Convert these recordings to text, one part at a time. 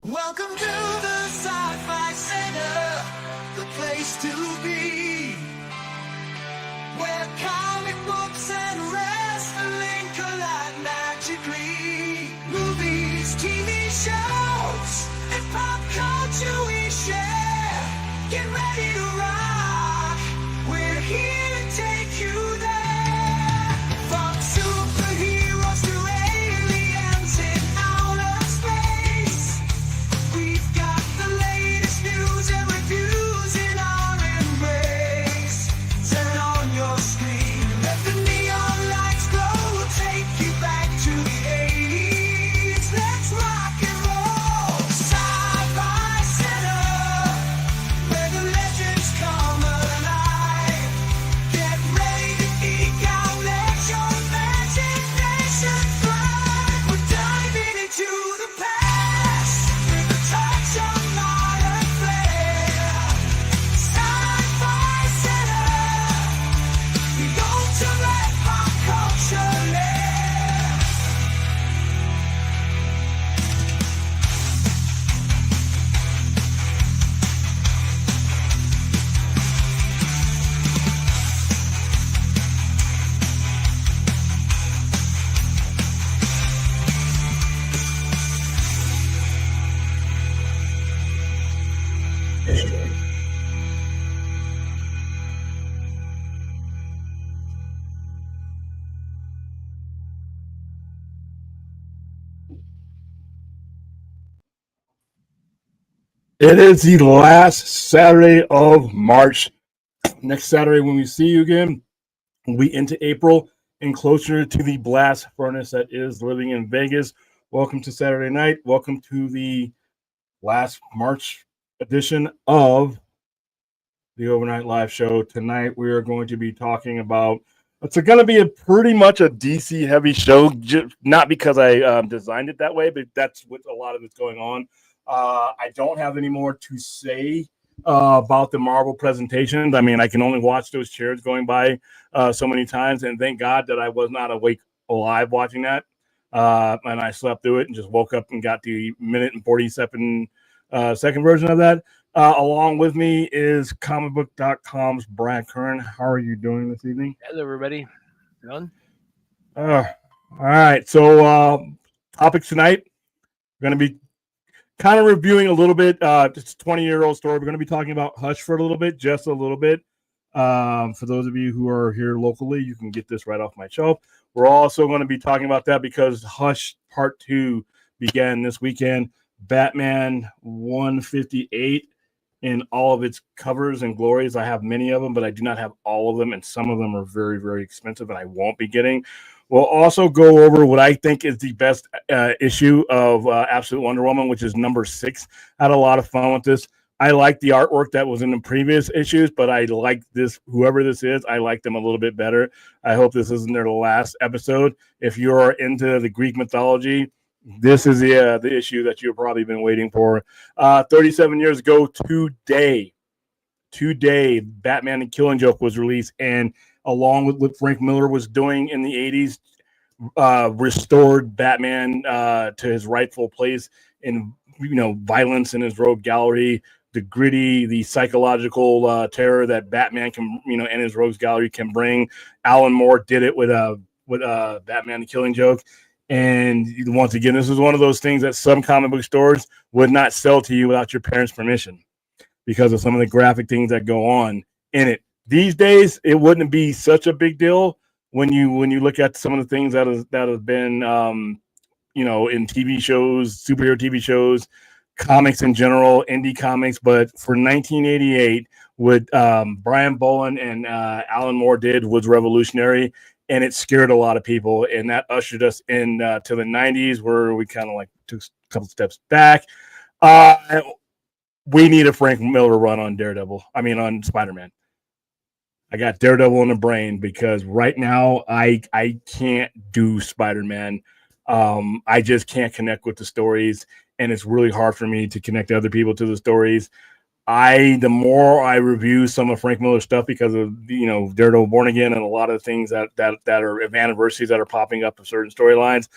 Welcome to the Sci-Fi Center, the place to be, where comic books and wrestling collide magically. Movies, TV shows, and pop culture we share. Get ready to rock, we're here to take you there. From superheroes to aliens in outer space, we've got the latest news and reviews in our embrace. Turn on your screen, let the neon lights glow. We'll take you back to the 80s. Let's rock and roll. Sci-Fi Center, where the legends come alive. Get ready to geek out, let your imagination fly. We're diving into the past with a touch of modern flair. Sci-Fi Center, the ultimate pop culture lair. It is the last Saturday of March. Next Saturday, when we see you again, we'll be into April and closer to the blast furnace that is living in Vegas. Welcome to Saturday night. Welcome to the last March edition of the Overnight Live Show. Tonight, we are going to be talking about. It's going to be a pretty much a DC heavy show, not because I designed it that way, but that's what a lot of it's going on. I don't have any more to say about the Marvel presentations. I mean, I can only watch those chairs going by so many times, and thank God that I was not awake alive watching that. And I slept through it and just woke up and got the minute and 47 second version of that. Along with me is comicbook.com's Brad Kern. How are you doing this evening? Hello, everybody. Done? All right. So, topics tonight, we're going to be kind of reviewing a little bit. It's a 20-year-old story. We're going to be talking about Hush for a little bit, just a little bit. For those of you who are here locally, you can get this right off my shelf. We're also going to be talking about that because Hush Part 2 began this weekend. Batman 158 in all of its covers and glories. I have many of them, but I do not have all of them, and some of them are very, very expensive, and I won't be getting. We'll also go over what I think is the best issue of Absolute Wonder Woman, which is number 6. I had a lot of fun with this. I like the artwork that was in the previous issues, but I like this, whoever this is, I like them a little bit better. I hope this isn't their last episode. If you're into the Greek mythology, this is the issue that you've probably been waiting for. 37 years ago today, Batman and Killing Joke was released, and along with what Frank Miller was doing in the 80s, restored Batman to his rightful place in, violence in his rogue gallery, the gritty, the psychological terror that Batman can, and his rogues gallery can bring. Alan Moore did it with Batman and Killing Joke. And once again, this is one of those things that some comic book stores would not sell to you without your parents' permission because of some of the graphic things that go on in it. These days, it wouldn't be such a big deal when you look at some of the things that have been, in TV shows, superhero TV shows, comics in general, indie comics. But for 1988, what Brian Boland and Alan Moore did was revolutionary, and it scared a lot of people, and that ushered us in to the 90s, where we kind of like took a couple steps back. We need a Frank Miller run on on Spider-Man. I got Daredevil in the brain because right now I can't do Spider-Man. I just can't connect with the stories, and it's really hard for me to connect other people to the stories. The more I review some of Frank Miller's stuff because of Daredevil Born Again and a lot of the things that are anniversaries that are popping up of certain storylines,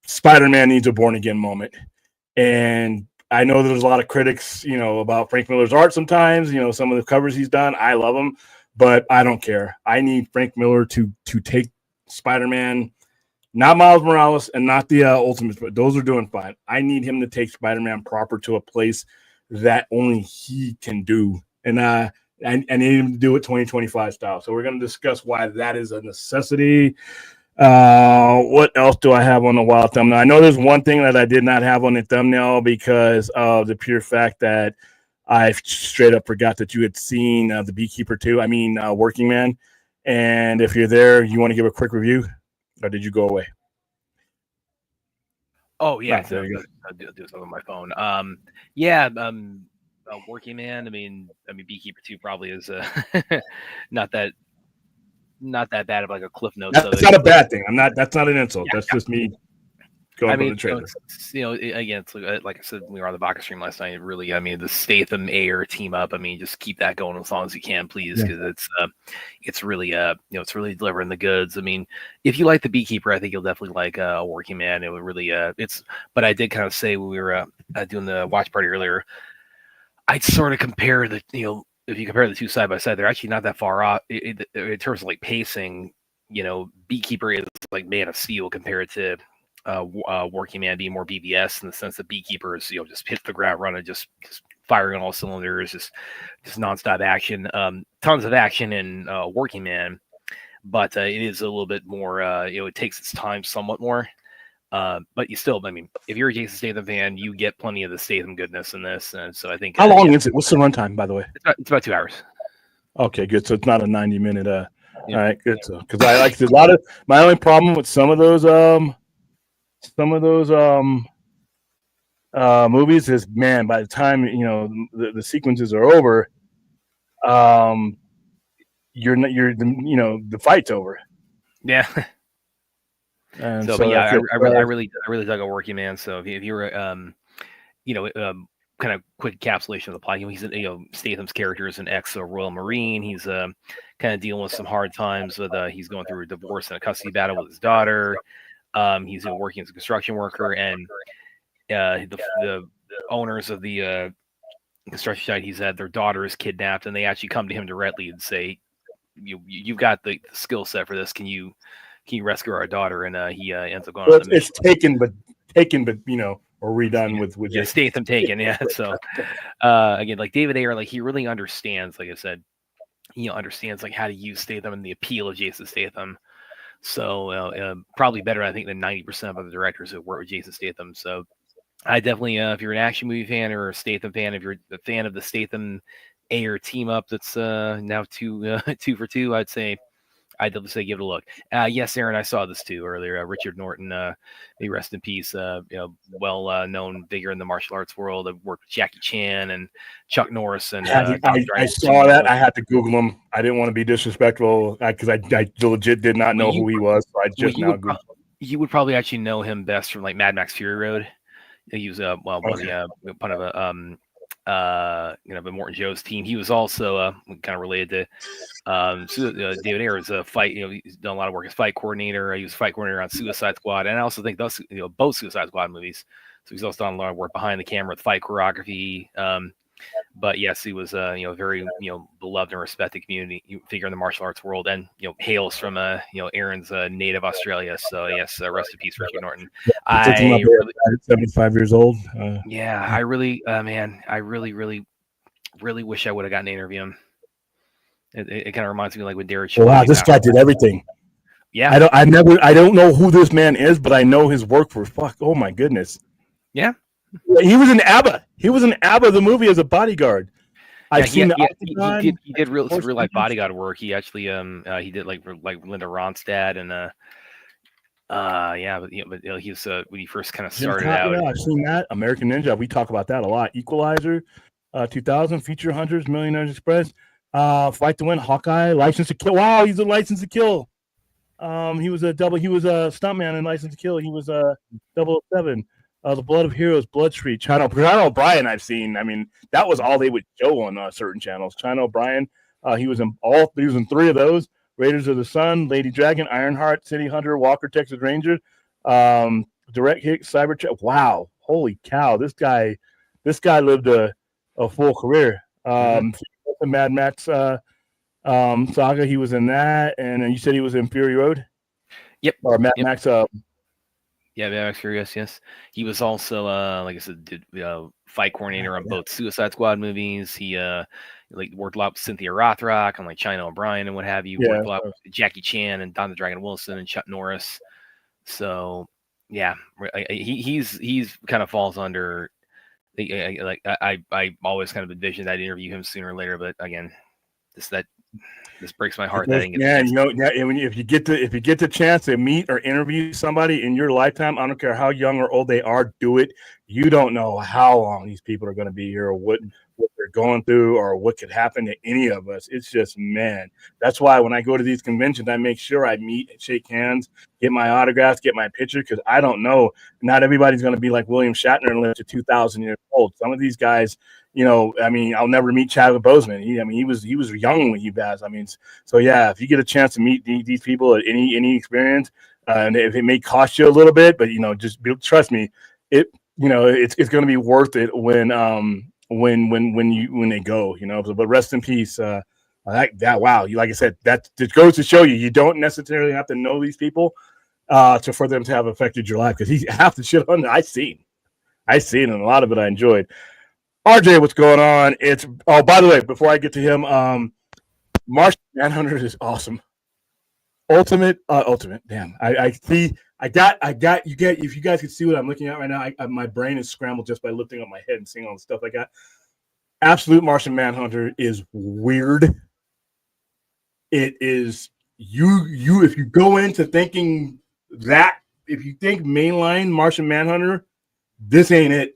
Spider-Man needs a Born Again moment. And I know there's a lot of critics, about Frank Miller's art sometimes, some of the covers he's done. I love them, but I don't care. I need Frank Miller to take Spider-Man, not Miles Morales and not the Ultimates, but those are doing fine. I need him to take Spider-Man proper to a place that only he can do. And I need him to do it 2025 style. So we're going to discuss why that is a necessity. What else do I have on the wild thumbnail? I know there's one thing that I did not have on the thumbnail because of the pure fact that I straight up forgot that you had seen the Beekeeper 2. Working Man. And if you're there, you want to give a quick review, or did you go away? Oh yeah, There you go. I'll do something on my phone. Working Man. Beekeeper 2 probably is not that bad of like a cliff note. That's not a bad thing. That's not an insult. That's just me going for the trailer. Again, it's like I said, we were on the Baka stream last night. Really, the Statham Ayer team up. Just keep that going as long as you can, please, because it's really it's really delivering the goods. If you like the Beekeeper, I think you'll definitely like Working Man. It would really But I did kind of say when we were doing the watch party earlier, I'd sort of compare the if you compare the two side by side, they're actually not that far off in terms of like pacing. Beekeeper is like Man of Steel compared to Working Man being more BvS in the sense that Beekeeper is just hits the ground running, just firing on all cylinders, just nonstop action. Tons of action in Working Man, but it is a little bit more. It takes its time somewhat more. But you still, if you're a Jason Statham fan, you get plenty of the Statham goodness in this, and so I think. How long is it? What's the runtime, by the way? It's about 2 hours. Okay, good. So it's not a 90-minute. All right, good. So because I like a lot of my only problem with some of those movies is, man, by the time the sequences are over, the fight's over. Yeah. And so but yeah, I really dug a Working Man. So if you're kind of quick encapsulation of the plot, he's Statham's character is an ex-Royal Marine. He's kind of dealing with some hard times with he's going through a divorce and a custody battle with his daughter. He's working as a construction worker, and the owners of the construction site he's at, their daughter is kidnapped, and they actually come to him directly and say, "You've got the skill set for this. Can you rescue our daughter?" And he ends up going. So it's taken, but or redone with Statham taken. Yeah. So again, like David Ayer, like he really understands. Like I said, understands like how to use Statham and the appeal of Jason Statham. So probably better, I think, than 90% of the directors who work with Jason Statham. So I definitely, if you're an action movie fan or a Statham fan, if you're a fan of the Statham Ayer team up, that's now 2 for 2, I'd definitely say give it a look. Yes, Aaron, I saw this too earlier. Richard Norton, may rest in peace. Well-known figure in the martial arts world. I've worked with Jackie Chan and Chuck Norris. And I saw that. I had to Google him. I didn't want to be disrespectful because I legit did not know who he was. So I just now Googled. You would probably actually know him best from like Mad Max Fury Road. He was part of Morton Joe's team. He was also kind of related to David Ayer is a fight. He's done a lot of work as fight coordinator. He was fight coordinator on Suicide Squad, and I also think those both Suicide Squad movies. So he's also done a lot of work behind the camera with fight choreography. But yes, he was very beloved and respected community figure in the martial arts world, and hails from Aaron's native Australia. So yes, rest in peace, Richard Norton. I 75 years old. I really, I really wish I would have gotten to interview him. It kind of reminds me like when Derek. Wow, this guy did everything. Yeah, I don't know who this man is, but I know his work for oh my goodness. Yeah. He was in ABBA. He was in ABBA, the movie, as a bodyguard. He did real life bodyguard work. He actually he did like Linda Ronstadt and but he was when he first kind of started out. Yeah, I've seen that. American Ninja. We talk about that a lot. Equalizer, 2000, Feature Hunters, Millionaires Express, Fight to Win, Hawkeye, License to Kill. Wow, he's a License to Kill. He was a stuntman in License to Kill. He was 007. The Blood of Heroes, Blood Street, China O'Brien. I've seen. That was all they would show on certain channels. China O'Brien. He was in 3 of those: Raiders of the Sun, Lady Dragon, Ironheart, City Hunter, Walker, Texas Ranger, Direct Hit, Cybertruck. Wow, holy cow, this guy lived a full career. The Mad Max saga, he was in that, and then you said he was in Fury Road. Yep. Or Mad Max. Yeah, Mad Max Furious. Yes, he was also, like I said, did fight coordinator on both Suicide Squad movies. He like worked a lot with Cynthia Rothrock and like China O'Brien and what have you. Yeah, worked a lot with Jackie Chan and Don the Dragon Wilson and Chuck Norris. So yeah, he's kind of falls under. I always kind of envisioned I'd interview him sooner or later, but again, this breaks my heart that I didn't get. Yeah, if you get the chance to meet or interview somebody in your lifetime, I don't care how young or old they are, do it. You don't know how long these people are going to be here, or what they're going through, or what could happen to any of us. It's just, man, that's why when I go to these conventions, I make sure I meet, shake hands, get my autographs, get my picture, because I don't know. Not everybody's going to be like William Shatner and live to 2,000 years old. Some of these guys, I mean, I'll never meet Chadwick Boseman. He was young when he passed. I mean, so yeah, if you get a chance to meet these people at any experience, and if it may cost you a little bit, but just trust me, it's going to be worth it when they go. But rest in peace. Wow, like I said, that just goes to show you don't necessarily have to know these people for them to have affected your life, because he half the shit on I seen, and a lot of it I enjoyed. RJ, what's going on? By the way, before I get to him, Martian Manhunter is awesome. Ultimate. Damn, I see. I got. You get. If you guys can see what I'm looking at right now, my brain is scrambled just by lifting up my head and seeing all the stuff I got. Absolute Martian Manhunter is weird. It is you. If you go into thinking that, if you think mainline Martian Manhunter, this ain't it.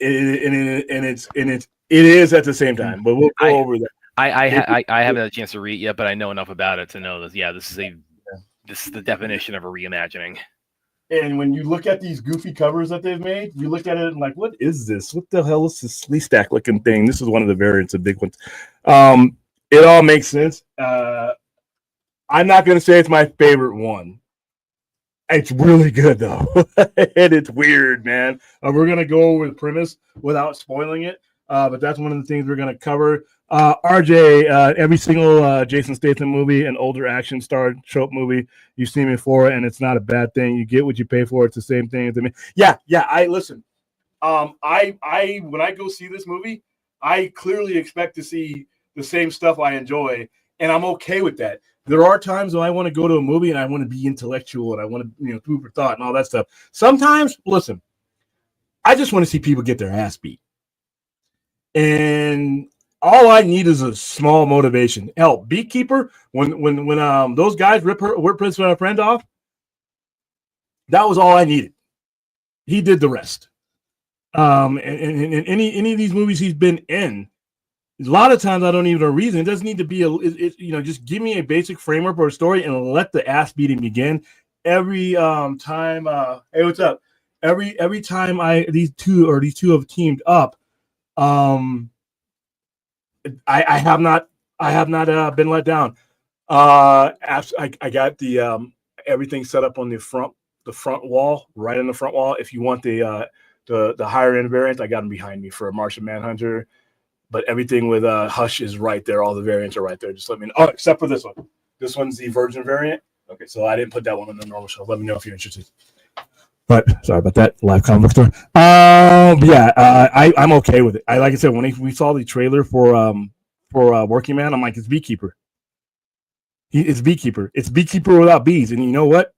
It is at the same time. But we'll go over that. I haven't had a chance to read it yet, but I know enough about it to know that this is the definition of a reimagining. And when you look at these goofy covers that they've made, you look at it and like, what is this? What the hell is this Lee Stack looking thing? This is one of the variants of big ones. It all makes sense. I'm not going to say it's my favorite one. It's really good though, and it's weird, man. We're going to go over the premise without spoiling it, but that's one of the things we're going to cover. RJ, every single Jason Statham movie, an older action star trope movie, you've seen before, and it's not a bad thing. You get what you pay for. It's the same thing as me. Yeah. I listen. I when I go see this movie, I clearly expect to see the same stuff I enjoy, and I'm okay with that. There are times when I want to go to a movie and I want to be intellectual and I want to, food for thought and all that stuff. Sometimes, listen, I just want to see people get their ass beat, and all I need is a small motivation. Hell, Beekeeper, when those guys rip Prince and her friend off, that was all I needed. He did the rest. And any of these movies he's been in, a lot of times I don't even know a reason. It doesn't need to be just give me a basic framework or a story and let the ass beating begin. Every time, hey, what's up? Every time these two have teamed up, I have not been let down. I got the everything set up on the front wall, right in the front wall. If you want the higher end variant, I got them behind me for a Martian Manhunter. But everything with Hush is right there. All the variants are right there. Just let me know. Oh, except for this one. This one's the Virgin variant. Okay, so I didn't put that one on the normal show. Let me know if you're interested. But sorry about that. Live comic store. I'm okay with it. Like I said, when we saw the trailer for Working Man, I'm like, it's Beekeeper. It's Beekeeper. It's Beekeeper without bees. And you know what?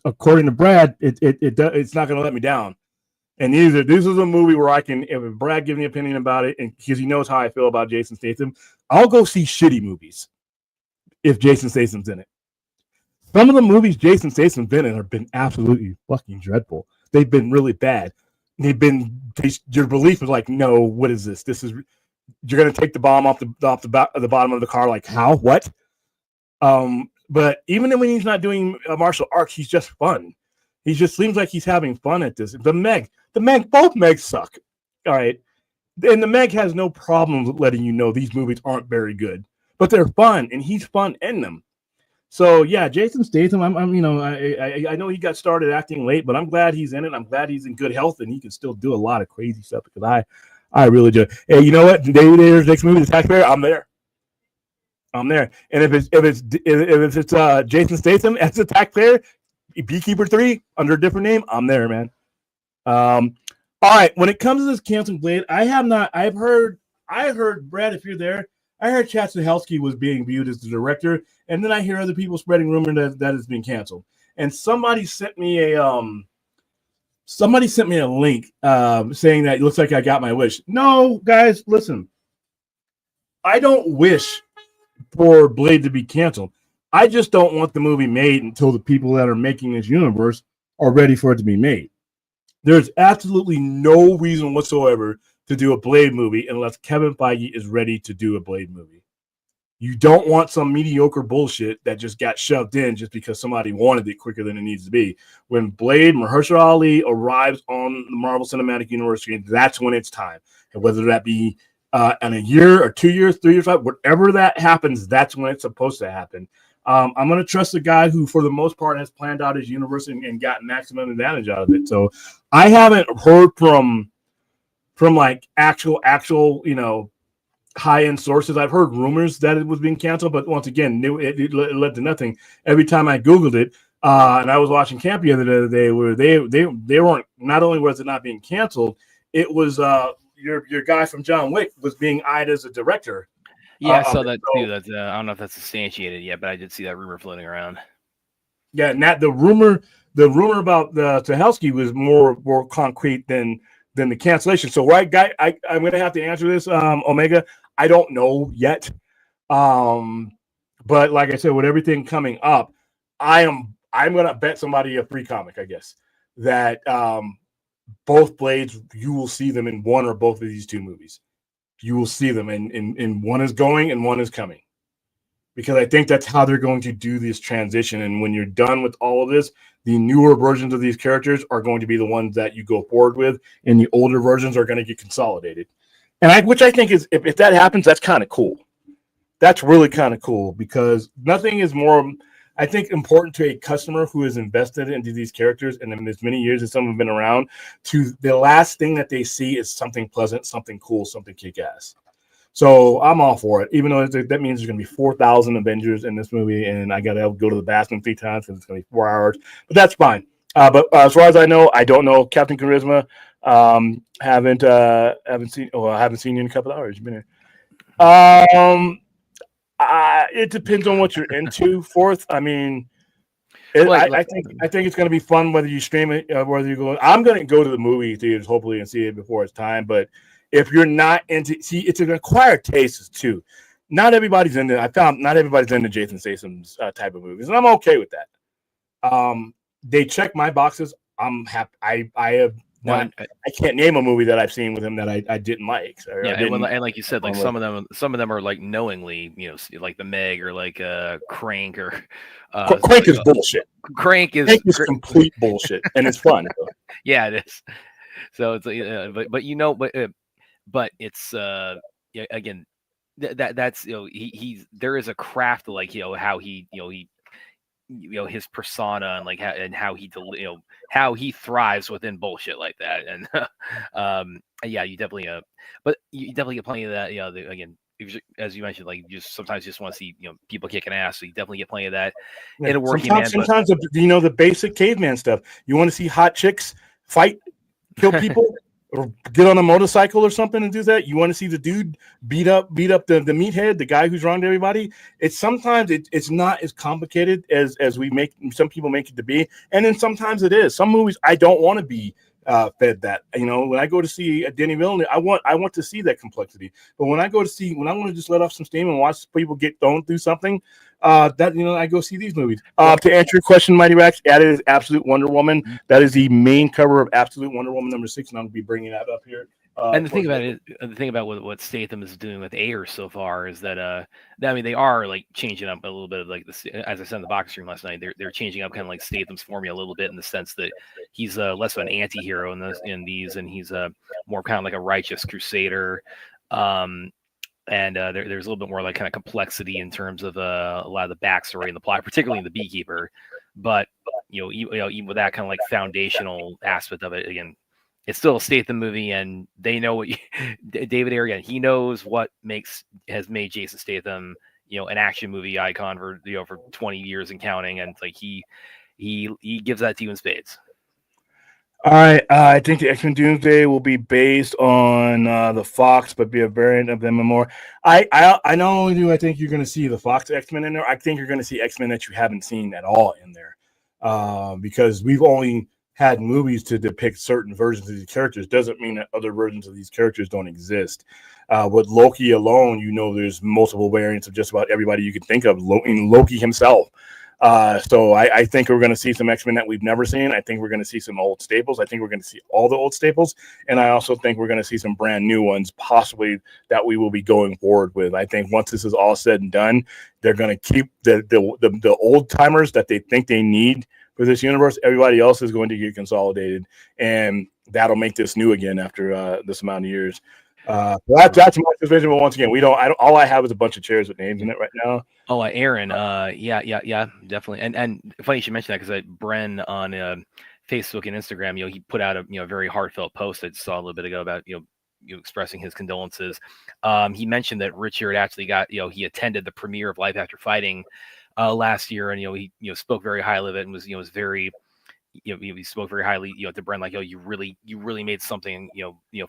According to Brad, it's not going to let me down. And this is a movie where I can, if Brad gives me an opinion about it, and because he knows how I feel about Jason Statham, I'll go see shitty movies if Jason Statham's in it. Some of the movies Jason Statham's been in have been absolutely fucking dreadful. They've been really bad. Your belief is like, no, what is this? You're gonna take the bomb off the bottom of the car. Like, how? What? But even when he's not doing martial arts, he's just fun. He just seems like he's having fun at this. Both Megs suck. All right. And the Meg has no problem with letting you know these movies aren't very good, but they're fun, and he's fun in them. So yeah, Jason Statham. I'm you know, I know he got started acting late, but I'm glad he's in it. I'm glad he's in good health and he can still do a lot of crazy stuff because I really do. Hey, you know what? David Ayer's next movie, The Taxpayer. I'm there. I'm there. And if it's Jason Statham as the taxpayer, Beekeeper 3 under a different name, I'm there, man. All right. When it comes to this canceling Blade, I heard Brad, if you're there, I heard Chad Stahelski was being viewed as the director, and then I hear other people spreading rumor that it's being canceled. And somebody sent me a link saying that it looks like I got my wish. No, guys, listen. I don't wish for Blade to be canceled. I just don't want the movie made until the people that are making this universe are ready for it to be made. There's absolutely no reason whatsoever to do a Blade movie unless Kevin Feige is ready to do a Blade movie. You don't want some mediocre bullshit that just got shoved in just because somebody wanted it quicker than it needs to be. When Blade, Mahershala Ali arrives on the Marvel Cinematic Universe screen, that's when it's time. And whether that be in a year or 2 years, 3 years, 5, whatever that happens, that's when it's supposed to happen. I'm going to trust the guy who, for the most part, has planned out his universe and got maximum advantage out of it. So I haven't heard from like actual, you know, high-end sources. I've heard rumors that it was being canceled, but once again, it led to nothing. Every time I Googled it, and I was watching Camp the other day, where they weren't, not only was it not being canceled, it was your guy from John Wick was being eyed as a director. Yeah, I saw that too. That's I don't know if that's substantiated yet, but I did see that rumor floating around. Yeah, and the rumor about the Stahelski was more concrete than the cancellation. So I'm going to have to answer this, Omega. I don't know yet. But like I said, with everything coming up, I'm going to bet somebody a free comic, I guess, that both Blades, you will see them in one or both of these two movies. You will see them in one is going and one is coming. Because I think that's how they're going to do this transition. And when you're done with all of this, the newer versions of these characters are going to be the ones that you go forward with, and the older versions are going to get consolidated. And which I think is, if that happens, that's kind of cool. That's really kind of cool because nothing is more, I think, important to a customer who is invested into these characters and in as many years as some have been around. To the last thing that they see is something pleasant, something cool, something kick-ass. So I'm all for it, even though that means there's going to be 4,000 Avengers in this movie, and I got to go to the bathroom 3 times because it's going to be 4 hours. But that's fine. But as far as I know, I don't know Captain Charisma. Haven't seen you in a couple of hours. You've been here. It depends on what you're into. Fourth, I mean, I think it's going to be fun whether you stream it, whether you go. I'm going to go to the movie theaters hopefully and see it before it's time, but. If you're not into, it's an acquired taste too. Not everybody's into. I found not everybody's into Jason Statham's type of movies, and I'm okay with that. They check my boxes. I'm happy. I have not. I can't name a movie that I've seen with him that I didn't like. And like you said, like some of them are like knowingly, you know, like the Meg or like Crank or Crank is bullshit. Crank is complete bullshit, and it's fun. Yeah, it is. So it's but it's again that's he's there is a craft like how he his persona and like how he thrives within bullshit like that. And yeah, you definitely but you definitely get plenty of that. Again, as you mentioned, like you sometimes just want to see people kicking ass, so you definitely get plenty of that in a working man. Sometimes the basic caveman stuff. You want to see hot chicks fight, kill people. Or get on a motorcycle or something and do that. You want to see the dude beat up the meathead, the guy who's wronged everybody. It's sometimes it's not as complicated as some people make it to be, and then sometimes it is. Some movies I don't want to be fed that. When I go to see a Denny Villeneuve, I want to see that complexity. But when I want to just let off some steam and watch people get thrown through something, I go see these movies. To answer your question, Mighty Rex, that is Absolute Wonder Woman. That is the main cover of Absolute Wonder Woman #6, and I'm going to be bringing that up here. And the thing about what Statham is doing with Ayer so far is that they are like changing up a little bit of like this. As I said in the box stream last night, they're changing up kind of like Statham's formula a little bit in the sense that he's less of an anti-hero in these, and he's more kind of like a righteous crusader. and there's a little bit more like kind of complexity in terms of a lot of the backstory and the plot, particularly in the Beekeeper. But even with that kind of like foundational aspect of it, again, it's still a Statham movie, and they know what David Ayer, again, he knows what has made Jason Statham, an action movie icon for for 20 years and counting, and like he gives that to you in spades. All right, I think the X-Men Doomsday will be based on the Fox, but be a variant of them and more. I not only do I think you're going to see the Fox X-Men in there, I think you're going to see X-Men that you haven't seen at all in there, because we've only had movies to depict certain versions of these characters. Doesn't mean that other versions of these characters don't exist. With Loki alone, there's multiple variants of just about everybody you can think of, Loki himself. So I think we're going to see some X-Men that we've never seen. I think we're going to see some old staples. I think we're going to see all the old staples. And I also think we're going to see some brand new ones, possibly, that we will be going forward with. I think once this is all said and done, they're going to keep the old timers that they think they need for this universe. Everybody else is going to get consolidated, and that'll make this new again after this amount of years. That's my vision. But once again, all I have is a bunch of chairs with names in it right now. Oh, Aaron. Yeah, definitely. And funny you should mention that, because Bren on Facebook and Instagram, he put out a very heartfelt post I saw a little bit ago about you expressing his condolences. He mentioned that Richard actually got he attended the premiere of Life After Fighting last year, and he spoke very highly of it, and was very he spoke very highly to Bren, like, you really made something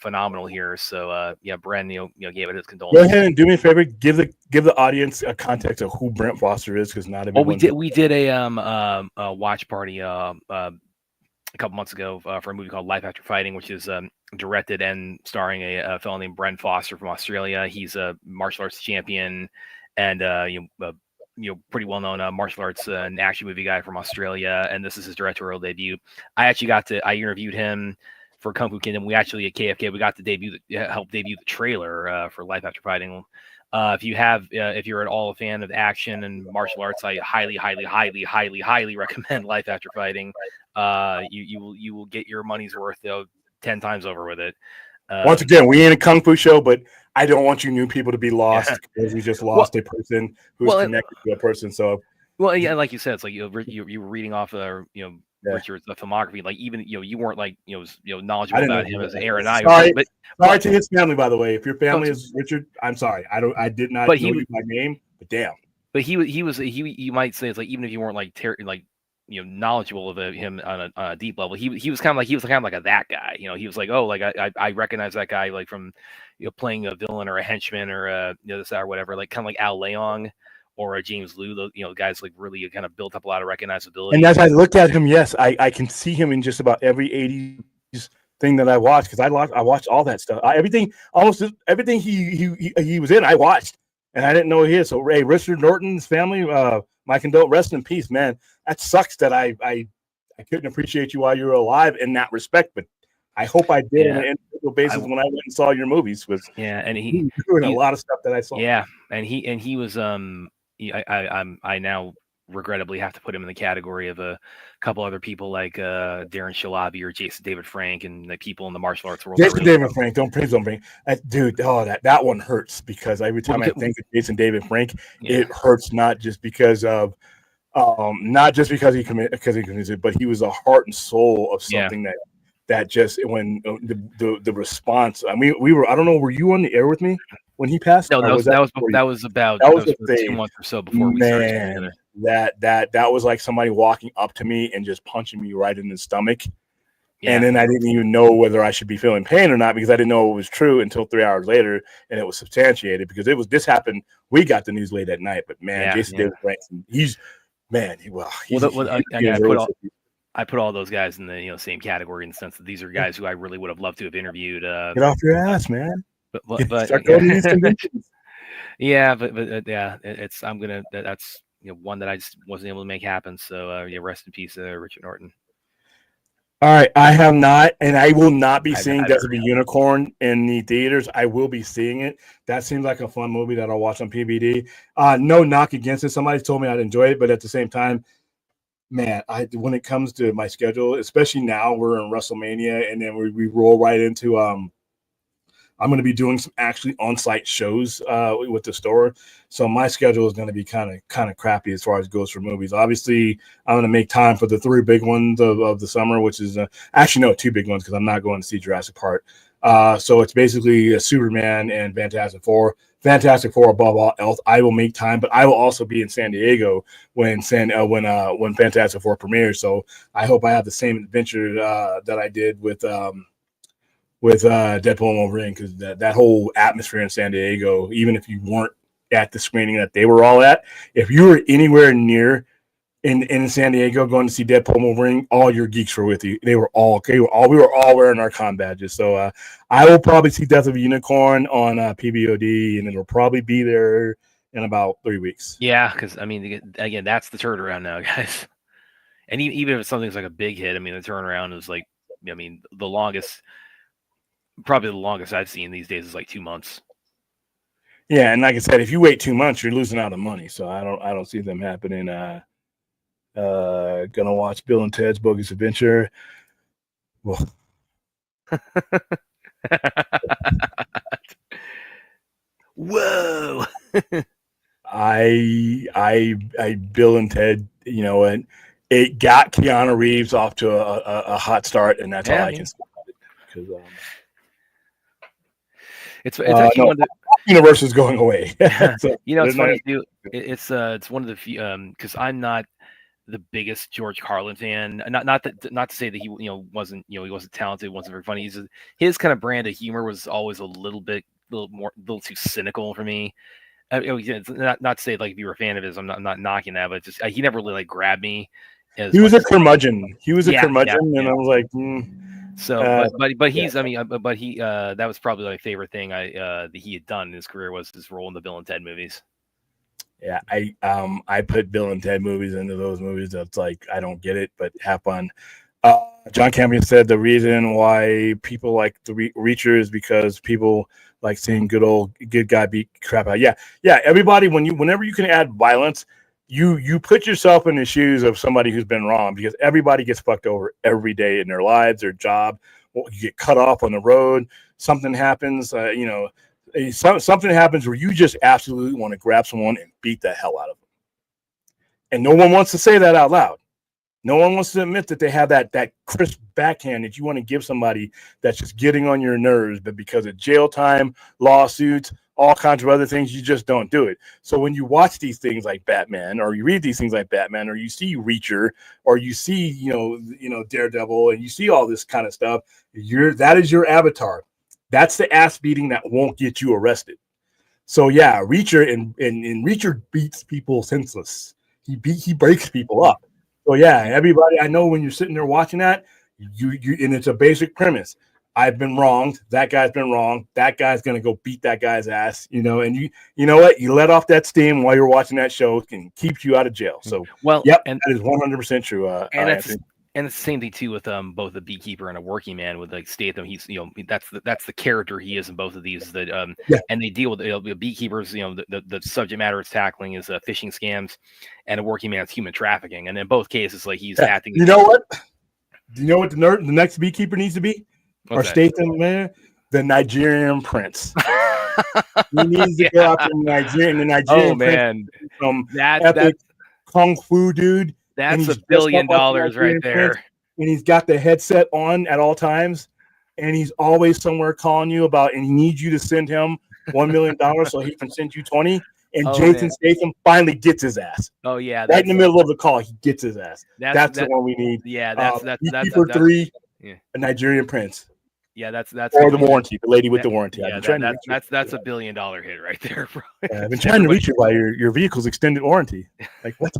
phenomenal here. So Bren gave it his condolences. Go ahead and do me a favor, give the audience a context of who Brent Foster is, because not everyone. We did a watch party a couple months ago for a movie called Life After Fighting, which is directed and starring a fellow named Brent Foster from Australia. He's a martial arts champion and pretty well-known martial arts and action movie guy from Australia, and this is his directorial debut. I interviewed him for Kung Fu Kingdom. We actually at KFK got to help debut the trailer for Life After Fighting. If you're at all a fan of action and martial arts, I highly recommend Life After Fighting. You will get your money's worth 10 times over with it. Once again, we ain't a kung fu show, but I don't want you new people to be lost, because we just lost a person who's connected to a person. So, yeah, like you said, it's like you were reading off Richard's filmography. Like, even you weren't like knowledgeable about him as Aaron and I. Sorry to his family, by the way. If your family is Richard, I'm sorry. I did not know you by name, but damn. But he you might say, it's like, even if you weren't knowledgeable of him on a deep level, he was kind of like a that guy. He was like, oh, like I recognize that guy, like, from playing a villain or a henchman or this or whatever, like kind of like Al Leong or James Liu. The guys like really kind of built up a lot of recognizability. And as I look at him, yes, I can see him in just about every 80s thing that I watched, because I watched all that stuff. Almost everything he was in, I watched, and I didn't know he is. So Richard Norton's family, my condolences, rest in peace, man. That sucks that I couldn't appreciate you while you were alive in that respect, but I hope I did on an individual basis when I went and saw your movies. And he doing a lot of stuff that I saw. Yeah, and he was I now regrettably have to put him in the category of a couple other people like Darren Shalabi or Jason David Frank, and the people in the martial arts world. Jason David Frank, don't bring dude. Oh, that one hurts, because every time I think of Jason David Frank, it hurts, not just because of he committed it, but he was the heart and soul of something that just, when the response. I mean, I don't know, were you on the air with me when he passed? No, that was about 2 months or so before we started together. That was like somebody walking up to me and just punching me right in the stomach. Yeah. And then I didn't even know whether I should be feeling pain or not, because I didn't know it was true until 3 hours later, and it was substantiated, because this happened. We got the news late at night, but man, Jason David Frank, I put all those guys in the same category, in the sense that these are guys who I really would have loved to have interviewed. Get off your ass, man. But start going to these conventions. It's that's one that I just wasn't able to make happen. So rest in peace, Richard Norton. All right, I have not, and I will not be seeing Death of a Unicorn in the theaters. I will be seeing it. That seems like a fun movie that I'll watch on PBD. No knock against it. Somebody told me I'd enjoy it, but at the same time, man, when it comes to my schedule, especially now we're in WrestleMania, and then we roll right into I'm going to be doing some actually on-site shows with the store. So my schedule is going to be kind of crappy as far as goes for movies. Obviously, I'm going to make time for the 3 big ones of the summer, which is actually no 2 big ones because I'm not going to see Jurassic Park. So it's basically Superman and Fantastic Four. Fantastic Four above all else. I will make time, but I will also be in San Diego when Fantastic Four premieres. So I hope I have the same adventure that I did with Deadpool and Wolverine, because that whole atmosphere in San Diego, even if you weren't at the screening that they were all at, if you were anywhere near in San Diego going to see Deadpool and Wolverine, all your geeks were with you. We were all wearing our con badges. So I will probably see Death of a Unicorn on PBOD, and it'll probably be there in about 3 weeks. Yeah, because I mean, again, that's the turnaround now, guys. And even if something's like a big hit, I mean, the turnaround is like, I mean, probably the longest I've seen these days is like 2 months. Yeah, and like I said, if you wait 2 months, you're losing out on money. So I don't see them happening. Gonna watch Bill and Ted's Bogus Adventure. Well, whoa! I Bill and Ted, and it got Keanu Reeves off to a hot start, and that's all I can say about it. Because it's actually one of the universe is going away. So, it's funny too. It's one of the few, because I'm not the biggest George Carlin fan. Not to say that he wasn't he wasn't talented, wasn't very funny. His kind of brand of humor was always a little too cynical for me. Not to say like if you were a fan of his, I'm not knocking that, but just he never really like grabbed me. He was a curmudgeon. And I was like, So, but he's that was probably my favorite thing that he had done in his career was his role in the Bill and Ted movies. Yeah, I put Bill and Ted movies into those movies. That's like, I don't get it, but have fun. John Campion said the reason why people like the Reacher is because people like seeing good guy beat crap out. Yeah. Everybody, whenever you can add violence, you put yourself in the shoes of somebody who's been wrong, because everybody gets fucked over every day in their lives, their job. You get cut off on the road. Something happens. Something happens where you just absolutely want to grab someone and beat the hell out of them. And no one wants to say that out loud. No one wants to admit that they have that crisp backhand that you want to give somebody that's just getting on your nerves, but because of jail time, lawsuits, all kinds of other things, you just don't do it. So when you watch these things like Batman, or you read these things like Batman, or you see Reacher, or you see, Daredevil, and you see all this kind of stuff, that is your avatar. That's the ass beating that won't get you arrested. So yeah, Reacher and Reacher beats people senseless. He breaks people up. So yeah, everybody, I know when you're sitting there watching that, you and it's a basic premise. I've been wronged. That guy's been wrong. That guy's gonna go beat that guy's ass. And you know what? You let off that steam while you're watching that show, and keeps you out of jail. So yep, and that is 100% true. And it's the same thing too with both a beekeeper and a working man with like Statham. He's that's the character he is in both of these. And they deal with the beekeepers. The subject matter it's tackling is phishing scams, and a working man's human trafficking. And in both cases, like he's acting. You know what? Do you know what the next beekeeper needs to be? What's or Statham, man, the Nigerian prince. He needs to go out to the Nigerian prince from epic kung fu dude. That's $1 billion right there. Prince, and he's got the headset on at all times, and he's always somewhere calling you and he needs you to send him $1 million so he can send you 20. And Jason Statham finally gets his ass. Oh yeah, right in the middle of the call, he gets his ass. That's the one we need. Yeah, that's for 3. Yeah. A Nigerian prince. Yeah, that's or the warranty, the lady with the warranty. Yeah, that's $1 billion hit right there, bro. Yeah, I've been trying to reach you by your vehicle's extended warranty. Like what?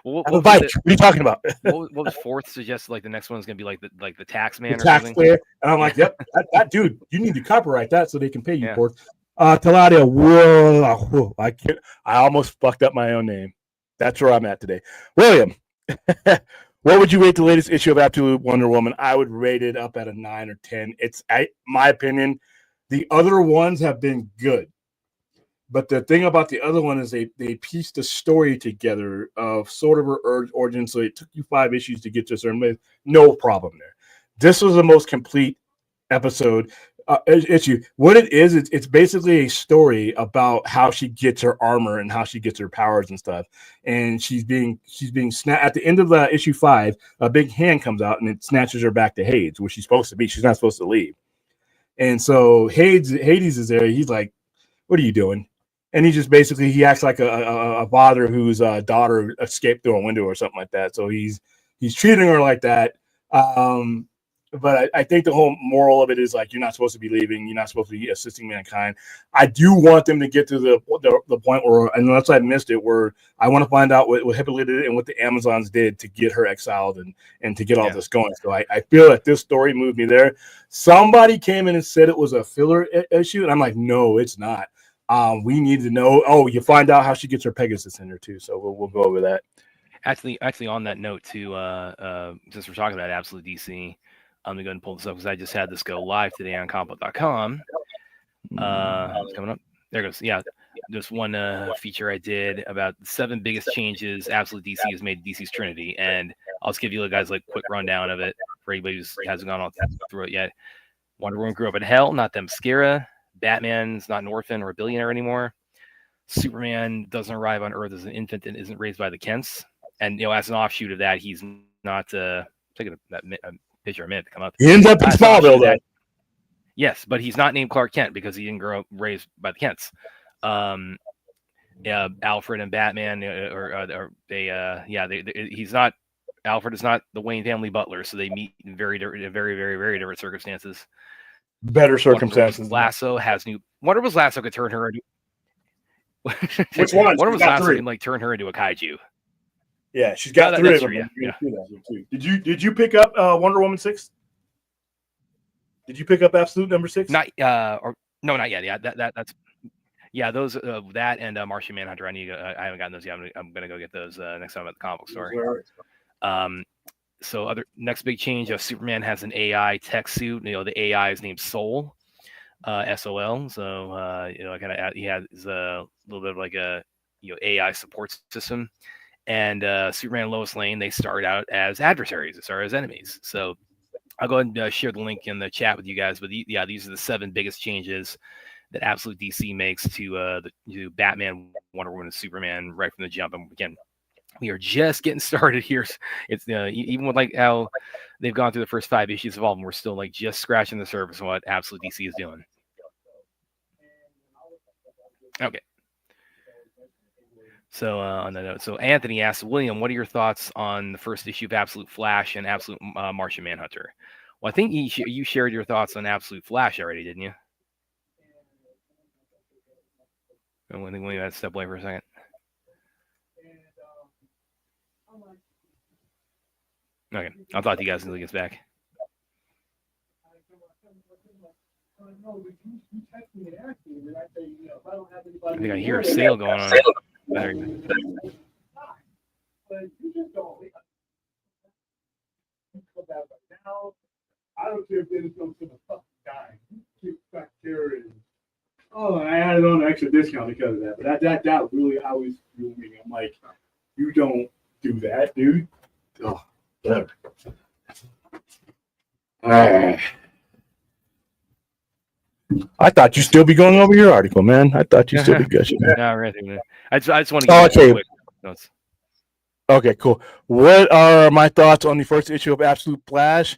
What are you talking about? what was Fourth suggest? Like the next one's gonna be like the tax man, the tax player. And I'm like, yep, that dude, you need to copyright that so they can pay you for it. Taladia, whoa, I almost fucked up my own name. That's where I'm at today. William, what would you rate the latest issue of Absolute Wonder Woman? I would rate it up at a 9 or 10. It's my opinion. The other ones have been good, but the thing about the other one is they pieced the story together of sort of her origin. So it took you 5 issues to get to a certain place. No problem there. This was the most complete episode. issue. What it is, it's basically a story about how she gets her armor and how she gets her powers and stuff. And she's being snapped at the end of issue 5. A big hand comes out and it snatches her back to Hades, where she's supposed to be. She's not supposed to leave. And so Hades is there. He's like, "What are you doing?" And he just basically he acts like a father whose daughter escaped through a window or something like that. So he's treating her like that. But I think the whole moral of it is like, you're not supposed to be leaving. You're not supposed to be assisting mankind. I do want them to get to the point where, unless I missed it, where I want to find out what Hippolyta did and what the Amazons did to get her exiled and to get all this going. So I feel that this story moved me there. Somebody came in and said it was a filler issue, and I'm like, no, it's not. We need to know. Oh, you find out how she gets her Pegasus in her too. So we'll go over that. Actually, on that note too, since we're talking about Absolute DC. I'm going to go and pull this up because I just had this go live today on compo.com. It's coming up. There it goes. Yeah. There's one feature I did about the 7 biggest changes Absolute DC has made DC's Trinity. And I'll just give you guys like quick rundown of it for anybody who hasn't gone through it yet. Wonder Woman grew up in hell, not the mascara. Batman's not an orphan or a billionaire anymore. Superman doesn't arrive on Earth as an infant and isn't raised by the Kents. And, as an offshoot of that, he's not taking that picture a minute to come up. He ends up in Smallville, though. Yes, but he's not named Clark Kent because he didn't grow up raised by the Kents. Alfred and Batman, he's not. Alfred is not the Wayne family butler, so they meet in very, very, very different circumstances. Better circumstances. Lasso has new. Wonder Woman's Lasso could turn her into. Which one? Wonder Woman's Lasso can turn her into a kaiju. Yeah, she's got 3 of them. Yeah. Did you pick up Wonder Woman 6? Did you pick up Absolute number 6? Not not yet. Yeah, that's those that and Martian Manhunter. I haven't gotten those yet. I'm gonna go get those next time at the comic book store. So next big change, Superman has an AI tech suit. The AI is named Soul, SOL. So he has a little bit of like a AI support system. And Superman and Lois Lane, they start out as adversaries, they start as enemies. So I'll go ahead and share the link in the chat with you guys. But these are the 7 biggest changes that Absolute DC makes to Batman, Wonder Woman, and Superman right from the jump. And again, we are just getting started here. It's even with like how they've gone through the first 5 issues of all of them, we're still like just scratching the surface of what Absolute DC is doing. Okay. So on that note, so Anthony asks, William, what are your thoughts on the first issue of Absolute Flash and Absolute Martian Manhunter? Well, I think you shared your thoughts on Absolute Flash already, didn't you? I think we had to step away for a second. Okay, I'll talk to you guys until he gets back. I think I hear a sale going on. I don't care if Dennis comes to the fucking guy. Oh, I added on an extra discount because of that. But that really always threw me. I'm like, you don't do that, dude. Oh, whatever. I thought you'd still be going over your article, man. I thought you'd still be gushing. No, right, I just want to get quick notes. Okay, cool. What are my thoughts on the first issue of Absolute Flash?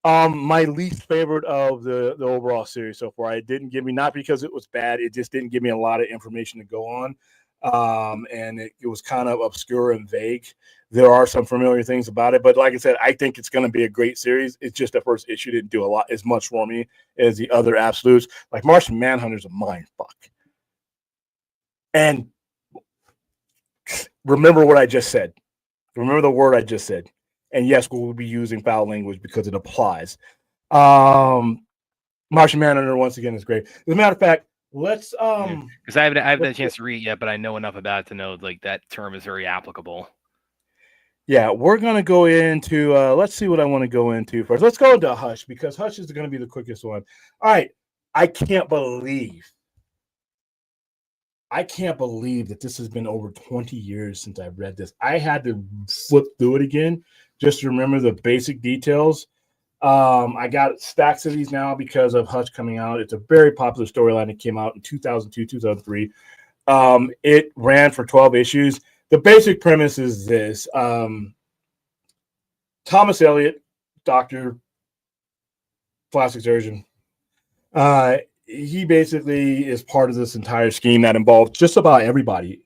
My least favorite of the overall series so far. It didn't give me, not because it was bad, it just didn't give me a lot of information to go on. And it was kind of obscure and vague. There are some familiar things about it, but like I said, I think it's going to be a great series. It's just the first issue didn't do as much for me as the other Absolutes. Like Martian Manhunter's a mind fuck. And remember what I just said. Remember the word I just said. And yes, we will be using foul language because it applies. Martian Manhunter once again is great. As a matter of fact, let's because I haven't had a chance to read it yet, but I know enough about it to know like that term is very applicable. Yeah, we're gonna go into let's see what I want to go into first. Let's go into Hush because Hush is gonna be the quickest one. All right. I can't believe that this has been over 20 years since I've read this. I had to flip through it again just to remember the basic details. I got stacks of these now because of Hush coming out. It's a very popular storyline. It came out in 2002, 2003. It ran for 12 issues. The basic premise is this. Thomas Elliot, doctor, plastic surgeon, he basically is part of this entire scheme that involves just about everybody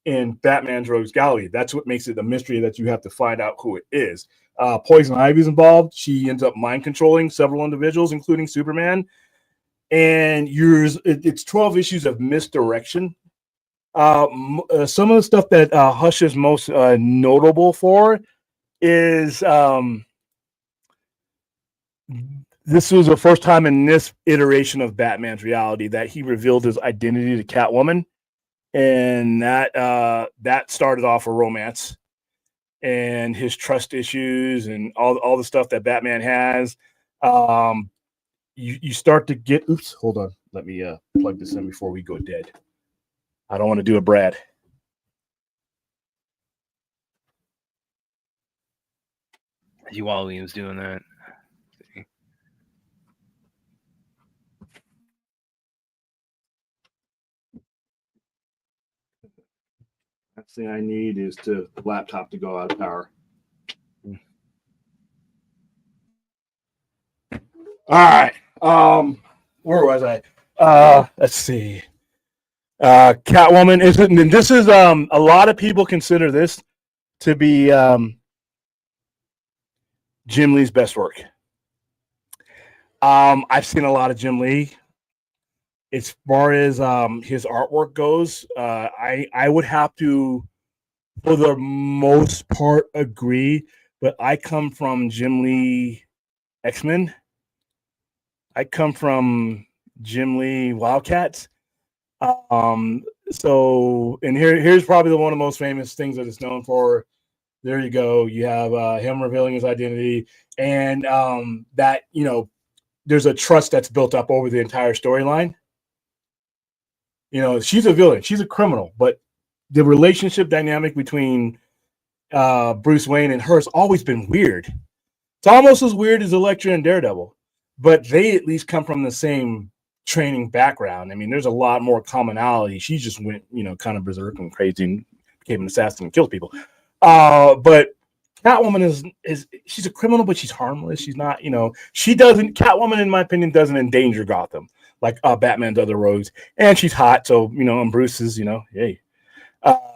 in Batman's Rogues Gallery. That's what makes it a mystery that you have to find out who it is. Poison Ivy's involved. She ends up mind controlling several individuals, including Superman. And it's 12 issues of misdirection. Some of the stuff that Hush is most notable for is this was the first time in this iteration of Batman's reality that he revealed his identity to Catwoman, and that started off a romance and his trust issues and all the stuff that Batman has. You start to get. Oops, hold on. Let me plug this in before we go dead. I don't want to do a Brad. While he was doing that. Next thing I need is the laptop to go out of power. All right. Where was I? Let's see. Catwoman is, and this is a lot of people consider this to be Jim Lee's best work. I've seen a lot of Jim Lee. As far as his artwork goes, I would have to, for the most part, agree. But I come from Jim Lee X-Men. I come from Jim Lee Wildcats. So, and here's probably one of the most famous things that it's known for. There you go. You have him revealing his identity, and that, you know, there's a trust that's built up over the entire storyline. You know, she's a villain, she's a criminal, but the relationship dynamic between Bruce Wayne and her has always been weird. It's almost as weird as Elektra and Daredevil, but they at least come from the same training background. I mean, there's a lot more commonality. She just went, you know, kind of berserk and crazy and became an assassin and kills people. But Catwoman is she's a criminal, but she's harmless. She's not, you know, Catwoman, in my opinion, doesn't endanger Gotham like Batman's other rogues. And she's hot, so, you know, and Bruce is, you know, hey.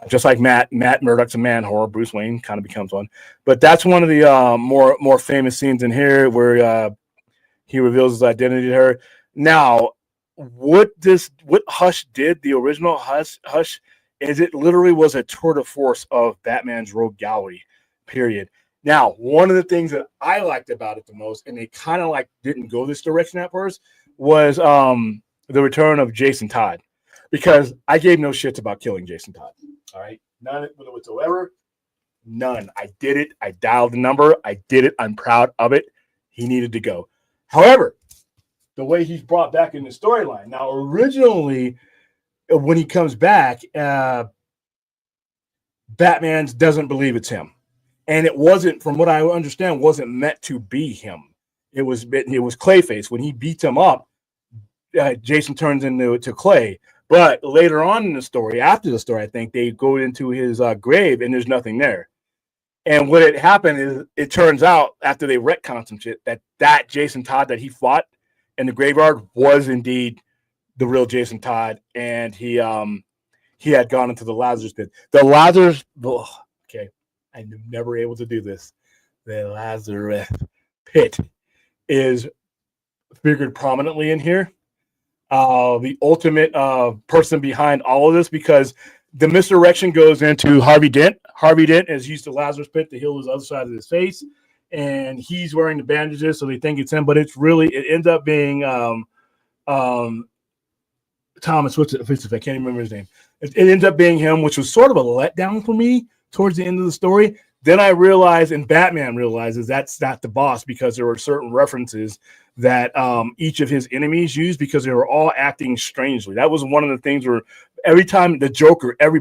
Just like Matt Murdock's a man whore, Bruce Wayne kind of becomes one. But that's one of the more famous scenes in here where he reveals his identity to her. Now, what Hush did, the original Hush, is it literally was a tour de force of Batman's Rogue Gallery, period. Now, one of the things that I liked about it the most, and they kind of like didn't go this direction at first, was the return of Jason Todd. Because I gave no shits about killing Jason Todd. All right. None whatsoever. None. I did it. I dialed the number. I did it. I'm proud of it. He needed to go. However, the way he's brought back in the storyline. Now, originally, when he comes back, Batman doesn't believe it's him. And it wasn't, from what I understand, wasn't meant to be him. It was Clayface. When he beats him up, Jason turns into Clay. But later on in the story, after the story, I think they go into his grave and there's nothing there. And what had happened is, it turns out after they retcon some shit that Jason Todd that he fought in the graveyard was indeed the real Jason Todd, and he had gone into the Lazarus pit. The Lazarus, okay, I'm never able to do this. The Lazarus pit is figured prominently in here. The ultimate person behind all of this, because the misdirection goes into Harvey Dent. Harvey Dent has used the Lazarus pit to heal his other side of his face, and he's wearing the bandages, so they think it's him, but it ends up being Thomas. I can't even remember his name. It ends up being him, which was sort of a letdown for me towards the end of the story. Then I realized, and Batman realizes, that's not the boss, because there were certain references that each of his enemies used, because they were all acting strangely. That was one of the things where every time the Joker, every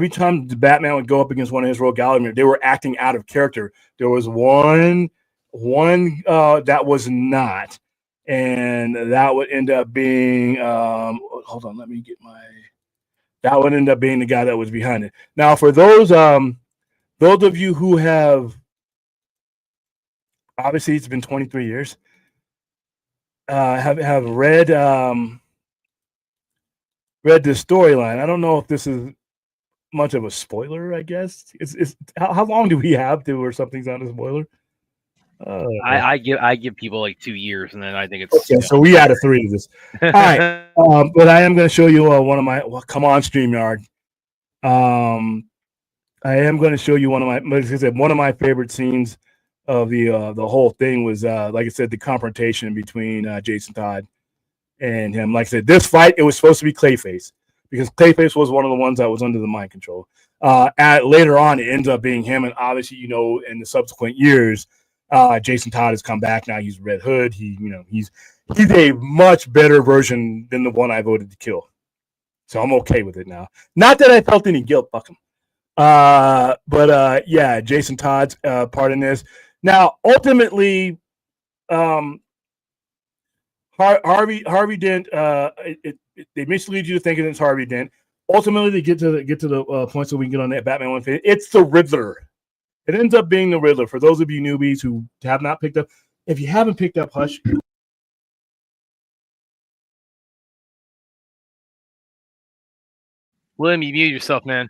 time the Batman would go up against one of his Rogue Gallery, they were acting out of character. There was one one that was not, and that would end up being hold on, let me get my. That would end up being the guy that was behind it. Now, for those of you who have, obviously it's been 23 years, have read the storyline. I don't know if this is much of a spoiler. I guess it's how long do we have to where something's not a spoiler? I give people like 2 years, and then I think it's Okay, so we added 3 to this. All right, but I am going to show you one of my. Well, come on, StreamYard. I am going to show you one of my favorite scenes of the whole thing was like I said, the confrontation between Jason Todd and him. Like I said, this fight, it was supposed to be Clayface because Clayface was one of the ones that was under the mind control. Later on, it ends up being him, and obviously, in the subsequent years, Jason Todd has come back now. He's Red Hood. He's a much better version than the one I voted to kill. So I'm okay with it now. Not that I felt any guilt. Fuck him. But yeah, Jason Todd's part in this. Now, ultimately, Harvey Dent. They mislead you to thinking it's Harvey Dent. Ultimately, they get to the point so we can get on that Batman 150. It's the Riddler. It ends up being the Riddler. For those of you newbies who have not picked up, if you haven't picked up Hush. William, you mute yourself, man.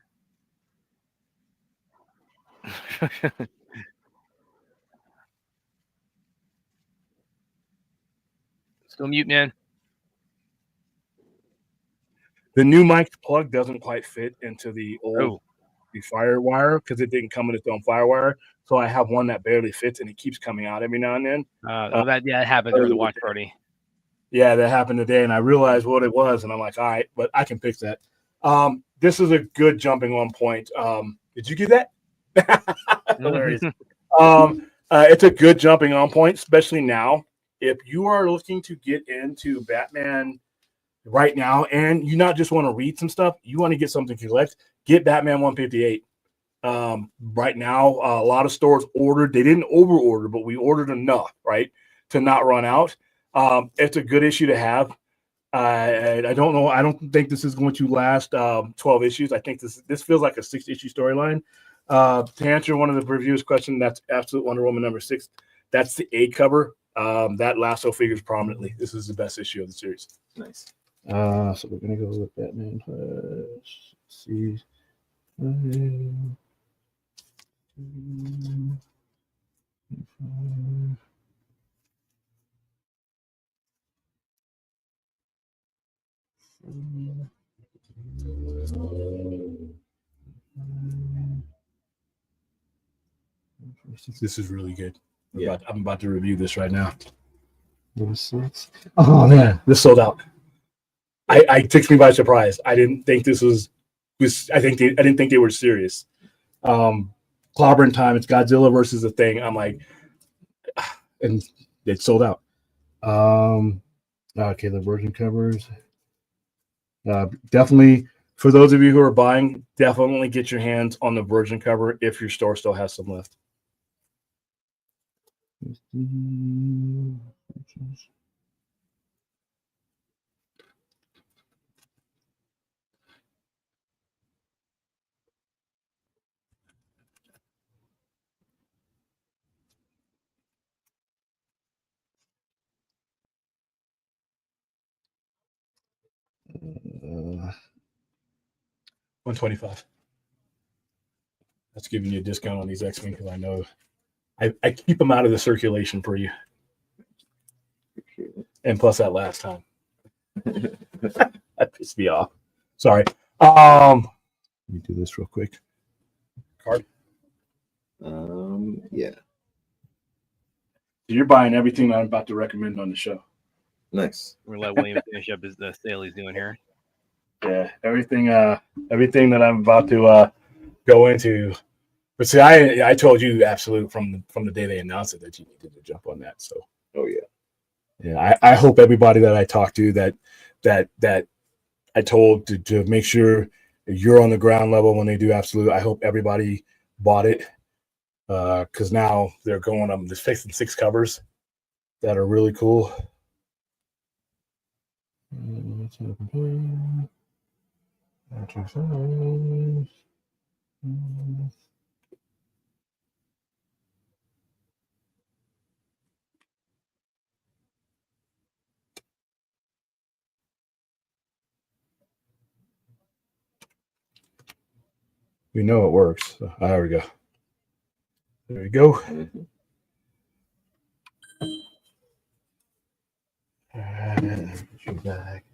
Still mute, man. The new mic plug doesn't quite fit into the old the FireWire because it didn't come with its own FireWire. So I have one that barely fits, and it keeps coming out every now and then. That happened during the watch party. Yeah, that happened today, and I realized what it was, and I'm like, all right, but I can fix that. This is a good jumping on point. Did you get that? Hilarious. It's a good jumping on point, especially now. If you are looking to get into Batman right now, and you not just want to read some stuff, you want to get something to collect, get Batman 158. Right now, a lot of stores ordered. They didn't over order, but we ordered enough, right, to not run out. It's a good issue to have. I don't know. I don't think this is going to last 12 issues. I think this feels like a 6-issue storyline. To answer one of the reviewers' question, that's Absolute Wonder Woman #6. That's the A cover. That lasso figures prominently. This is the best issue of the series. Nice. So we're gonna go with Batman. Let's see. This is really good. I'm about to review this right now. Oh man, this sold out. I took me by surprise. I didn't think this was. I didn't think they were serious. Clobbering time. It's Godzilla versus the Thing. I'm like, and it sold out. Okay, the version covers. Definitely for those of you who are buying, definitely get your hands on the version cover if your store still has some left. 125. That's giving you a discount on these X-Men because I know I keep them out of the circulation for you. And plus that last time. That pissed me off. Sorry. Let me do this real quick. Card. Yeah. So you're buying everything that I'm about to recommend on the show. Nice. We're gonna let William finish up his sale he's doing here. Yeah, everything that I'm about to go into. But see, I told you Absolute from the day they announced it that you needed to jump on that. So yeah, I hope everybody that I talked to that I told to make sure you're on the ground level when they do Absolute. I hope everybody bought it. because now they're going they're fixing 6 covers that are really cool. We know it works. So, there we go. There we go. Get you back.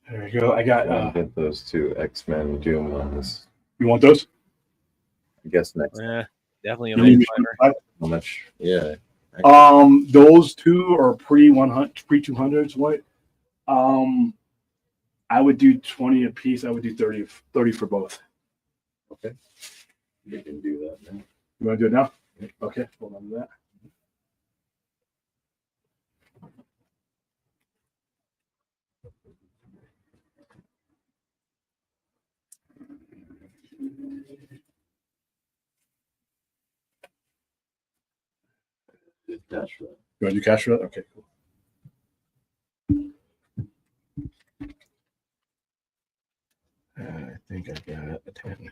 There we go. I got get those 2 X-Men Doom ones. You want those? I guess next. Definitely a You need nice me finder. How much? Yeah. Those 2 are pre-200s. What? I would do 20 a piece. I would do 30 for both. Okay. We can do that now. You want to do it now? Okay. Hold on to that. Cash for that. You want to do cash for that? Okay, cool. I think I got a 10.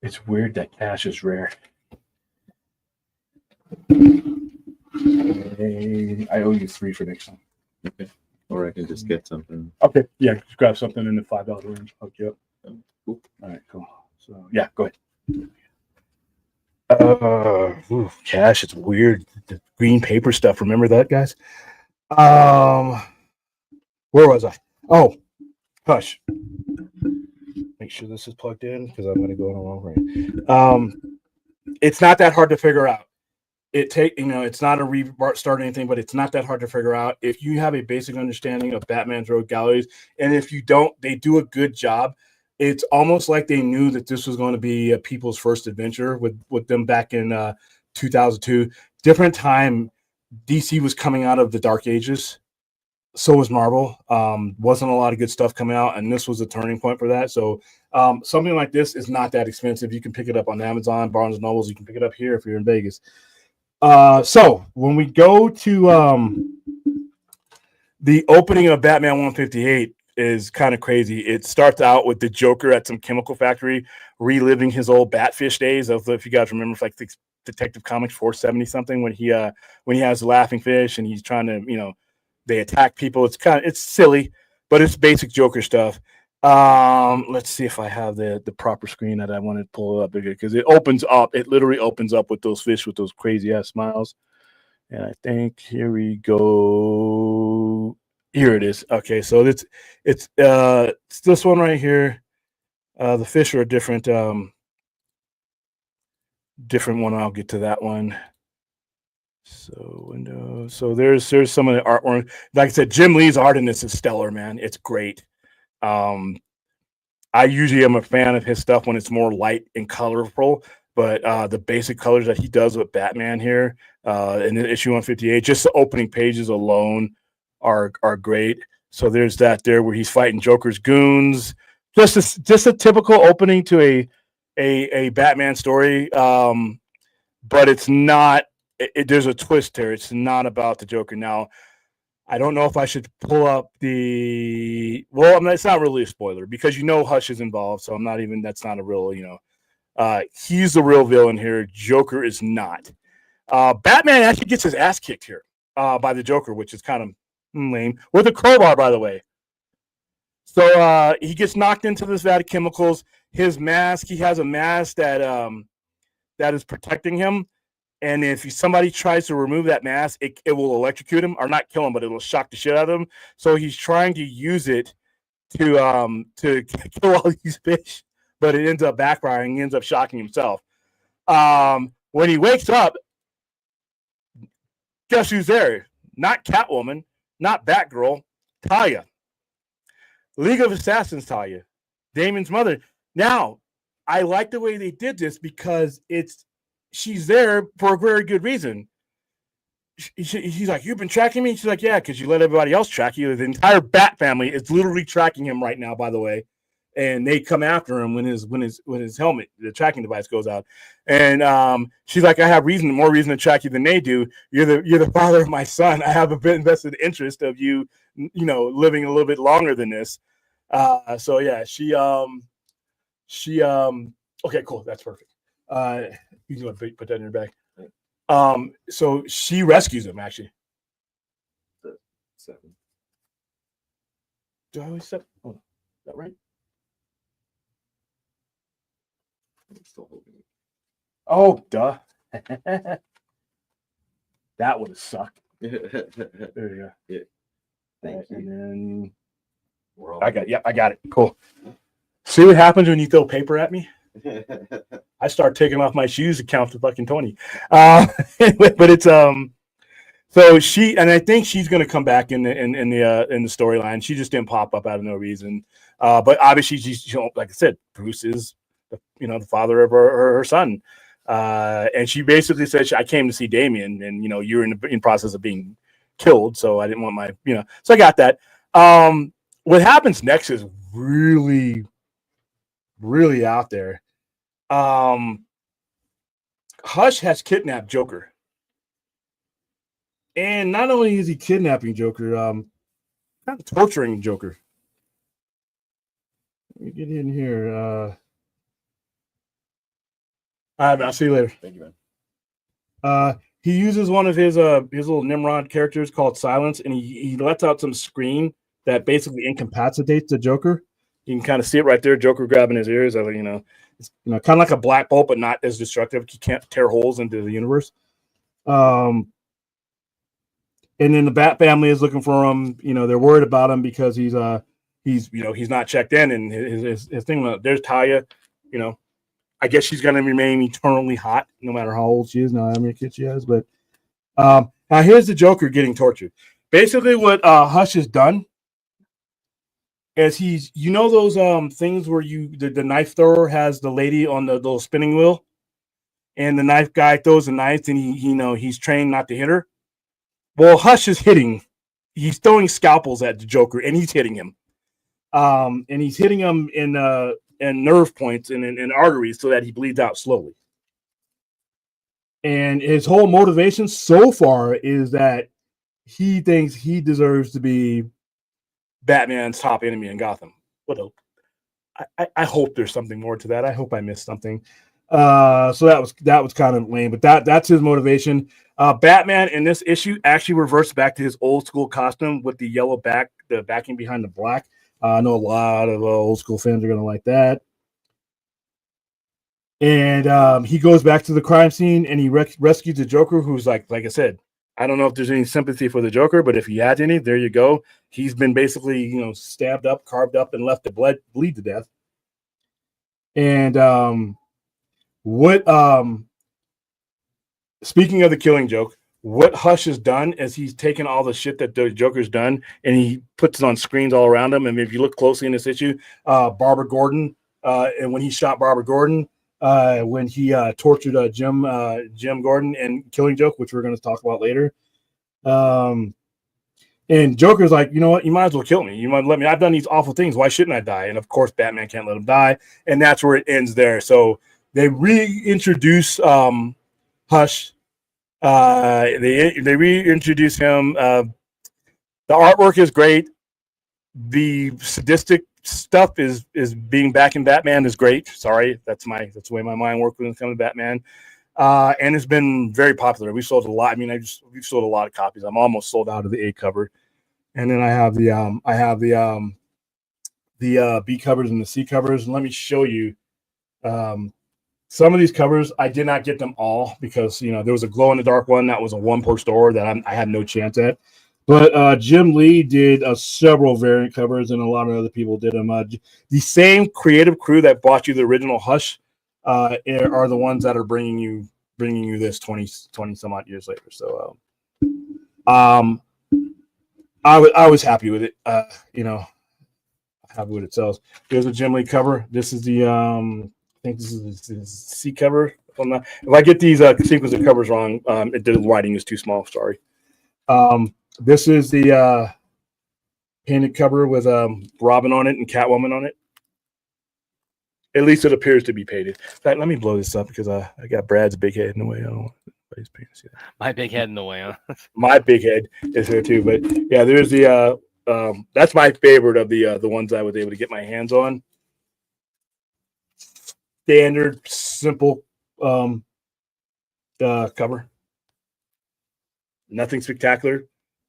It's weird that cash is rare. I owe you 3 for next time. Okay. Or I can just get something. Okay, yeah, just grab something in the $5 range. Hook you up. Cool. All right, cool. So yeah, go ahead. Cash, it's weird. The green paper stuff. Remember that, guys? Where was I? Oh, hush. Make sure this is plugged in because I'm going to go in the wrong way. It's not that hard to figure out. It's not a restart or anything, but it's not that hard to figure out. If you have a basic understanding of Batman's Rogue Galleries, and if you don't, they do a good job. It's almost like they knew that this was going to be people's first adventure with them back in 2002. Different time, DC was coming out of the Dark Ages. So was Marvel. Wasn't a lot of good stuff coming out, and this was a turning point for that. So something like this is not that expensive. You can pick it up on Amazon, Barnes and Nobles. You can pick it up here if you're in Vegas. So when we go to the opening of Batman 158 is kind of crazy. It starts out with the Joker at some chemical factory reliving his old Batfish days. If you guys remember, like the Detective Comics 470 something, when he has the laughing fish and he's trying to, they attack people. It's silly, but it's basic Joker stuff. Let's see if I have the proper screen that I want to pull up because it opens up. It literally opens up with those fish with those crazy ass smiles. And I think here we go. Here it is. Okay, so it's this one right here. The fish are a different one. I'll get to that one. So Windows. So there's some of the artwork. Like I said, Jim Lee's art in this is stellar, man. It's great. I usually am a fan of his stuff when it's more light and colorful, but the basic colors that he does with Batman here in issue 158, just the opening pages alone are great. So there's that there where he's fighting Joker's goons. Just a typical opening to a Batman story, but it's not. There's a twist there. It's not about the Joker. Now, I don't know if I should pull up it's not really a spoiler because Hush is involved, so that's not a real, he's the real villain here. Joker is not. Batman actually gets his ass kicked here by the Joker, which is kind of lame, with a crowbar, by the way. So he gets knocked into this vat of chemicals. His mask, he has a mask that is protecting him. And if somebody tries to remove that mask, it will electrocute him, or not kill him, but it will shock the shit out of him. So he's trying to use it to kill all these fish, but it ends up backfiring. He ends up shocking himself. When he wakes up, guess who's there? Not Catwoman. not Batgirl, Talia. League of Assassins Talia, Damien's mother. Now, I like the way they did this because she's there for a very good reason. He's like, you've been tracking me? She's like, yeah, because you let everybody else track you. The entire Bat family is literally tracking him right now, by the way. And they come after him when his helmet, the tracking device, goes out. And she's like, I have more reason to track you than they do. You're the father of my son. I have a bit invested interest of you, living a little bit longer than this. So yeah, she okay, cool, that's perfect. You can put that in your bag. So she rescues him, actually. 7. Do I always set? Oh, is that right? I'm still holding it. Oh, duh. That would have sucked. There you go. Yeah. Thank you. And then We're all I got it. Cool. See what happens when you throw paper at me? I start taking off my shoes to count to fucking 20. But it's so I think she's gonna come back in the storyline. She just didn't pop up out of no reason. But obviously she's like I said, Bruce is the father of her son. And she basically said, I came to see Damien, and you're in process of being killed, so I didn't want my so I got that. What happens next is really, really out there. Hush has kidnapped Joker. And not only is he kidnapping Joker, kind of torturing Joker. Let me get in here. All right, I'll see you later. Thank you, man. He uses one of his little Nimrod characters called Silence, and he lets out some screen that basically incapacitates the Joker. You can kind of see it right there. Joker grabbing his ears. It's kind of like a black bolt, but not as destructive. He can't tear holes into the universe. And then the Bat family is looking for him. They're worried about him because he's not checked in, and his thing. There's Talia. I guess she's gonna remain eternally hot, no matter how old she is. Now, how many kids she has, but now here's the Joker getting tortured. Basically, what Hush has done is he's those things where the knife thrower has the lady on the little spinning wheel, and the knife guy throws the knife, and he's trained not to hit her. Well, Hush is hitting. He's throwing scalpels at the Joker, and he's hitting him. And he's hitting him in nerve points and in arteries so that he bleeds out slowly. And his whole motivation so far is that he thinks he deserves to be Batman's top enemy in Gotham. What hope? I hope there's something more to that. I hope I missed something. So that was kind of lame, but that's his motivation. Batman in this issue actually reverts back to his old school costume with the yellow the backing behind the black. I know a lot of old school fans are going to like that. And he goes back to the crime scene and he rescues the Joker, who's like I said, I don't know if there's any sympathy for the Joker, but if he had any, there you go. He's been basically, stabbed up, carved up, and left to bleed to death. And speaking of the Killing Joke, what Hush has done is he's taken all the shit that the Joker's done and he puts it on screens all around him. And if you look closely in this issue, Barbara Gordon, and when he shot Barbara Gordon, when he tortured Jim Gordon and Killing Joke, which we're going to talk about later. And Joker's like, you know what? You might as well kill me. You might let me. I've done these awful things. Why shouldn't I die? And of course, Batman can't let him die. And that's where it ends there. So they reintroduce Hush. They reintroduce him. The artwork is great. The sadistic stuff is being back in Batman is great. Sorry, that's the way my mind works when it comes to Batman. And it's been very popular. We sold a lot. We've sold a lot of copies. I'm almost sold out of the A cover, and then I have the B covers and the C covers. And let me show you some of these covers. I did not get them all because there was a glow in the dark one that was a one per store that I had no chance at. But Jim Lee did several variant covers, and a lot of other people did them. The same creative crew that bought you the original Hush are the ones that are bringing you this 20 some odd years later. So I I was happy with it. Happy with it sells. Here's a Jim Lee cover. This is the I think this is the C cover. If I get these sequence of covers wrong, the writing is too small. Sorry. This is the painted cover with Robin on it and Catwoman on it. At least it appears to be painted. In fact, let me blow this up because I got Brad's big head in the way. I don't want anybody's paint to see that. My big head in the way, huh? My big head is here too. But yeah, there's the that's my favorite of the ones I was able to get my hands on. Standard, simple cover. Nothing spectacular.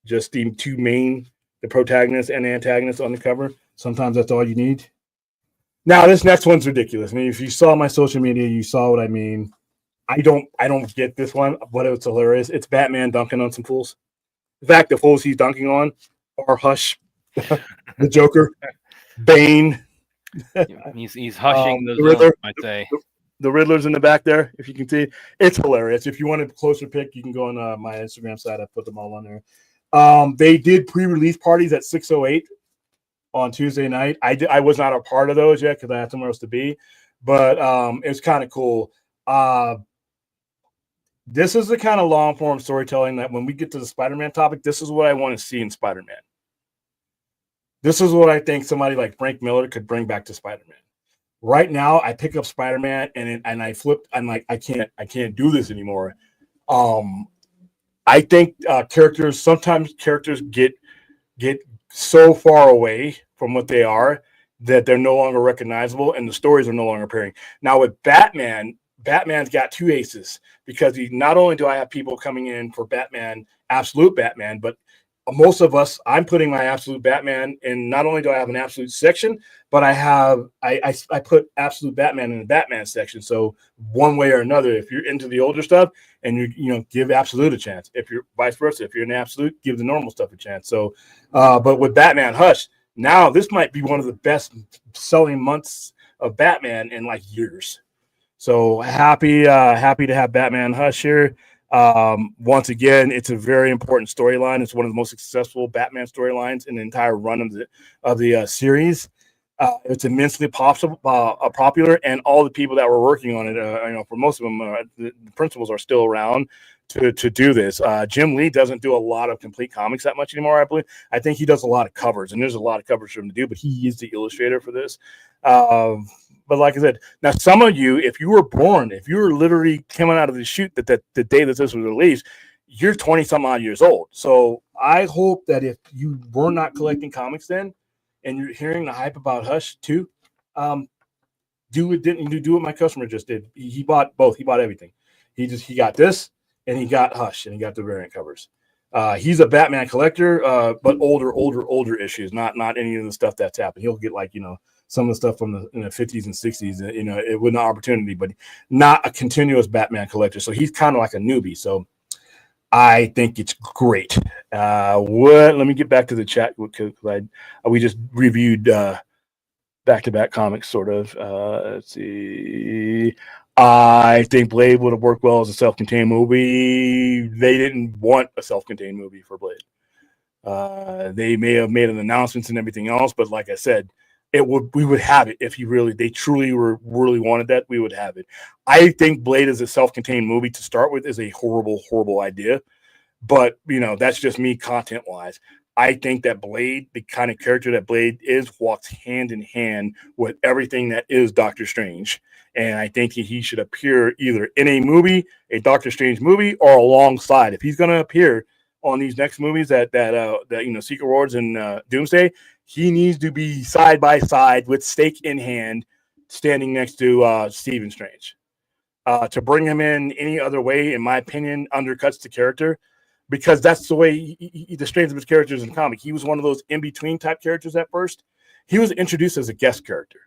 Just the two main, the protagonist and the antagonist on the cover. Sometimes that's all you need. Now this next one's ridiculous. I mean, if you saw my social media, you saw what I mean. I don't get this one, but it's hilarious. It's Batman dunking on some fools. In fact, the fools he's dunking on are Hush, the Joker, Bane. He's hushing those Riddler, I'd say. The Riddler's in the back there, if you can see. It's hilarious. If you want a closer pick, you can go on my Instagram site. I put them all on there. They did pre-release parties at 6:08 on Tuesday night. I was not a part of those yet because I had somewhere else to be, but it's kind of cool. This is the kind of long-form storytelling that when we get to the Spider-Man topic, this is what I want to see in Spider-Man. This is what I think somebody like Frank Miller could bring back to Spider-Man. Right now, I pick up Spider-Man and I flip. I'm like, I can't do this anymore. I think sometimes characters get so far away from what they are that they're no longer recognizable and the stories are no longer appearing. Now with Batman's got two aces because not only do I have people coming in for Batman, Absolute Batman, but most of us, I'm putting my Absolute Batman in. Not only do I have an Absolute section, but I put Absolute Batman in the Batman section. So one way or another, if you're into the older stuff and you give Absolute a chance. If you're vice versa, if you're in Absolute, give the normal stuff a chance. So, but with Batman Hush, now this might be one of the best selling months of Batman in like years. So happy to have Batman Hush here. Once again, it's a very important storyline. It's one of the most successful Batman storylines in the entire run of the series. It's immensely popular, and all the people that were working on it, for most of them, the principals are still around to do this. Jim Lee doesn't do a lot of complete comics that much anymore, I believe. I think he does a lot of covers, and there's a lot of covers for him to do, but he is the illustrator for this. But like I said, now some of you, if you were literally coming out of the shoot that the day that this was released, you're 20 some odd years old. So I hope that if you were not collecting comics then, and you're hearing the hype about Hush too, do what my customer just did. He bought both. He bought everything. He got this and he got Hush and he got the variant covers. He's a Batman collector, but older issues, not any of the stuff that's happened. He'll get some of the stuff from the 50s and 60s, it with an opportunity, but not a continuous Batman collector. So he's kind of like a newbie. So I think it's great. Let me get back to the chat because we just reviewed back-to-back comics, sort of. Let's see. I think Blade would have worked well as a self-contained movie. They didn't want a self-contained movie for Blade. They may have made an announcements and everything else, but like I said, we would have it if they truly really wanted that. We would have it. I think Blade as a self-contained movie to start with is a horrible idea, but that's just me content wise. I think that Blade, the kind of character that Blade is, walks hand in hand with everything that is Doctor Strange, and I think he should appear either in a movie, a Doctor Strange movie, or alongside. If he's going to appear on these next movies that Secret Wars and Doomsday, he needs to be side by side with stake in hand, standing next to Stephen Strange. To bring him in any other way, in my opinion, undercuts the character, because that's the way the strength of his characters in comic. He was one of those in-between type characters at first. He was introduced as a guest character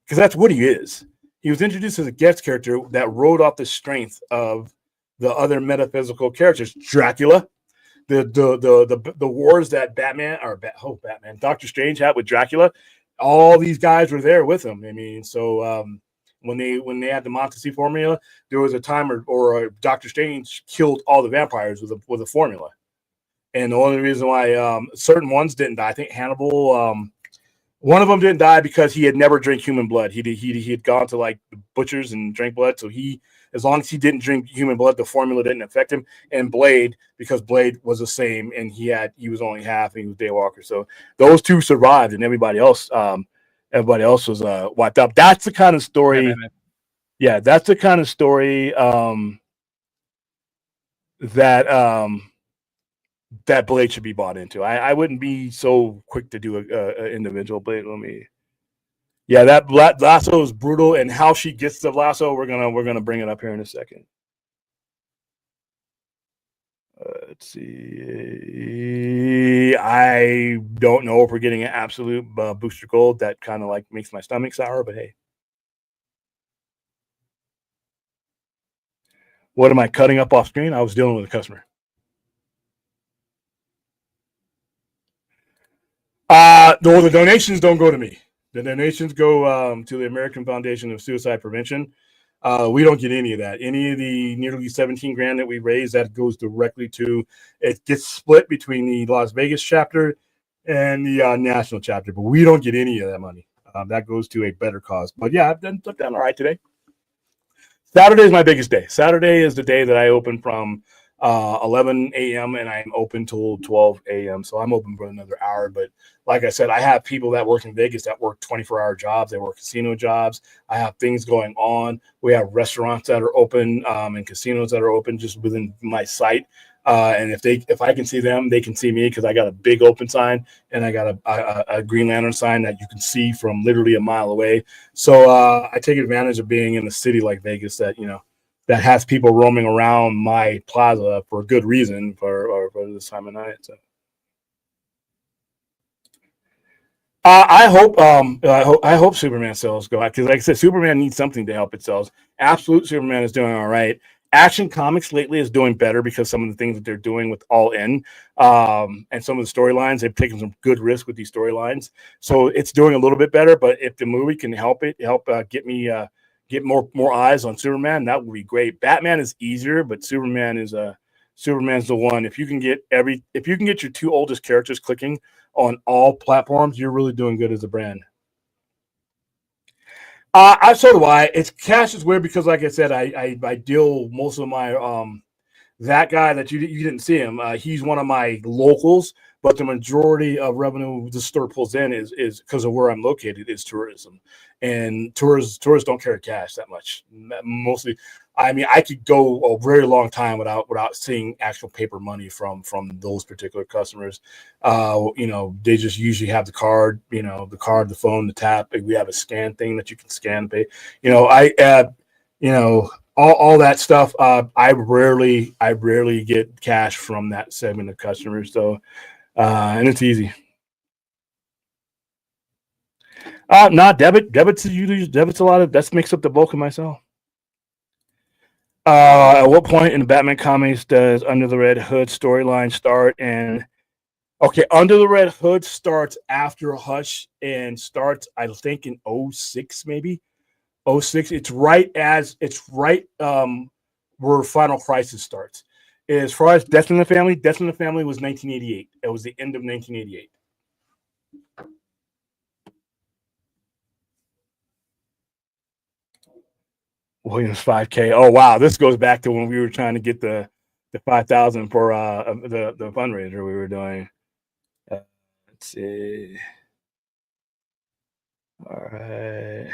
because that's what he is. He was introduced as a guest character that rode off the strength of the other metaphysical characters. Dracula, the wars that Doctor Strange had with Dracula, all these guys were there with him. I mean, so when they had the Montesi formula, there was a time or Doctor Strange killed all the vampires with a formula. And the only reason why certain ones didn't die, I think Hannibal, one of them didn't die because he had never drank human blood. He had gone to like the butchers and drank blood. So as long as he didn't drink human blood, the formula didn't affect him. And Blade, because Blade was the same, and he was only half, and he was Daywalker. So those two survived, and everybody else was wiped out. That's the kind of story. Right. Yeah, that's the kind of story that Blade should be bought into. I wouldn't be so quick to do a individual Blade. Yeah, that lasso is brutal, and how she gets the lasso, we're gonna bring it up here in a second. Let's see. I don't know if we're getting an absolute booster gold. That kind of like makes my stomach sour, but hey. What am I cutting up off screen? I was dealing with a customer. The donations don't go to me. The donations go to the American Foundation of Suicide Prevention. We don't get any of that. Any of the nearly 17 grand that we raise, that goes directly to, it gets split between the Las Vegas chapter and the national chapter, but we don't get any of that money. That goes to a better cause. But yeah, I've done all right today. Saturday is my biggest day. Saturday is the day that I open from 11 a.m. and I'm open till 12 a.m. So I'm open for another hour. But like I said, I have people that work in Vegas that work 24-hour jobs. They work casino jobs. I have things going on. We have restaurants that are open and casinos that are open just within my site. And if I can see them, they can see me, because I got a big open sign and I got a Green Lantern sign that you can see from literally a mile away. So I take advantage of being in a city like Vegas that has people roaming around my plaza for good reason for this time of night. So I hope Superman sales go out, because like I said, Superman needs something to help it sales. Absolute Superman is doing all right. Action Comics lately is doing better because some of the things that they're doing with All In and some of the storylines, they've taken some good risk with these storylines. So it's doing a little bit better. But if the movie can help get more eyes on Superman, that would be great. Batman is easier, but Superman's the one. If you can get your two oldest characters clicking on all platforms, you're really doing good as a brand. So do I. It's cash is weird because, like I said, I deal most of my that guy that you didn't see him. He's one of my locals, but the majority of revenue the store pulls in is because of where I'm located is tourism, and tourists don't carry cash that much. Mostly, I mean, I could go a very long time without seeing actual paper money from those particular customers. They just usually have the card, the phone, the tap. We have a scan thing that you can scan and pay. All that stuff. I rarely get cash from that segment of customers. So, and it's easy. Not debit. Debit's a lot of that makes up the bulk of my sale. At what point in the Batman comics does Under the Red Hood storyline start? And okay, Under the Red Hood starts after Hush and starts, I think, in 06 maybe. 06. It's right where Final Crisis starts. As far as Death in the Family was 1988. It was the end of 1988. Williams 5K. Oh wow, this goes back to when we were trying to get the 5,000 for the fundraiser we were doing. Let's see. All right.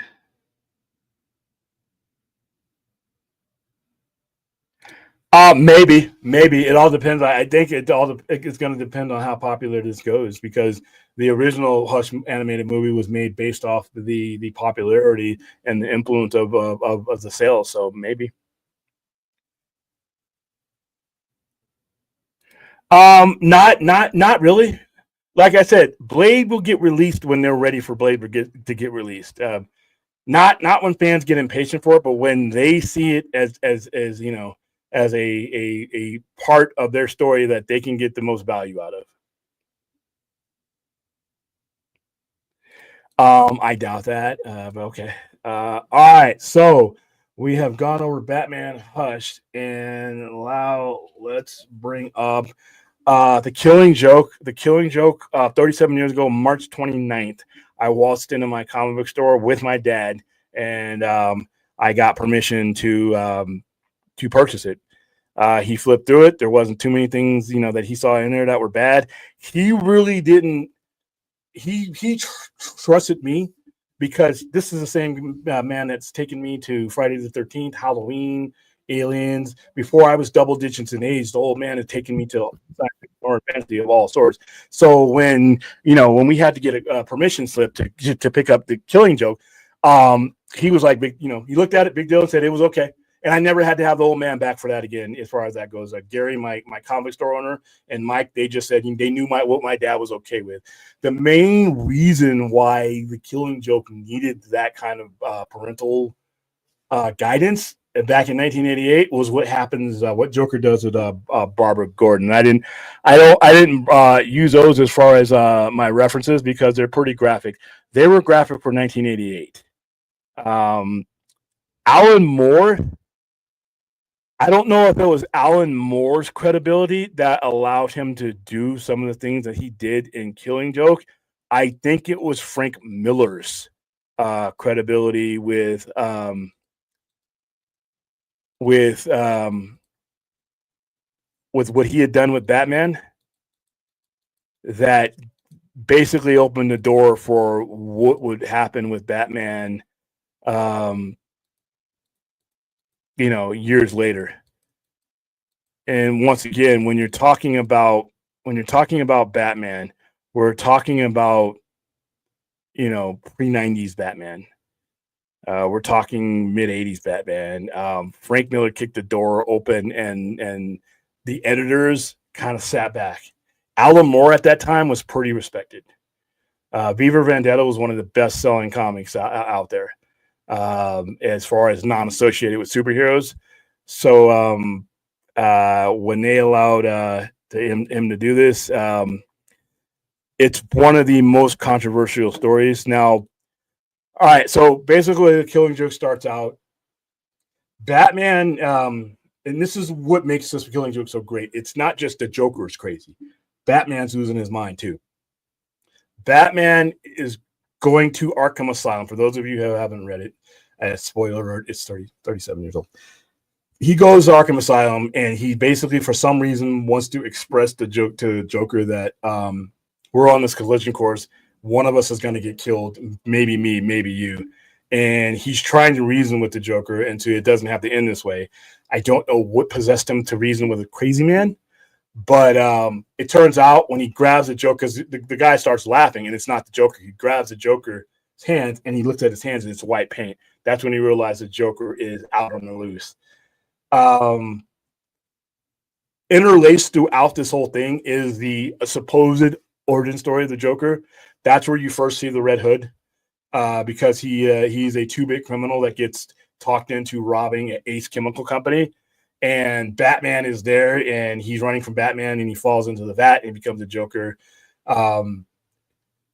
Maybe it all depends. I think it's going to depend on how popular this goes, because the original Hush animated movie was made based off the popularity and the influence of the sales. So maybe. Not really. Like I said, Blade will get released when they're ready for Blade to get released. Not when fans get impatient for it, but when they see it as as a part of their story that they can get the most value out of. I doubt that, but okay. All right, so we have gone over Batman Hush, and now let's bring up The Killing Joke, 37 years ago, March 29th, I waltzed into my comic book store with my dad, and I got permission to purchase it. He flipped through it. There wasn't too many things, that he saw in there that were bad. He really didn't. He trusted me because this is the same man that's taken me to Friday the 13th, Halloween, Aliens. Before I was double digits in age, the old man had taken me to or fantasy of all sorts. So when we had to get a permission slip to pick up the Killing Joke, he was like, he looked at it, big deal, and said it was okay. And I never had to have the old man back for that again, as far as that goes. Like Gary, my comic store owner, and Mike, they just said they knew what my dad was okay with. The main reason why the Killing Joke needed that kind of parental guidance back in 1988 was what Joker does with Barbara Gordon. I didn't use those as far as my references because they're pretty graphic. They were graphic for 1988. Alan Moore. I don't know if it was Alan Moore's credibility that allowed him to do some of the things that he did in Killing Joke. I think it was Frank Miller's credibility with what he had done with Batman that basically opened the door for what would happen with Batman years later. And once again, when you're talking about Batman, we're talking about pre-90s Batman. We're talking mid-80s Batman. Frank Miller kicked the door open, and the editors kind of sat back. Alan Moore at that time was pretty respected. V for Vendetta was one of the best-selling comics out there. As far as non-associated with superheroes. So when they allowed him to do this, it's one of the most controversial stories. Now, all right, so basically the Killing Joke starts out. Batman, and this is what makes this Killing Joke so great. It's not just the Joker is crazy. Batman's losing his mind too. Batman is going to Arkham Asylum. For those of you who haven't read it, spoiler alert, it's 37 years old. He goes to Arkham Asylum, and he basically, for some reason, wants to express the joke to Joker that we're on this collision course. One of us is going to get killed. Maybe me, maybe you. And he's trying to reason with the Joker, and so it doesn't have to end this way. I don't know what possessed him to reason with a crazy man. But it turns out when he grabs the Joker, the guy starts laughing, and it's not the Joker. He grabs the Joker's hands, and he looks at his hands, and it's white paint. That's when he realizes the Joker is out on the loose. Interlaced throughout this whole thing is the supposed origin story of the Joker. That's where you first see the Red Hood, because he's a two-bit criminal that gets talked into robbing an Ace Chemical Company. And Batman is there, and he's running from Batman, and he falls into the vat and becomes a Joker.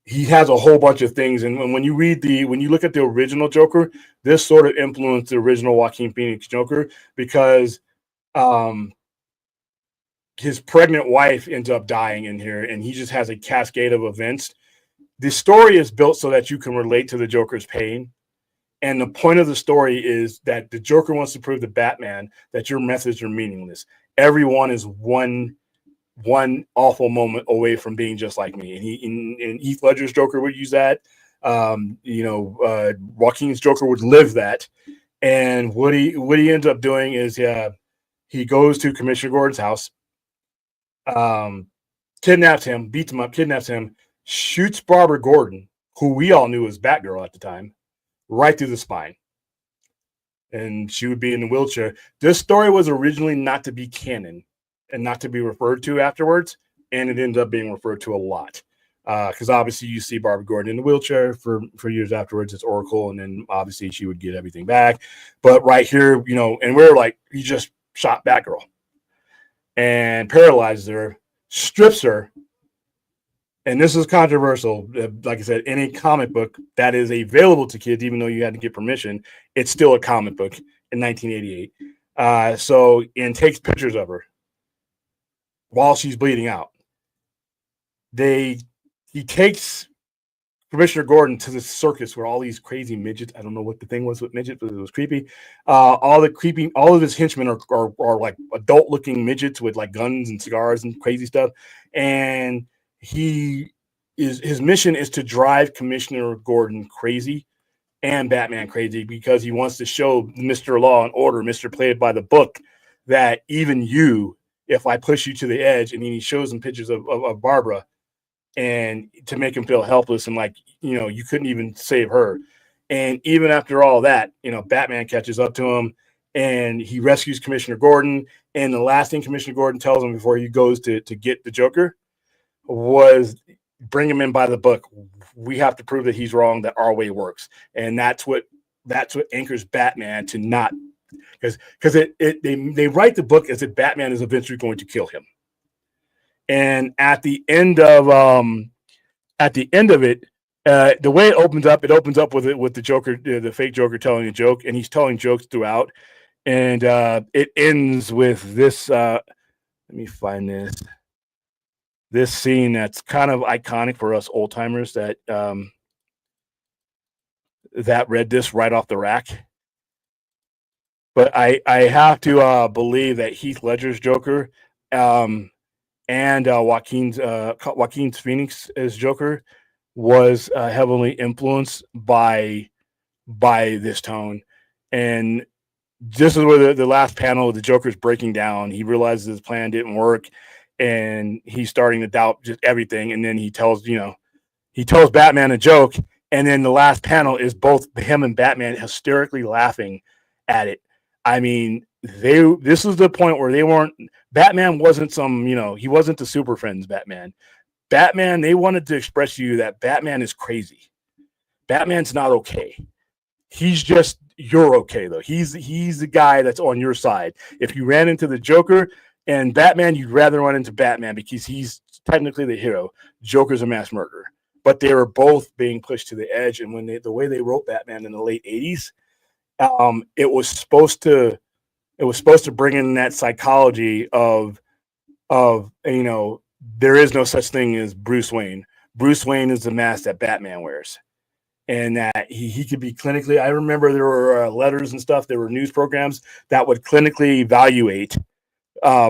He has a whole bunch of things, and when you look at the original Joker, this sort of influenced the original Joaquin Phoenix Joker because his pregnant wife ends up dying in here, and he just has a cascade of events. The story is built so that you can relate to the Joker's pain. And the point of the story is that the Joker wants to prove to Batman that your methods are meaningless. Everyone is one awful moment away from being just like me. And Heath Ledger's Joker would use that. Joaquin's Joker would live that. And what he ends up doing is he goes to Commissioner Gordon's house, kidnaps him, beats him up, kidnaps him, shoots Barbara Gordon, who we all knew was Batgirl at the time, right through the spine. And she would be in the wheelchair. This story was originally not to be canon and not to be referred to afterwards, and it ended up being referred to a lot. Because obviously you see Barbara Gordon in the wheelchair for years afterwards. It's Oracle, and then obviously she would get everything back. But right here, and we're like, he just shot Batgirl and paralyzes her, strips her. And this is controversial. Like I said, any comic book that is available to kids, even though you had to get permission, it's still a comic book in 1988. And takes pictures of her. while she's bleeding out. He takes Commissioner Gordon to the circus where all these crazy midgets, I don't know what the thing was with midgets, but it was creepy. All of his henchmen are like adult looking midgets with like guns and cigars and crazy stuff. And his mission is to drive Commissioner Gordon crazy and Batman crazy, because he wants to show Mr. Law and Order, Mr. Played by the Book, that even you, if I push you to the edge, and then he shows him pictures of Barbara, and to make him feel helpless and like, you couldn't even save her. And even after all that, Batman catches up to him and he rescues Commissioner Gordon. And the last thing Commissioner Gordon tells him before he goes to get the Joker was, bring him in by the book. We have to prove that he's wrong, that our way works. And that's what anchors Batman to not, because they write the book as if Batman is eventually going to kill him. And at the end of it, the way it opens up with the Joker, the fake Joker telling a joke, and he's telling jokes throughout. And it ends with this. Let me find this scene that's kind of iconic for us old timers that read this right off the rack. But I have to believe that Heath Ledger's Joker, and Joaquin's Phoenix as Joker was heavily influenced by this tone. And this is where the last panel of the Joker's breaking down. He realizes his plan didn't work, and he's starting to doubt just everything. And then he tells Batman a joke, and then the last panel is both him and Batman hysterically laughing at it. I mean, this was the point where Batman wasn't he wasn't the Super Friends Batman. Batman, they wanted to express to you that Batman is crazy. Batman's not okay. You're okay though. He's the guy that's on your side. If you ran into the Joker and Batman, you'd rather run into Batman because he's technically the hero. Joker's a mass murderer. But they were both being pushed to the edge. And when the way they wrote Batman in the late 80s, it was supposed to bring in that psychology of there is no such thing as Bruce Wayne. Bruce Wayne is the mask that Batman wears, and that he could be clinically. I remember there were letters and stuff. There were news programs that would clinically evaluate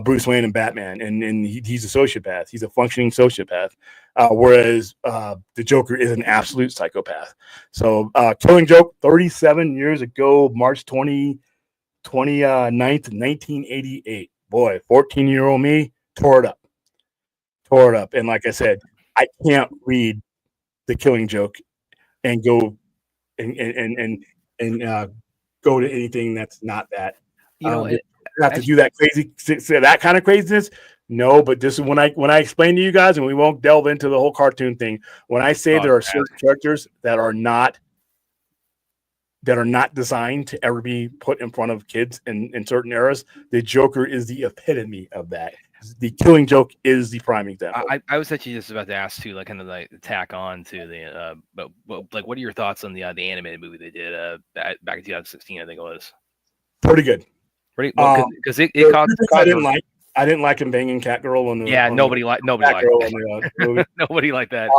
Bruce Wayne and Batman, and he's a sociopath. He's a functioning sociopath, whereas the Joker is an absolute psychopath. So Killing Joke, 37 years ago, March 29th, 1988. Boy, 14-year-old me tore it up. And like I said, I can't read The Killing Joke and go and go to anything that's not that. You have to do that that kind of craziness. No, but this is when I explain to you guys, and we won't delve into the whole cartoon thing. When I say there are certain characters that are not designed to ever be put in front of kids in certain eras, the Joker is the epitome of that. The Killing Joke is the prime example. I was actually just about to ask too, like kind of like tack on to the but like, what are your thoughts on the animated movie they did back in 2016? I think it was pretty good. Pretty well, because it caused. I didn't like him banging Catgirl on the. Yeah, nobody liked that. Nobody liked that.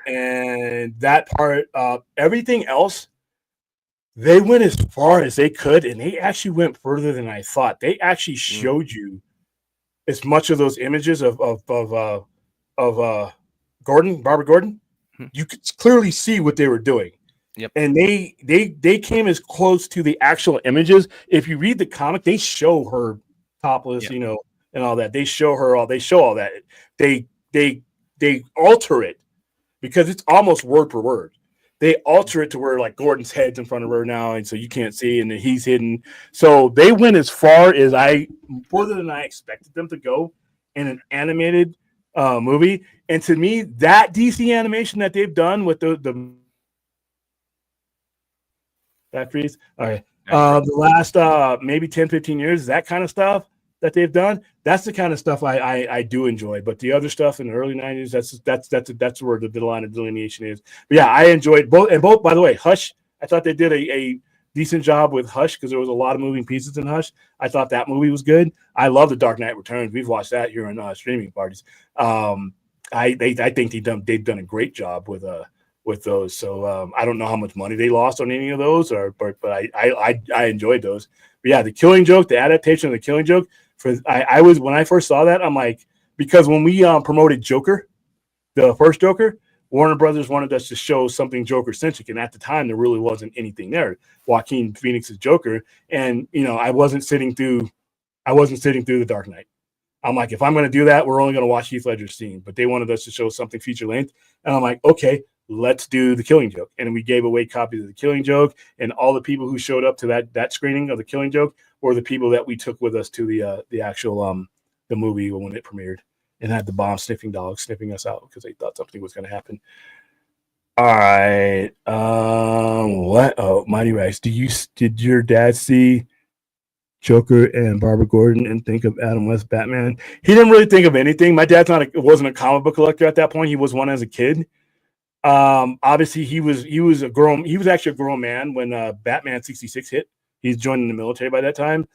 And that part, everything else, they went as far as they could, and they actually went further than I thought. They actually showed you as much of those images of Barbara Gordon. You could clearly see what they were doing. Yep. And they came as close to the actual images. If you read the comic, they show her topless, and all that. They show all that. They alter it because it's almost word for word. They alter it to where like Gordon's head's in front of her now, and so you can't see, and then he's hidden. So they went as far as further than I expected them to go in an animated movie. And to me, that DC animation that they've done with the that freeze. All right. The last maybe 10, 15 years, that kind of stuff that they've done, that's the kind of stuff I do enjoy. But the other stuff in the early 90s, that's where the line of delineation is. But yeah, I enjoyed both. And both, by the way, Hush, I thought they did decent job with Hush because there was a lot of moving pieces in Hush. I thought that movie was good. I love The Dark Knight Returns. We've watched that here in streaming parties. I think they've done a great job with those. So I don't know how much money they lost on any of those, but I enjoyed those. But yeah, The Killing Joke, the adaptation of The Killing Joke. I was when I first saw that, I'm like, because when we promoted Joker, the first Joker, Warner Brothers wanted us to show something Joker centric, and at the time there really wasn't anything there. Joaquin Phoenix's Joker, and I wasn't sitting through The Dark Knight. I'm like, if I'm going to do that, we're only going to watch Heath Ledger's scene. But they wanted us to show something feature length, and I'm like, okay, let's do The Killing Joke. And we gave away copies of The Killing Joke, and all the people who showed up to that screening of The Killing Joke were the people that we took with us to the actual the movie when it premiered, and had the bomb sniffing dogs sniffing us out because they thought something was going to happen. All right, what? Oh, Mighty Rice, did your dad see Joker and Barbara Gordon and think of Adam West Batman? He didn't really think of anything. My dad's wasn't a comic book collector at that point. He was one as a kid. Obviously he was actually a grown man when Batman 66 hit. He's joining the military by that time.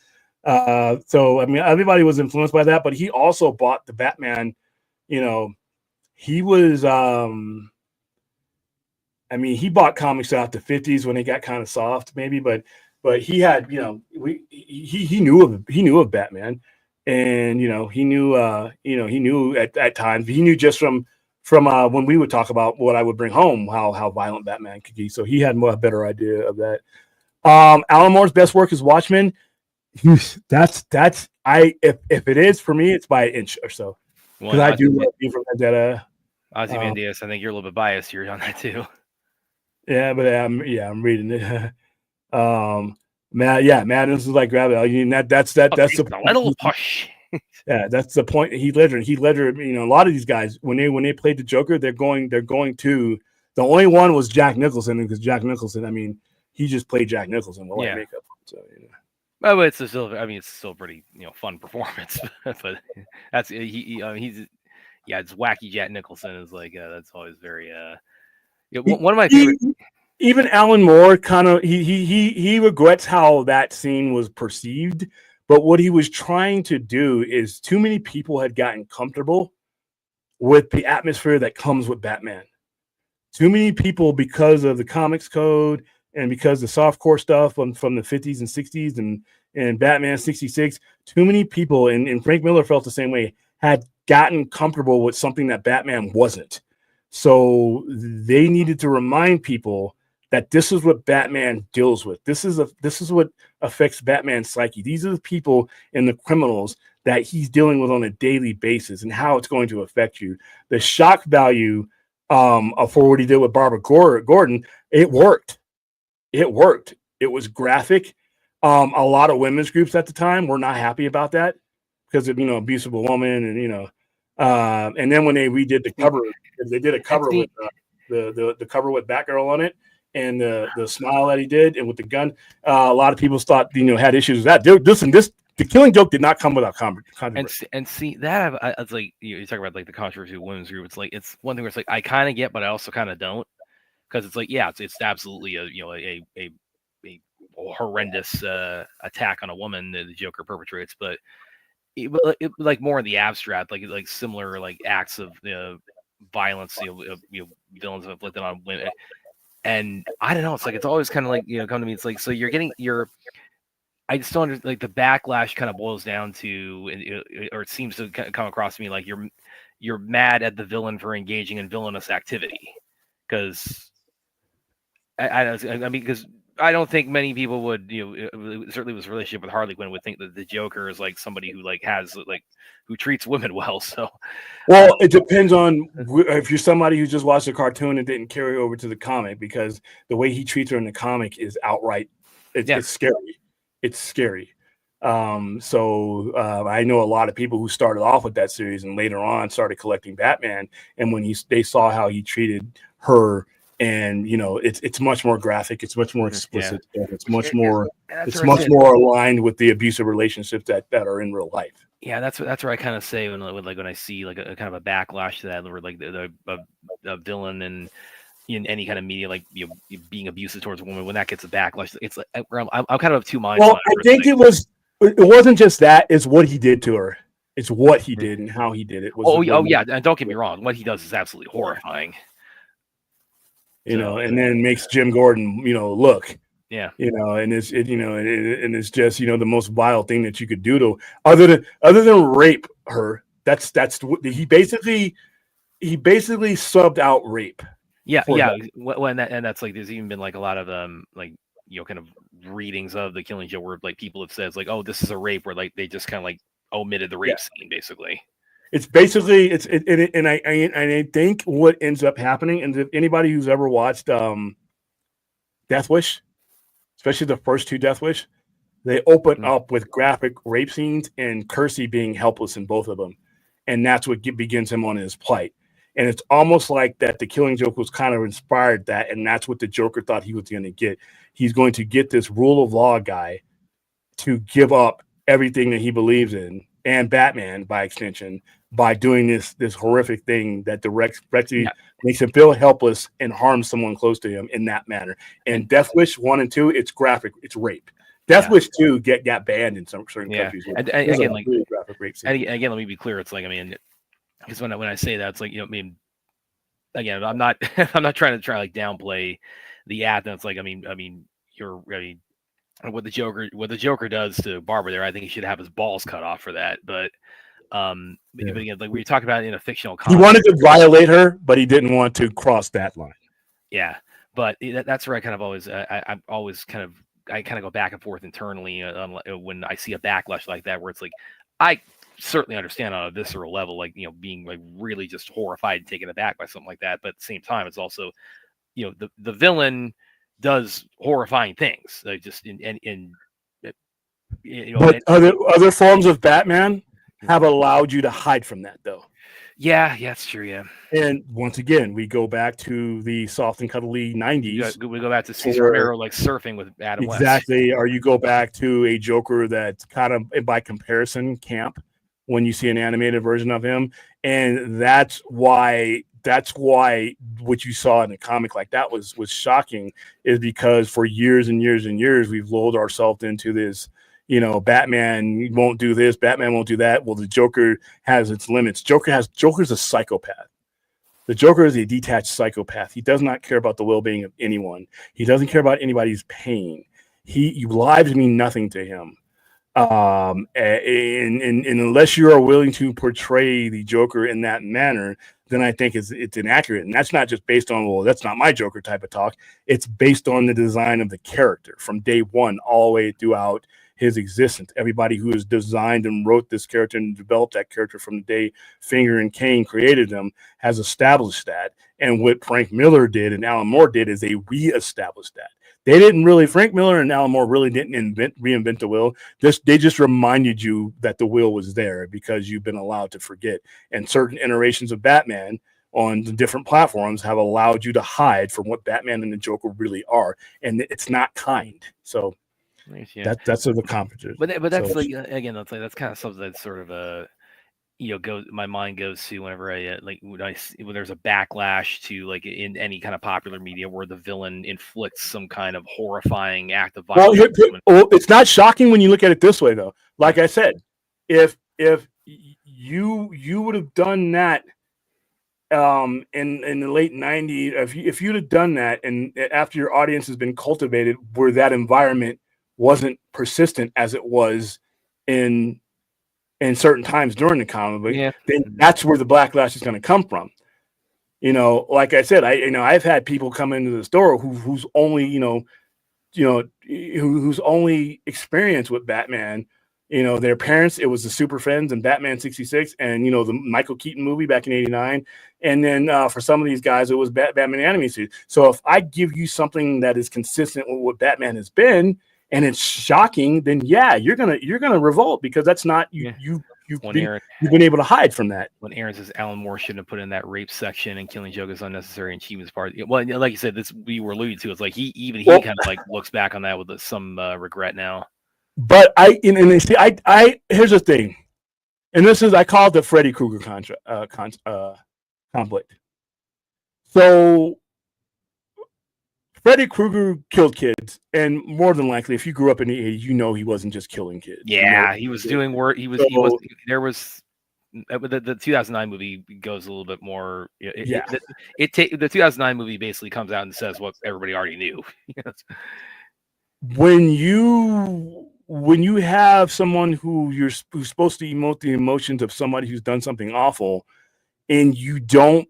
So I mean, everybody was influenced by that, but he also bought the Batman. He was he bought comics out the 50s when they got kind of soft, maybe, but he had, he knew of Batman, and he knew at times, he knew just from when we would talk about what I would bring home, how violent Batman could be. So he had a better idea of that. Alan Moore's best work is Watchmen. If it is for me, it's by an inch or so, because I do love you from Vendetta. Ozymandias, I think you're a little bit biased here on that too. Yeah, but I'm reading it. Madness is like gravity. That's the little push. Yeah, that's the point. Heath Ledger, a lot of these guys when they played the Joker, they're going to, the only one was Jack Nicholson, because Jack Nicholson, he just played Jack Nicholson with makeup. So But it's still, it's still pretty, fun performance. But that's it's wacky. Jack Nicholson is like that's always very one of my favorite. Even Alan Moore kind of he regrets how that scene was perceived, but what he was trying to do is too many people had gotten comfortable with the atmosphere that comes with Batman. Too many people, because of the comics code and because the softcore stuff from the 50s and 60s and Batman 66, too many people, and Frank Miller felt the same way, had gotten comfortable with something that Batman wasn't. So they needed to remind people that this is what Batman deals with. This is what affects Batman's psyche. These are the people and the criminals that he's dealing with on a daily basis, and how it's going to affect you. The shock value for what he did with Barbara Gordon, it worked. It worked. It was graphic. A lot of women's groups at the time were not happy about that because of abuse of a woman, and then when they redid the cover, they did a cover with the cover with Batgirl on it, and the smile that he did, and with the gun, a lot of people thought had issues with that. The Killing Joke did not come without controversy. And see that it's like you talk about like the controversy of women's group. It's like it's one thing where it's like I kind of get, but I also kind of don't, because it's like it's absolutely a horrendous attack on a woman that the Joker perpetrates, but it like more in the abstract, like similar like acts of violence, villains have inflicted on women. And I don't know, it's like it's always kind of like come to me, it's like, so you're getting I just don't understand, like the backlash kind of boils down to, or it seems to come across to me like you're mad at the villain for engaging in villainous activity, because because I don't think many people would, certainly with his relationship with Harley Quinn, would think that the Joker is like somebody who who treats women well. So, well, it depends on if you're somebody who just watched the cartoon and didn't carry over to the comic, because the way he treats her in the comic is outright, it's scary. It's scary. So I know a lot of people who started off with that series and later on started collecting Batman, and when they saw how he treated her. And it's much more graphic. It's much more explicit. It's much more. It's much more aligned with the abusive relationships that are in real life. Yeah, that's where I kind of say when I see like a kind of a backlash to that, where like the villain and in any kind of media, like being abusive towards a woman, when that gets a backlash, it's like I'm kind of of two minds. Well, on I it, think it wasn't just that; it's what he did to her. It's what he did and how he did it. Yeah, and don't get me wrong, what he does is absolutely horrifying. And then makes Jim Gordon, look. Yeah. And it's just, the most vile thing that you could do to other than rape her. That's he basically subbed out rape. Yeah. And that's like, there's even been like a lot of kind of readings of the Killing Joke where like people have said like, oh, this is a rape, where like they just kind of like omitted the rape scene basically. It's basically and I think what ends up happening, and if anybody who's ever watched Death Wish, especially the first two Death Wish, they open up with graphic rape scenes and Kersey being helpless in both of them, and that's what begins him on his plight. And it's almost like that the Killing Joke was kind of inspired that, and that's what the Joker thought he was going to get. He's going to get this rule of law guy to give up everything that he believes in, and Batman by extension, by doing this horrific thing that directly makes him feel helpless and harms someone close to him in that manner. And Death Wish 1 and 2, it's graphic, it's rape. Death Wish 2 got banned in some certain countries. And again, like really graphic rape scene. And again, let me be clear. It's like, I mean, because when I say that, it's like, I mean, again, I'm not trying to like downplay the act. And it's like, I mean, what the Joker does to Barbara there, I think he should have his balls cut off for that. But again, like we talk about in a fictional context, he wanted to violate her, but he didn't want to cross that line. Yeah, but that's where I kind of always I kind of go back and forth internally when I see a backlash like that, where it's like, I certainly understand on a visceral level, like, being like really just horrified and taken aback by something like that. But at the same time, it's also, the villain does horrifying things, like just but other forms of Batman have allowed you to hide from that, though. Yeah, it's true. Yeah. And once again, we go back to the soft and cuddly 90s. We go back to Cesar Romero, like surfing with Adam West. Exactly. Or you go back to a Joker that's kind of, by comparison, camp when you see an animated version of him. And that's why what you saw in the comic like that was shocking, is because for years and years and years, we've lulled ourselves into this, Batman won't do this, Batman won't do that. Well, the Joker has its limits. Joker's a psychopath. The Joker is a detached psychopath. He does not care about the well-being of anyone. He doesn't care about anybody's pain. Lives mean nothing to him. And unless you are willing to portray the Joker in that manner, then I think it's inaccurate. And that's not just based on, well, that's not my Joker type of talk. It's based on the design of the character from day one all the way throughout his existence. Everybody who has designed and wrote this character and developed that character from the day Finger and Kane created them has established that. And what Frank Miller did and Alan Moore did is they reestablished that. Frank Miller and Alan Moore really didn't reinvent the wheel. They just reminded you that the wheel was there because you've been allowed to forget. And certain iterations of Batman on the different platforms have allowed you to hide from what Batman and the Joker really are. And it's not kind. So that's the competition. But that's that's kind of something that's sort of my mind goes to whenever when there's a backlash to, like, in any kind of popular media where the villain inflicts some kind of horrifying act of violence. Well, it's not shocking when you look at it this way, though. Like I said, if you would have done that in the late 90s, if you'd have done that, and after your audience has been cultivated, where that environment wasn't persistent as it was in certain times during the comic book, then that's where the backlash is going to come from. Like I said, I've had people come into the store who's only who's only experienced with Batman. Their parents, it was the Super Friends and Batman 66 and the Michael Keaton movie back in '89. And then for some of these guys, it was Batman animated series. So if I give you something that is consistent with what Batman has been, and it's shocking, then you're gonna revolt, because that's not you've been able to hide from that. When Aaron says Alan Moore shouldn't have put in that rape section and Killing Joke is unnecessary and cheap as part. Well, like you said, this we were alluding to. It's like he kind of like looks back on that with some regret now. But here's the thing, and I call it the Freddy Krueger conflict. So Freddy Krueger killed kids, and more than likely, if you grew up in the 80s, you know he wasn't just killing kids. Yeah, he was doing work. He was. There was the 2009 movie goes a little bit more. The 2009 movie basically comes out and says what everybody already knew. When you have someone who's supposed to emote the emotions of somebody who's done something awful, and you don't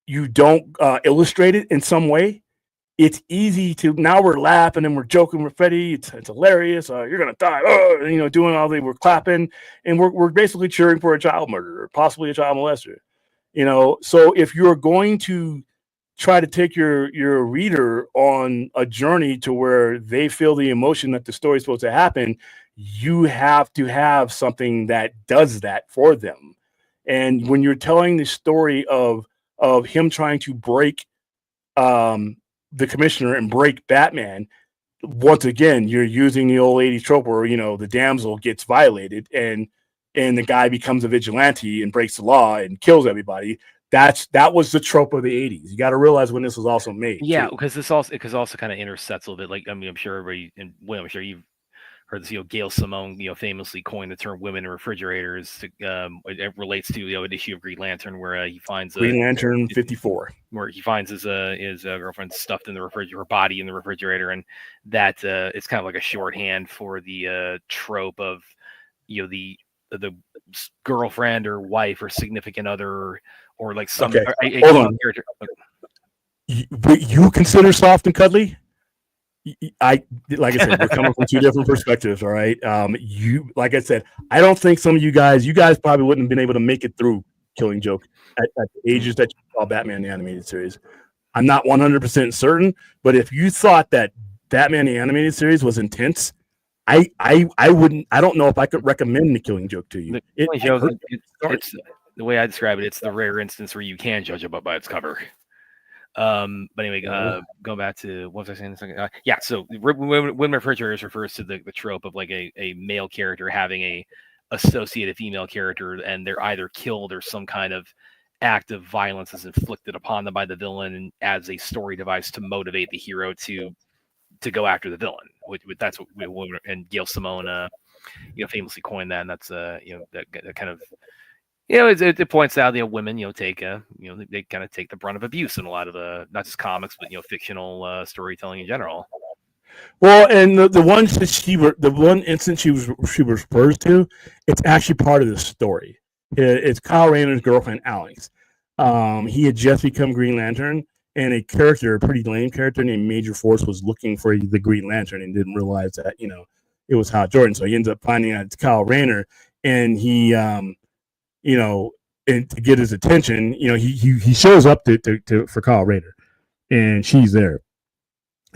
illustrate it in some way, it's easy to, now we're laughing and we're joking with Freddy. It's hilarious. You're gonna die. Doing all we're clapping, and we're basically cheering for a child murderer, possibly a child molester. So if you're going to try to take your reader on a journey to where they feel the emotion that the story is supposed to happen, you have to have something that does that for them. And when you're telling the story of him trying to break the commissioner and break Batman, once again, you're using the old 80s trope where, the damsel gets violated and the guy becomes a vigilante and breaks the law and kills everybody. That was the trope of the 80s. You got to realize when this was also made. Yeah, because this also kind of intersects a little bit. Like, I mean, I'm sure everybody, and well, I'm sure you've heard this. Gail Simone, famously coined the term "women in refrigerators." It relates to an issue of Green Lantern where he finds Green Lantern 54, where he finds his girlfriend stuffed in the refrigerator, her body in the refrigerator, and that it's kind of like a shorthand for the trope of the girlfriend or wife or significant other or like some hold on. Character. You consider soft and cuddly? Like I said, we're coming from two different perspectives. All right. Like I said, I don't think some of you guys probably wouldn't have been able to make it through Killing Joke at the ages that you saw Batman the Animated Series. I'm not 100% certain, but if you thought that Batman the Animated Series was intense, I wouldn't. I don't know if I could recommend the Killing Joke to you. It's the way I describe it. It's the rare instance where you can judge a book by its cover. But anyway, going back to what was I saying a second? So women refrigerators refers to the trope of like a male character having a associated female character, and they're either killed or some kind of act of violence is inflicted upon them by the villain as a story device to motivate the hero to go after the villain. That's what and Gail Simone famously coined that, and that's that kind of it points out women take they kind of take the brunt of abuse in a lot of not just comics but fictional storytelling in general. Well, and the one instance she refers to, it's actually part of the story. It's Kyle Rayner's girlfriend Alex. He had just become Green Lantern, and a pretty lame character named Major Force was looking for the Green Lantern and didn't realize that it was Hal Jordan. So he ends up finding out it's Kyle Rayner, and he and to get his attention, he shows up for Kyle Rayner, and she's there.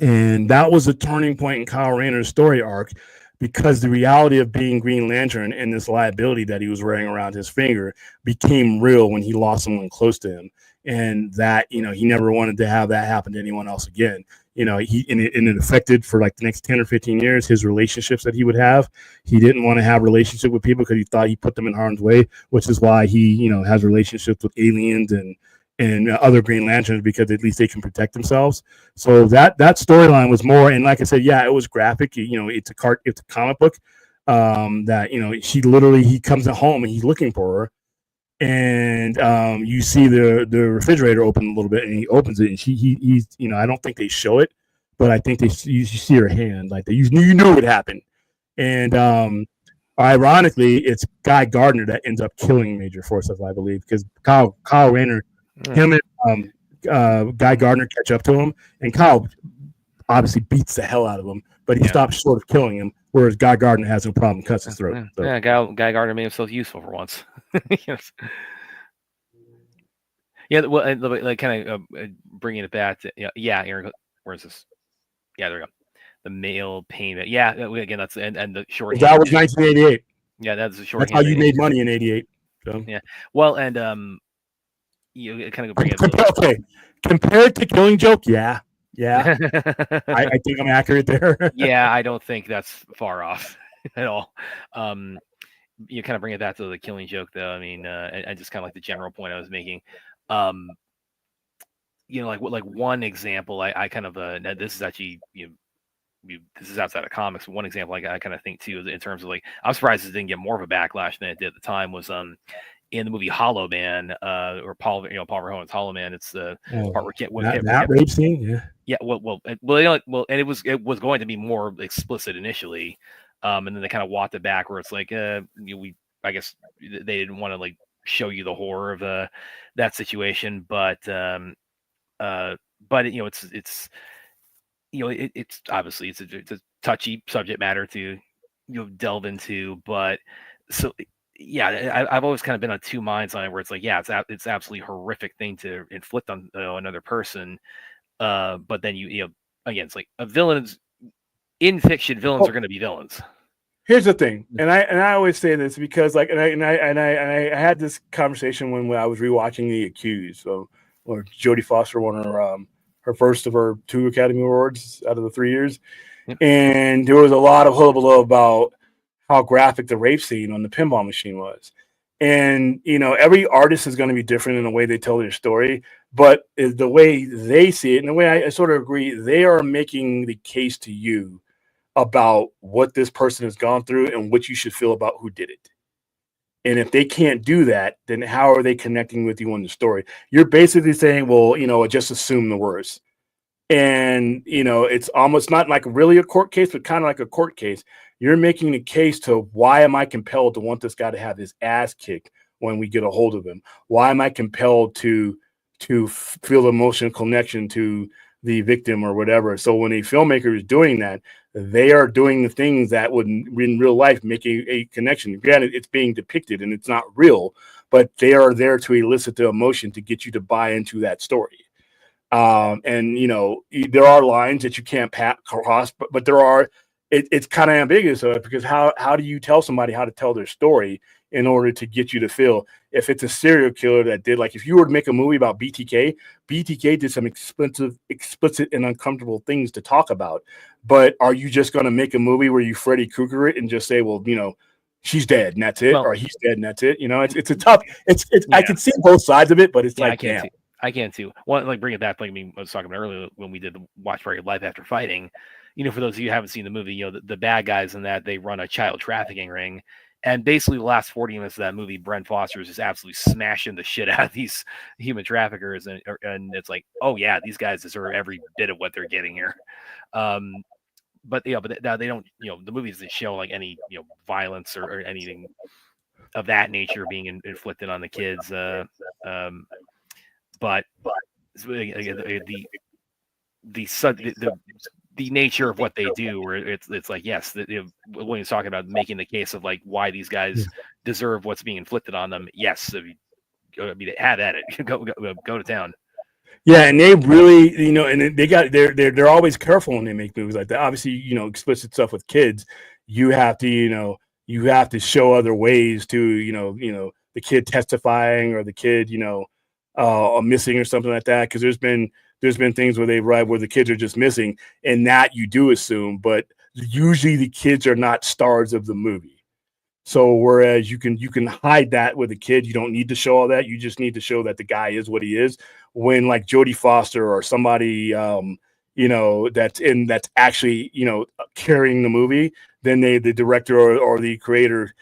And that was a turning point in Kyle Rayner's story arc, because the reality of being Green Lantern and this liability that he was wearing around his finger became real when he lost someone close to him. And that, he never wanted to have that happen to anyone else again. It affected for like the next 10 or 15 years, his relationships that he would have. He didn't want to have relationship with people because he thought he put them in harm's way, which is why he, has relationships with aliens and other Green Lanterns, because at least they can protect themselves. So that storyline was more, and like I said, it was graphic. It's a comic book that he comes at home and he's looking for her, and you see the refrigerator open a little bit, and he opens it, and he's I don't think they show it, but I think you see her hand, like you knew it happened, and ironically, it's Guy Gardner that ends up killing Major Force, I believe, because Kyle Rayner. Him and Guy Gardner catch up to him, and Kyle obviously beats the hell out of him, but he stops short of killing him, whereas Guy Gardner has no problem cutting his throat. So. Yeah, Guy Gardner made himself useful for once. Yes. Yeah, well, like kind of bringing it back to Aaron, where's this? Yeah, there we go. The male payment. Yeah, again, that's and the short. That was 1988. Yeah, that's the short. That's how you made money in '88. So. Yeah, well, and you kind of bring it. Okay, compared to Killing Joke, yeah. I think I'm accurate there. Yeah, I don't think that's far off at all. You kind of bring it back to the Killing Joke, though. I mean, and just kind of like the general point I was making. like one example, I kind of now this is actually this is outside of comics. One example I kind of think too, in terms of like, I'm surprised it didn't get more of a backlash than it did at the time, was in the movie Hollow Man, or Paul Verhoeven's Hollow Man. It's the part where that rape scene, yeah. Yeah, well, and it was going to be more explicit initially, and then they kind of walked it back, where it's like, I guess they didn't want to like show you the horror of that situation, but it's it's obviously it's a touchy subject matter to delve into, but so yeah, I've always kind of been on two minds on it, where it's like, yeah, it's absolutely horrific thing to inflict on another person. But then again, it's like a villain's in fiction. Villains are going to be villains. Here's the thing, and I always say this because like, and I had this conversation when I was rewatching The Accused, or Jodie Foster won her first of her 2 Academy Awards out of the 3 years, and there was a lot of hullabaloo about how graphic the rape scene on the pinball machine was. And, every artist is going to be different in the way they tell their story, but the way they see it, and the way I sort of agree, they are making the case to you about what this person has gone through and what you should feel about who did it. And if they can't do that, then how are they connecting with you on the story? You're basically saying, well, just assume the worst. And, it's almost not like really a court case, but kind of like a court case. You're making the case to, why am I compelled to want this guy to have his ass kicked when we get a hold of him? Why am I compelled to feel emotional connection to the victim or whatever? So when a filmmaker is doing that, they are doing the things that would in real life make a connection. Granted, it's being depicted and it's not real, but they are there to elicit the emotion to get you to buy into that story. And there are lines that you can't cross, but there are. It's kind of ambiguous, because how do you tell somebody how to tell their story in order to get you to feel? If it's a serial killer that did, like if you were to make a movie about BTK did some explicit and uncomfortable things to talk about. But are you just going to make a movie where you Freddy Krueger it and just say, well, she's dead and that's it, or he's dead and that's it? It's a tough. It's yeah. I can see both sides of it, but it's like, I can too. Well, like bring it back, like I was talking about earlier when we did the watch party live after fighting. For those of you who haven't seen the movie, the bad guys in that, they run a child trafficking ring, and basically the last 40 minutes of that movie, Brent Foster is just absolutely smashing the shit out of these human traffickers, and it's like, oh yeah, these guys deserve every bit of what they're getting here. But they don't, the movies that show like any violence or anything of that nature being inflicted on the kids. But the nature of what they do, where it's like, yes, when he's talking about making the case of like why these guys deserve what's being inflicted on them, yes, have at it, go to town. Yeah, and they really, and they're always careful when they make movies like that. Obviously, explicit stuff with kids, you have to show other ways to, the kid testifying or the kid, missing or something like that. Because there's been things where they write where the kids are just missing, and that you do assume, but usually the kids are not stars of the movie. So whereas you can hide that with a kid, you don't need to show all that. You just need to show that the guy is what he is. When like Jodie Foster or somebody, that's actually, carrying the movie, then the director or the creator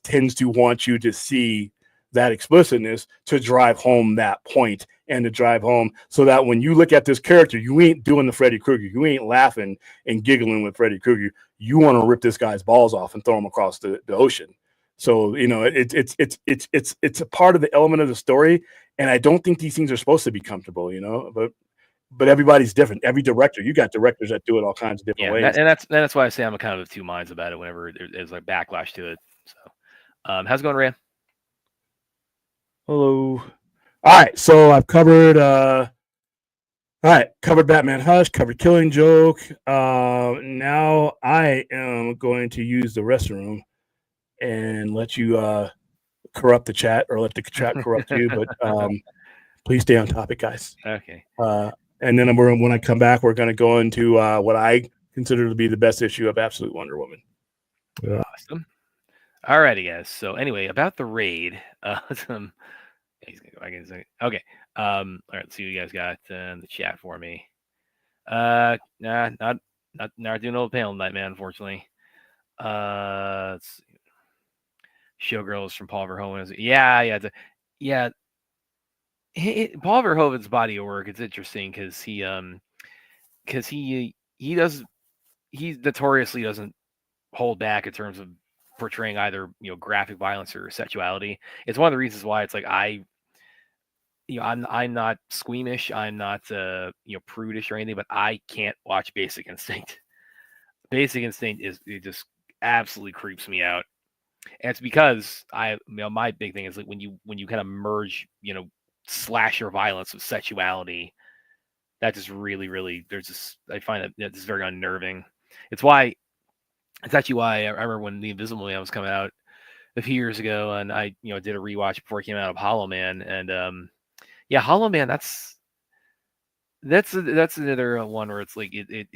tends to want you to see that explicitness to drive home that point and to drive home so that when you look at this character, you ain't doing the Freddy Krueger. You ain't laughing and giggling with Freddy Krueger. You want to rip this guy's balls off and throw him across the ocean. So, it's a part of the element of the story. And I don't think these things are supposed to be comfortable, but everybody's different. Every director, you got directors that do it all kinds of different ways. And that's why I say I'm kind of of two minds about it whenever there's like backlash to it. So, how's it going, Ray? Hello. All right, so I've covered covered Batman Hush, covered Killing Joke. Now I am going to use the restroom and let you corrupt the chat, or let the chat corrupt you, but please stay on topic, guys. Okay. And then when I come back, we're going to go into what I consider to be the best issue of Absolute Wonder Woman. Awesome. Alrighty, guys. So anyway, about the raid, He's gonna go back in a second. Okay. All right. Let's see what you guys got in the chat for me. Nah, not doing old panel tonight, man. Unfortunately. Let's see. Showgirls from Paul Verhoeven. Yeah. Paul Verhoeven's body of work. It's interesting because he notoriously doesn't hold back in terms of portraying either graphic violence or sexuality. It's one of the reasons why it's like I'm not squeamish, I'm not prudish or anything, but I can't watch Basic Instinct. Basic Instinct it just absolutely creeps me out, and it's because my big thing is like when you kind of merge slasher violence with sexuality, that just really I find that it's very unnerving. It's actually why I remember when The Invisible Man was coming out a few years ago, and I did a rewatch before it came out of Hollow Man, and Hollow Man, that's another one where it's like it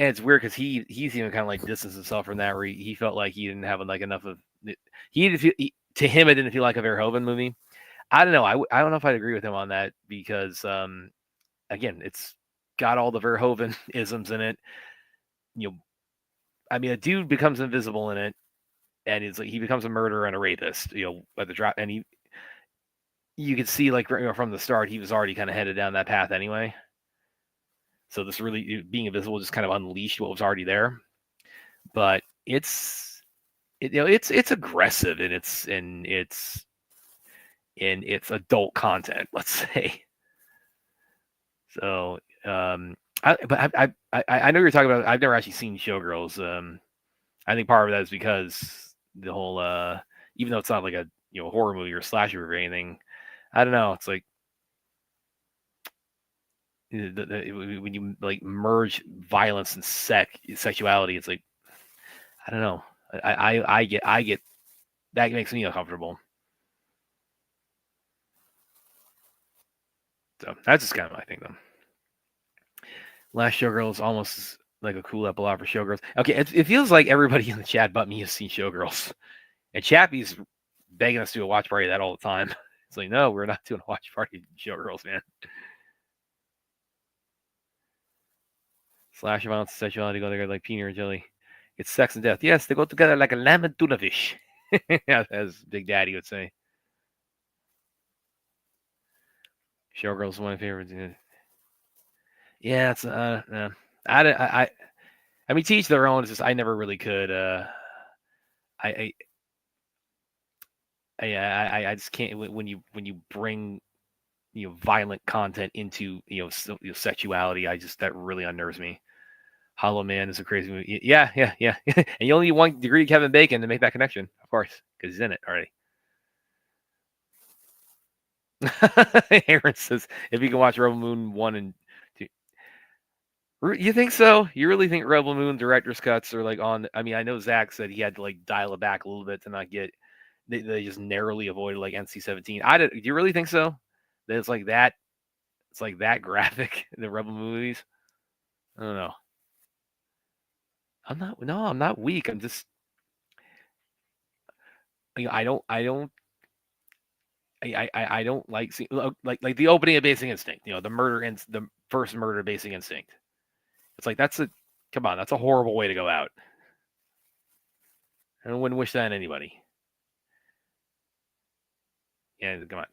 and it's weird because he's even kind of like distanced himself from that, where he felt like he didn't have like enough of it. To him it didn't feel like a Verhoeven movie. I don't know. I don't know if I'd agree with him on that because again, it's got all the Verhoeven isms in it. A dude becomes invisible in it, and it's like he becomes a murderer and a rapist. At the drop, and you could see like from the start he was already kind of headed down that path anyway. So this really being invisible just kind of unleashed what was already there. But it's aggressive and it's adult content, let's say. So I know you're talking about. I've never actually seen Showgirls. I think part of that is because the whole even though it's not like a horror movie or slasher or anything, I don't know. It's like when you like merge violence and sexuality, it's like I don't know. I get that makes me uncomfortable. So that's just kind of my thing, though. Last Showgirl is almost like a cool epilogue for Showgirls. Okay, it feels like everybody in the chat but me has seen Showgirls, and Chappie's begging us to do a watch party of that all the time. It's like, no, we're not doing a watch party of Showgirls, man. Slasher violence and sexuality go together like peanut and jelly. It's sex and death. Yes, they go together like a lamb and tuna fish, as Big Daddy would say. Showgirls is one of my favorites. Yeah, it's I mean, to each their own. It's just I never really could. I just can't when you bring violent content into sexuality. That really unnerves me. Hollow Man is a crazy movie. Yeah. And you only need 1 degree Kevin Bacon to make that connection, of course, because he's in it already. Aaron says if you can watch Rebel Moon 1 and 2. You think so? You really think Rebel Moon director's cuts are like on? I mean, I know Zach said he had to like dial it back a little bit to not get. They just narrowly avoided like NC-17. Do you really think so? That it's like that. It's like that graphic in the Rebel movies. I don't know. I'm not weak. I'm just. I don't like seeing like the opening of Basic Instinct. The murder and the first murder of Basic Instinct. It's like that's a horrible way to go out. I wouldn't wish that on anybody. Yeah, come on.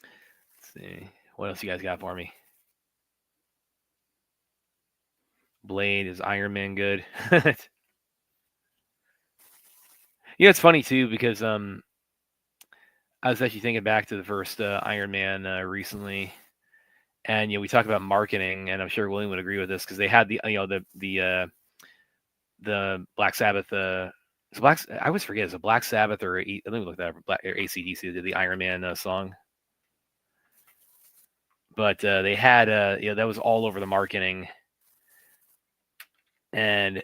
Let's see. What else you guys got for me? Blade, is Iron Man good? It's funny too because I was actually thinking back to the first Iron Man recently, and we talk about marketing, and I'm sure William would agree with this because they had the Black Sabbath. I always forget, is it Black Sabbath or let me look that up. Or AC/DC did the Iron Man song, but they had that was all over the marketing, and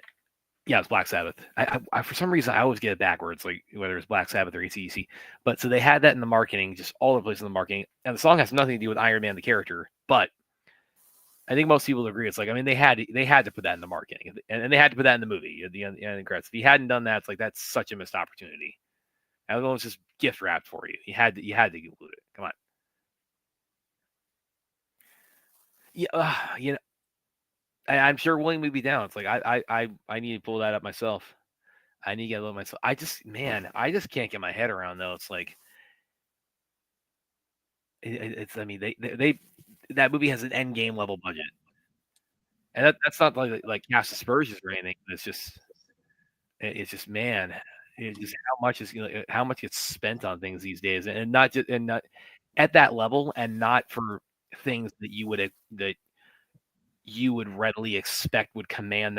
yeah, it's Black Sabbath. I for some reason I always get it backwards, like whether it's Black Sabbath or AC/DC. But so they had that in the marketing, just all over the place in the marketing, and the song has nothing to do with Iron Man the character, but I think most people agree. It's like, I mean, they had to put that in the marketing, and they had to put that in the movie, the end credits. If you hadn't done that, it's like that's such a missed opportunity. And the other one's just gift wrapped for you. You had to include it. Come on. Yeah, you know, I'm sure William would be down. It's like I need to pull that up myself. I need to get a little myself. I just can't get my head around though. It's like it's. I mean, they that movie has an end game level budget, and that's not like cast aspersions or anything. It's just man. It's just how much gets spent on things these days, and not at that level, and not for things that you would readily expect would command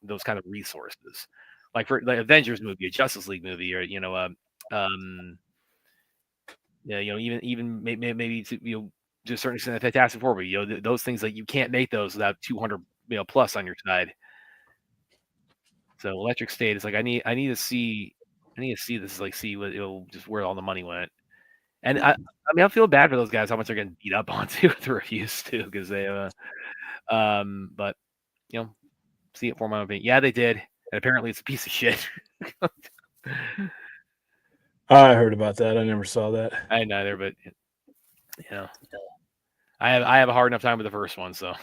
those kind of resources, like for the Avengers movie, a Justice League movie, or yeah, even maybe to to a certain extent, a Fantastic Four, but those things like you can't make those without 200 plus on your side. So Electric State is like I need to see this, like see what just where all the money went. And I mean, I feel bad for those guys how much they're getting beat up on too with the reviews too, because they but see it for my opinion. Yeah, they did, and apparently it's a piece of shit. I heard about that. I never saw that. I neither, but I have a hard enough time with the first one, so.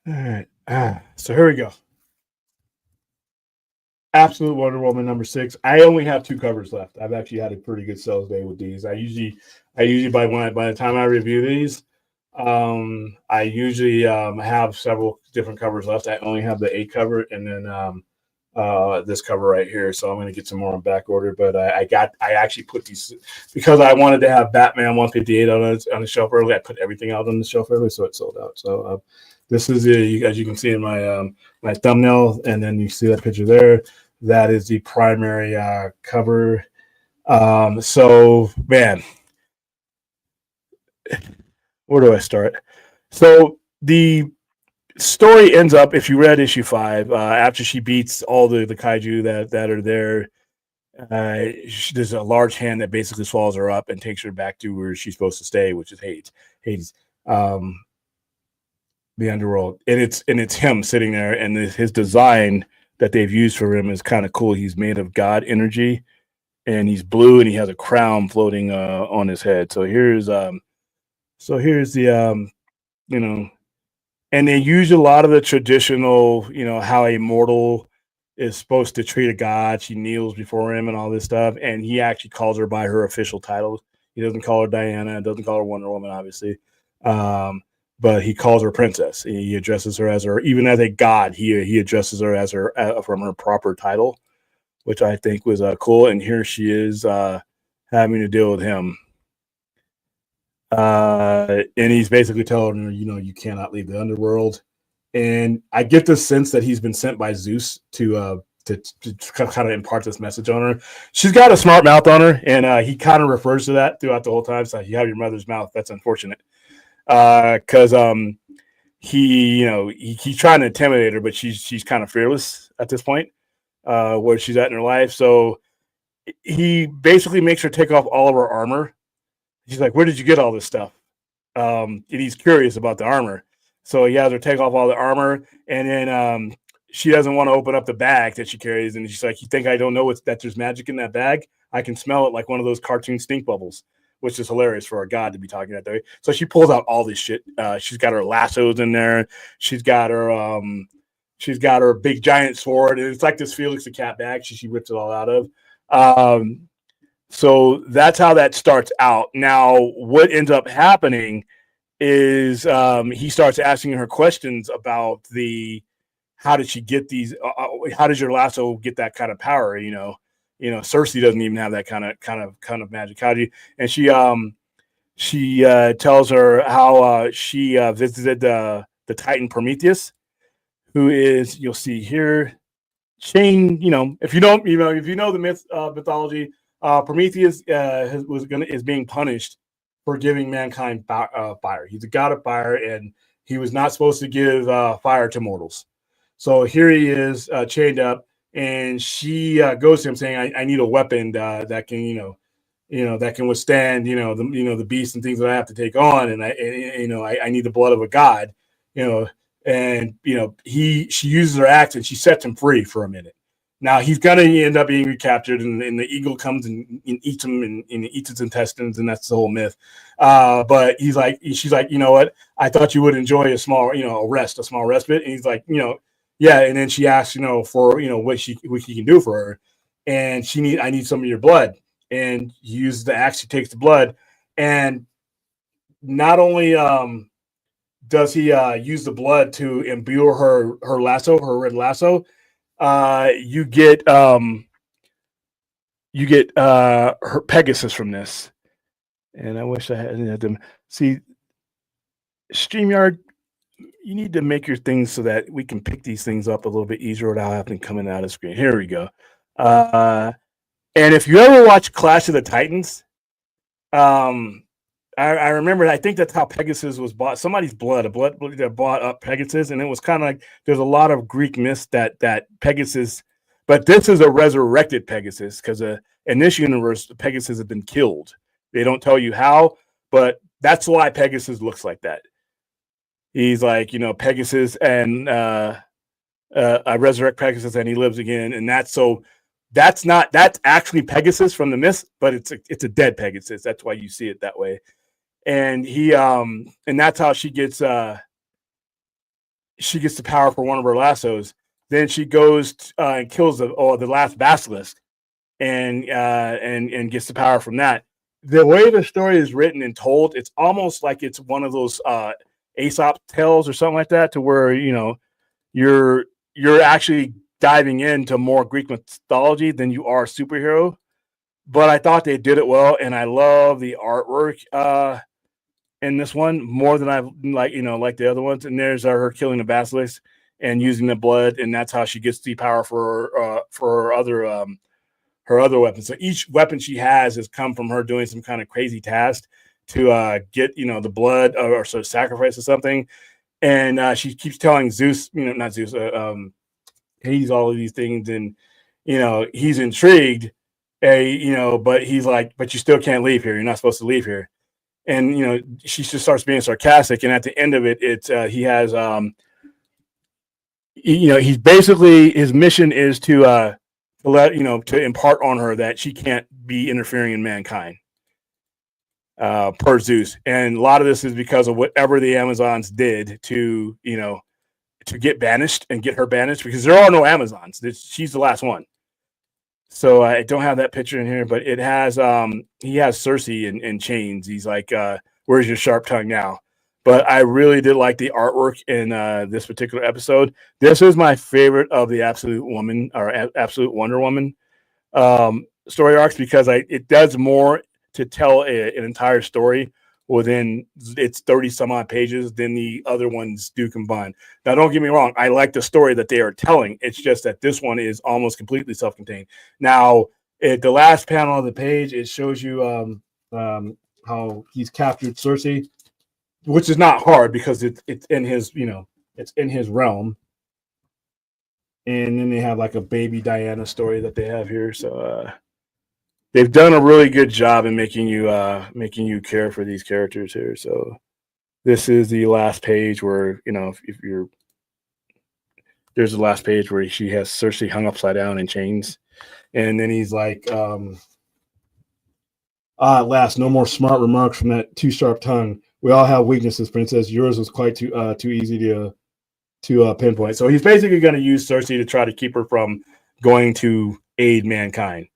All right. So here we go. Absolute Wonder Woman number 6. I only have 2 covers left. I've actually had a pretty good sales day with these. I usually by the time I review these, I usually have several different covers left. I only have the 8 cover and then this cover right here. So I'm going to get some more on back order. But I actually put these because I wanted to have Batman 158 on the shelf early. I put everything out on the shelf early, so it sold out. So this is as you can see in my my thumbnail, and then you see that picture there. That is the primary cover. So man, where do I start? So the story ends up, if you read issue 5, after she beats all the kaiju that are there, there's a large hand that basically swallows her up and takes her back to where she's supposed to stay, which is Hades, the underworld. And it's him sitting there, and his design that they've used for him is kind of cool. He's made of God energy, and he's blue, and he has a crown floating on his head. So here's the and they use a lot of the traditional, how a mortal is supposed to treat a god. She kneels before him and all this stuff, and he actually calls her by her official title. He doesn't call her Diana, doesn't call her Wonder Woman, obviously. But he calls her princess. He addresses her as her, even as a god, he addresses her as her from her proper title, which I think was cool. And here she is having to deal with him. And he's basically telling her, you cannot leave the underworld. And I get the sense that he's been sent by Zeus to kind of impart this message on her. She's got a smart mouth on her, and he kind of refers to that throughout the whole time. So you have your mother's mouth. That's unfortunate. Because he's trying to intimidate her, but she's kind of fearless at this point, where she's at in her life. So he basically makes her take off all of her armor. She's like, "Where did you get all this stuff?" And he's curious about the armor, so he has her take off all the armor, and then she doesn't want to open up the bag that she carries, and she's like, "You think I don't know that there's magic in that bag? I can smell it like one of those cartoon stink bubbles." Which is hilarious for a god to be talking that way. So she pulls out all this shit. She's got her lassos in there. She's got her big giant sword, and it's like this Felix the Cat bag. She rips it all out of. So that's how that starts out. Now, what ends up happening is he starts asking her questions about how did she get these? How does your lasso get that kind of power? Cersei doesn't even have that kind of magic. How do you? And she tells her how she visited the Titan Prometheus, who is, you'll see here, Shane. If you know the mythology, Prometheus is being punished for giving mankind fire. He's a god of fire, and he was not supposed to give fire to mortals. So here he is chained up. And she goes to him saying, "I need a weapon that can, that can withstand, the beasts and things that I have to take on, and I need the blood of a god, And she uses her axe and she sets him free for a minute, Now he's gonna end up being recaptured, and the eagle comes and eats him and eats his intestines, and that's the whole myth. But she's like, you know what? I thought you would enjoy a small, a small respite. And he's like, yeah. And then she asks, for what he can do for her, and I need some of your blood. And he uses the axe. He takes the blood, and not only does he use the blood to imbue her red lasso. You get her Pegasus from this, and I wish I had them see StreamYard. You need to make your things so that we can pick these things up a little bit easier without having coming out of screen. Here we go. And if you ever watch Clash of the Titans, I remember, I think that's how Pegasus was bought. Somebody's blood that bought up Pegasus, and it was kind of like there's a lot of Greek myths that Pegasus, but this is a resurrected Pegasus because in this universe, Pegasus has been killed. They don't tell you how, but that's why Pegasus looks like that. He's like, Pegasus, and I resurrect Pegasus, and he lives again, and that's actually Pegasus from the myths, but it's a dead Pegasus. That's why you see it that way. And he and that's how she gets the power for one of her lassos. Then she goes and kills the last basilisk, and gets the power from that. The way the story is written and told, it's almost like it's one of those Aesop tales or something like that, to where you're actually diving into more Greek mythology than you are superhero. But I thought they did it well, and I love the artwork in this one more than I like the other ones. And there's her killing the basilisk and using the blood, and that's how she gets the power for her other weapons. So each weapon she has come from her doing some kind of crazy task to get the blood or sort of sacrifice or something. And she keeps telling Zeus, not Zeus, Hades, all of these things, and he's intrigued. But he's like, but you still can't leave here. You're not supposed to leave here. And she just starts being sarcastic. And at the end of it, he has he's basically, his mission is to to impart on her that she can't be interfering in mankind, per Zeus. And a lot of this is because of whatever the Amazons did to get banished and get her banished, because there are no Amazons. She's the last one. So I don't have that picture in here, but it has he has Cersei in chains. He's like, where's your sharp tongue now? But I really did like the artwork in this particular episode. This is my favorite of the Absolute Woman or Absolute Wonder Woman story arcs, because it does more to tell an entire story within its 30 some odd pages than the other ones do combined. Now, don't get me wrong. I like the story that they are telling. It's just that this one is almost completely self-contained. Now, at the last panel of the page, it shows you how he's captured Cersei, which is not hard because it's in his, it's in his realm. And then they have like a baby Diana story that they have here. So, they've done a really good job in making you care for these characters here. So this is the last page where, there's the last page where she has Cersei hung upside down in chains. And then he's like, at last, no more smart remarks from that too sharp tongue. We all have weaknesses, Princess. Yours was quite too easy to pinpoint. So he's basically going to use Cersei to try to keep her from going to aid mankind.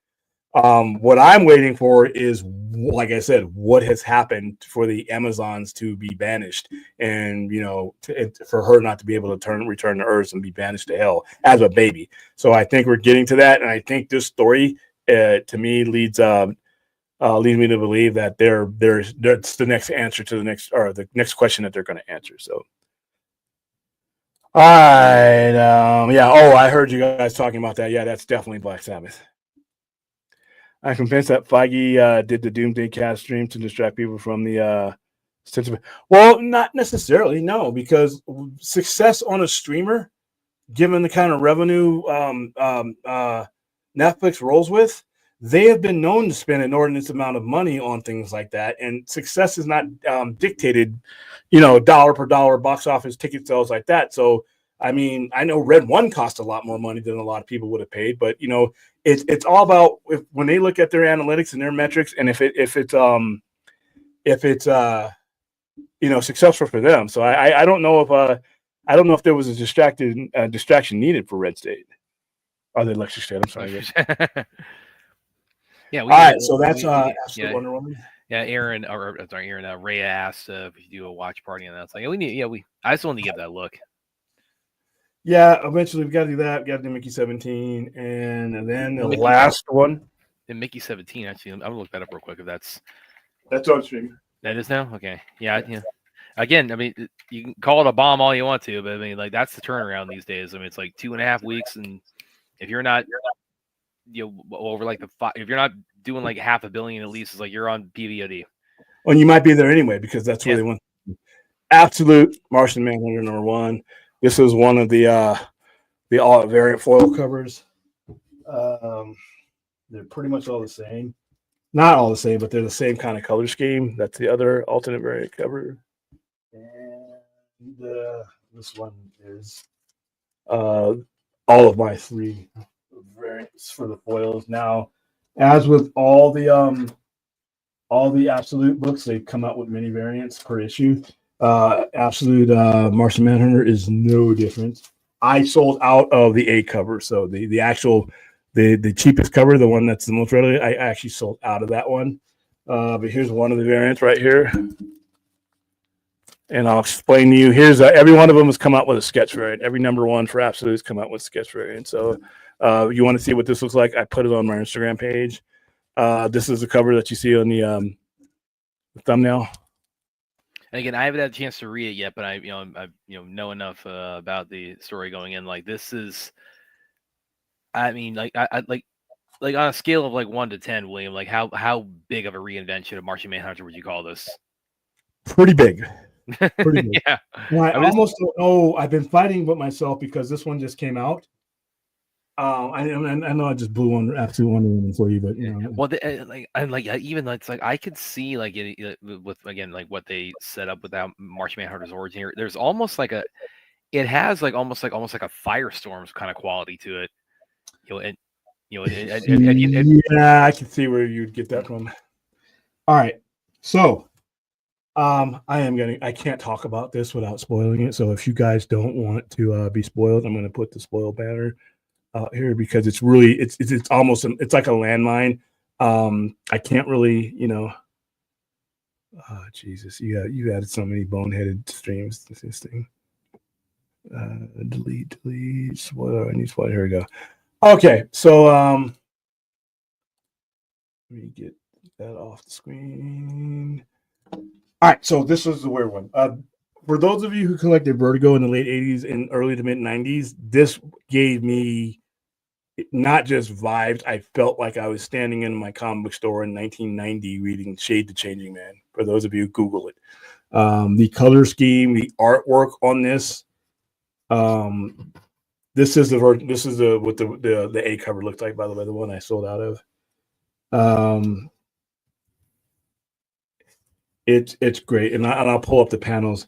What I'm waiting for is, like I said, what has happened for the Amazons to be banished, and for her not to be able to return to Earth and be banished to hell as a baby. So I think we're getting to that, and I think this story, to me, leads me to believe that that's the next answer to the next question that they're going to answer. So. All right. Yeah. Oh, I heard you guys talking about that. Yeah, that's definitely Black Sabbath. I'm convinced that Feige did the Doomsday Cast stream to distract people from the sentiment. Well, not necessarily, no, because success on a streamer, given the kind of revenue Netflix rolls with, they have been known to spend an inordinate amount of money on things like that. And success is not dictated, dollar per dollar box office ticket sales like that. So I mean, I know Red One cost a lot more money than a lot of people would have paid, but it's all about when they look at their analytics and their metrics, and if it's successful for them. So I don't know if there was a distraction needed for Red State. Oh, the Electric State. I'm sorry. Yeah. All right. So that's Absolute Wonder Woman. Yeah, Aaron Ray asked if you do a watch party, and that's like I just wanted to give that a look. Yeah, eventually we got to do that. We got to do Mickey 17, and then the last one. And Mickey 17. Actually, I'm gonna look that up real quick. If that's on streaming. That is now okay. Yeah. Again, I mean, you can call it a bomb all you want to, but I mean, like that's the turnaround these days. I mean, it's like 2.5 weeks, and if you're not, over like if you're not doing like $500 million at least, it's like you're on BvOD. Well, you might be there anyway because that's where they went. Absolute Martian Manhunter #1. This is one of the all variant foil covers. They're pretty much all the same. Not all the same, but they're the same kind of color scheme. That's the other alternate variant cover. And this one is all of my 3 variants for the foils. Now, as with all the Absolute books, they come out with many variants per issue. Absolute Martian Manhunter is no different. I sold out of the A cover, so the actual the cheapest cover, the one that's the most readily, I actually sold out of that one. But here's one of the variants right here, and I'll explain to you. Here's every one of them has come out with a sketch variant. Every #1 for Absolute has come out with a sketch variant. So you want to see what this looks like? I put it on my Instagram page. This is the cover that you see on the thumbnail. And again, I haven't had a chance to read it yet, but I know enough about the story going in. Like this is, I mean, like I like on a scale of like 1 to 10, William, like how big of a reinvention of Martian Manhunter would you call this? Pretty big. Pretty big. Yeah. Well, I almost don't know. I've been fighting with myself because this one just came out. I know I just blew one Absolute Wonder Woman for you, but well, even it's like I could see like with again like what they set up without Martian Manhunter's origin here. There's almost like it has like almost like a Firestorm's kind of quality to it, yeah, I can see where you'd get that from. All right, so I can't talk about this without spoiling it. So if you guys don't want to be spoiled, I'm going to put the spoil banner out here because it's really it's almost it's like a landmine. I can't really Jesus, you added so many boneheaded streams to this thing. Delete spoiler. I need spoiler. Here we go. Okay, so let me get that off the screen. All right, so this is the weird one. For those of you who collected Vertigo in the late 80s and early to mid 90s, this gave me not just vibes. I felt like I was standing in my comic book store in 1990 reading Shade the Changing Man. For those of you, Google it. The color scheme, the artwork on this. This is what the A cover looked like, by the way, the one I sold out of. It's great, and I'll pull up the panels.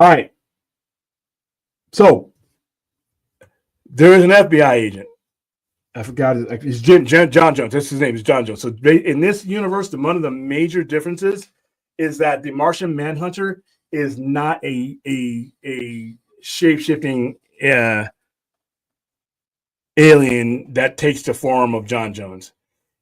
All right, so there is an FBI agent. I forgot it's John Jones. That's his name. Is John Jones. So in this universe, one of the major differences is that the Martian Manhunter is not a shape-shifting alien that takes the form of John Jones.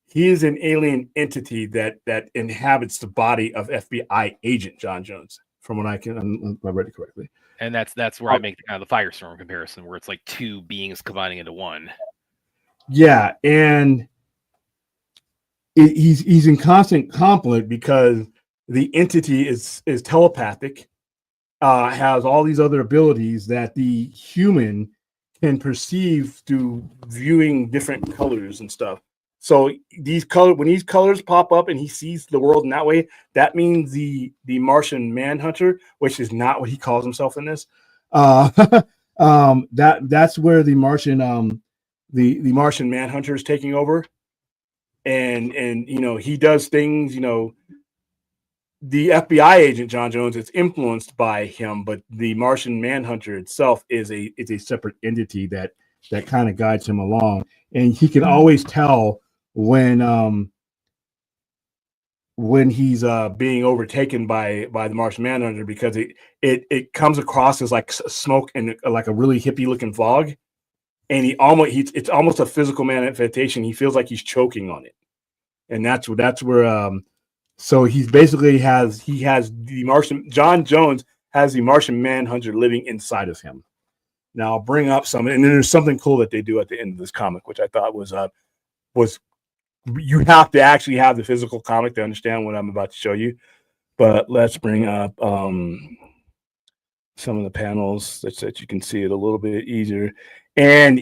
He is an alien entity that inhabits the body of FBI agent John Jones. From what I read it correctly. And that's where I make the kind of the Firestorm comparison, where it's like 2 beings combining into one. Yeah, and he's in constant conflict because the entity is telepathic, has all these other abilities that the human can perceive through viewing different colors and stuff. So when these colors pop up and he sees the world in that way, that means the Martian Manhunter, which is not what he calls himself in this. That's where the Martian the Martian Manhunter is taking over, and he does things the FBI agent John Jones is influenced by him, but the Martian Manhunter itself is a separate entity that kind of guides him along, and he can always tell when he's being overtaken by the Martian Manhunter, because it comes across as like smoke and like a really hippie looking fog, and it's almost a physical manifestation. He feels like he's choking on it, and that's where so he's basically has the Martian. John Jones has the Martian Manhunter living inside of him. Now I'll bring up some, and then there's something cool that they do at the end of this comic, which I thought was you have to actually have the physical comic to understand what I'm about to show you. But let's bring up some of the panels that you can see it a little bit easier. And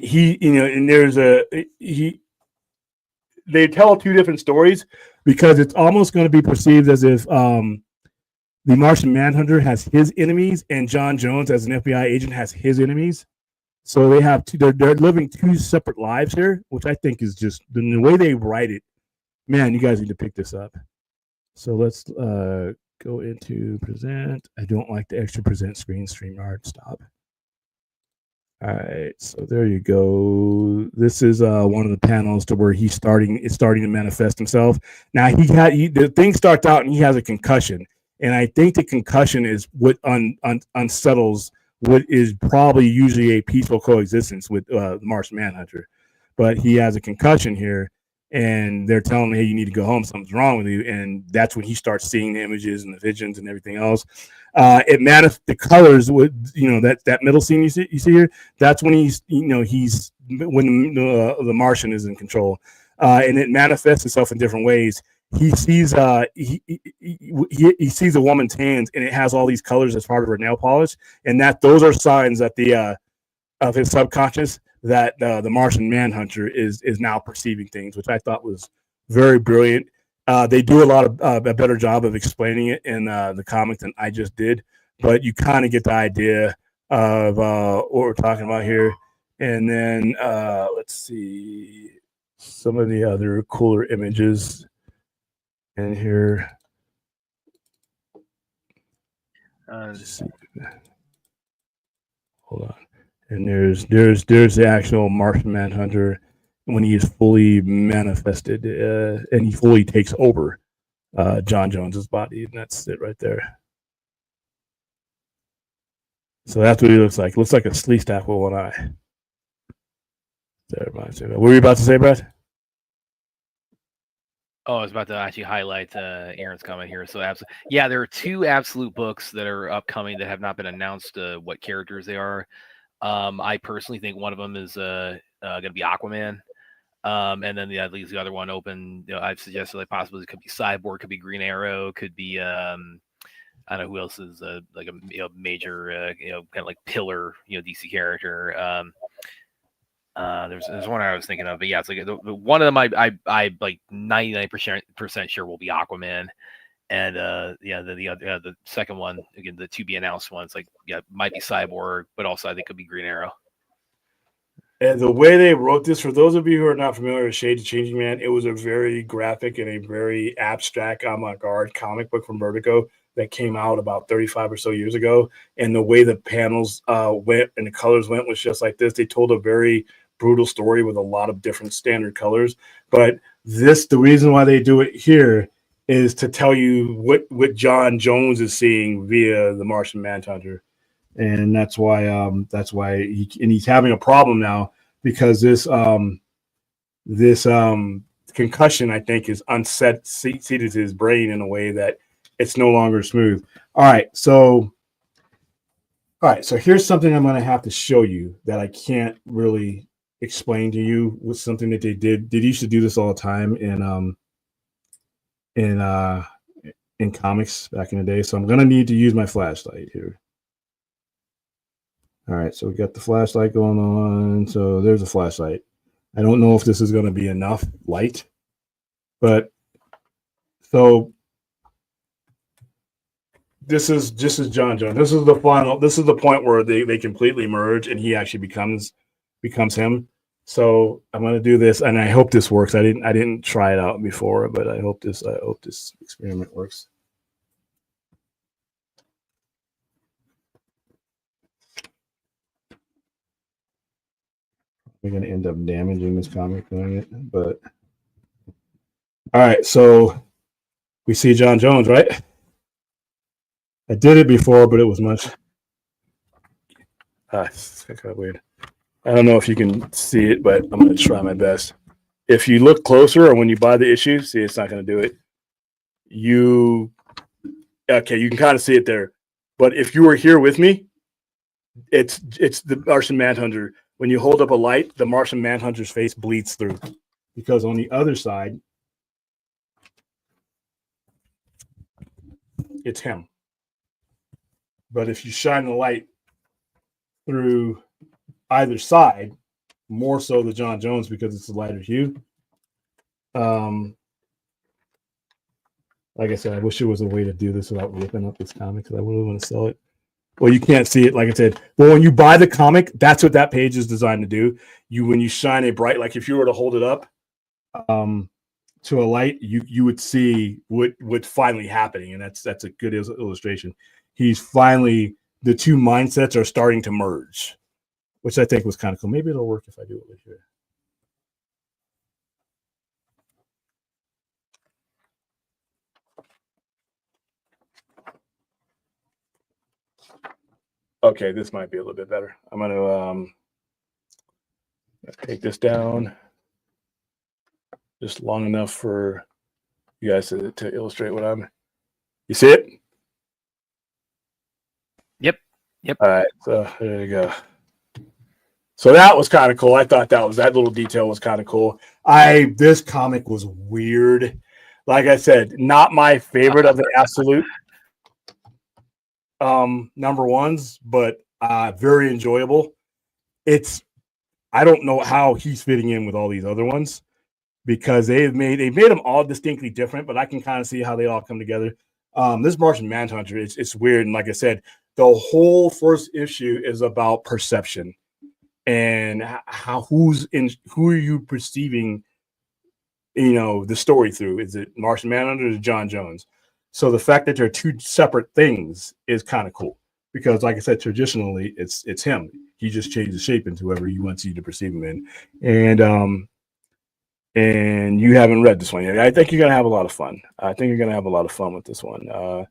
they tell two different stories, because it's almost going to be perceived as if the Martian Manhunter has his enemies and John Jones as an FBI agent has his enemies. So they have they're living two separate lives here, which I think is just the way they write it. Man, you guys need to pick this up. So let's go into present. I don't like the extra present screen. StreamYard, stop. All right, so there you go. This is one of the panels to where it's starting to manifest himself. Now the thing starts out and he has a concussion, and I think the concussion is what unsettles what is probably usually a peaceful coexistence with the Martian Manhunter. But he has a concussion here, and they're telling him, hey, you need to go home, something's wrong with you. And that's when he starts seeing the images and the visions and everything else. The colors with that middle scene you see here, that's when when the Martian is in control, and it manifests itself in different ways. He sees he sees a woman's hands, and it has all these colors as part of her nail polish, and those are signs that of his subconscious, that the Martian Manhunter is now perceiving things, which I thought was very brilliant. They do a better job of explaining it in the comic than I just did, but you kind of get the idea of what we're talking about here. And then let's see some of the other cooler images in here. Hold on. And there's the actual Martian Manhunter when he is fully manifested, and he fully takes over John Jones's body, and that's it right there. So that's what he looks like. Looks like a sleeve staff with one eye. There, what were you about to say, Brad? Oh, I was about to actually highlight Aaron's comment here. So, yeah, there are two Absolute books that are upcoming that have not been announced what characters they are. I personally think one of them is going to be Aquaman. And then that leaves the other one open. I've suggested like possibly it could be Cyborg, could be Green Arrow, could be I don't know who else is like a major kind of like pillar DC character. There's one I was thinking of, but yeah, it's like one of them I like 99% sure will be Aquaman, and the second one, again, the to be announced one, it's like might be Cyborg, but also I think could be Green Arrow. And the way they wrote this, for those of you who are not familiar with Shades of Changing Man, it was a very graphic and a very abstract avant-garde comic book from Vertigo that came out about 35 or so years ago. And the way the panels went and the colors went was just like this. They told a very brutal story with a lot of different standard colors. But the reason why they do it here is to tell you what John Jones is seeing via the Martian Manhunter. And that's why he's having a problem now, because this concussion, I think, is seated to his brain in a way that it's no longer smooth. All right, so here's something I'm going to have to show you that I can't really explain to you. With something that they did. They used to do this all the time in comics back in the day. So I'm going to need to use my flashlight here. All right, so we got the flashlight going on. So there's a flashlight. I don't know if this is going to be enough light, but so this is John Jones. This is the final. This is the point where they completely merge, and he actually becomes him. So I'm going to do this, and I hope this works. I didn't try it out before, but I hope this experiment works. We're going to end up damaging this comic doing it, but all right. So we see John Jones, right? I did it before, but it was much. It's kind of weird. I don't know if you can see it, but I'm going to try my best. If you look closer, or when you buy the issue, see, it's not going to do it. You can kind of see it there. But if you were here with me, it's the Martian Manhunter. When you hold up a light, the Martian Manhunter's face bleeds through, because on the other side, it's him. But if you shine the light through either side, more so the John Jones because it's a lighter hue. Like I said, I wish there was a way to do this without ripping up this comic because I really want to sell it. Well, you can't see it, like I said. Well, when you buy the comic, that's what that page is designed to do. When you shine a bright, like if you were to hold it up to a light, you would see what's finally happening, and that's a good illustration. He's finally, the two mindsets are starting to merge, which I think was kind of cool. Maybe it'll work if I do it right here. Okay, this might be a little bit better. I'm going to take this down just long enough for you guys to illustrate what I'm. You see it? Yep. All right, so there you go. So that was kind of cool. I thought that little detail was kind of cool. This comic was weird. Like I said, not my favorite of the Absolute number ones, but very enjoyable. I don't know how he's fitting in with all these other ones because they've made them all distinctly different, but I can kind of see how they all come together. This Martian Manhunter, it's weird, and like I said, the whole first issue is about perception and who are you perceiving, the story through. Is it Martian Manhunter or John Jones? So the fact that they're two separate things is kind of cool because, like I said, traditionally it's him. He just changes shape into whoever he wants you to perceive him in. And you haven't read this one yet. I think you're gonna have a lot of fun. With this one.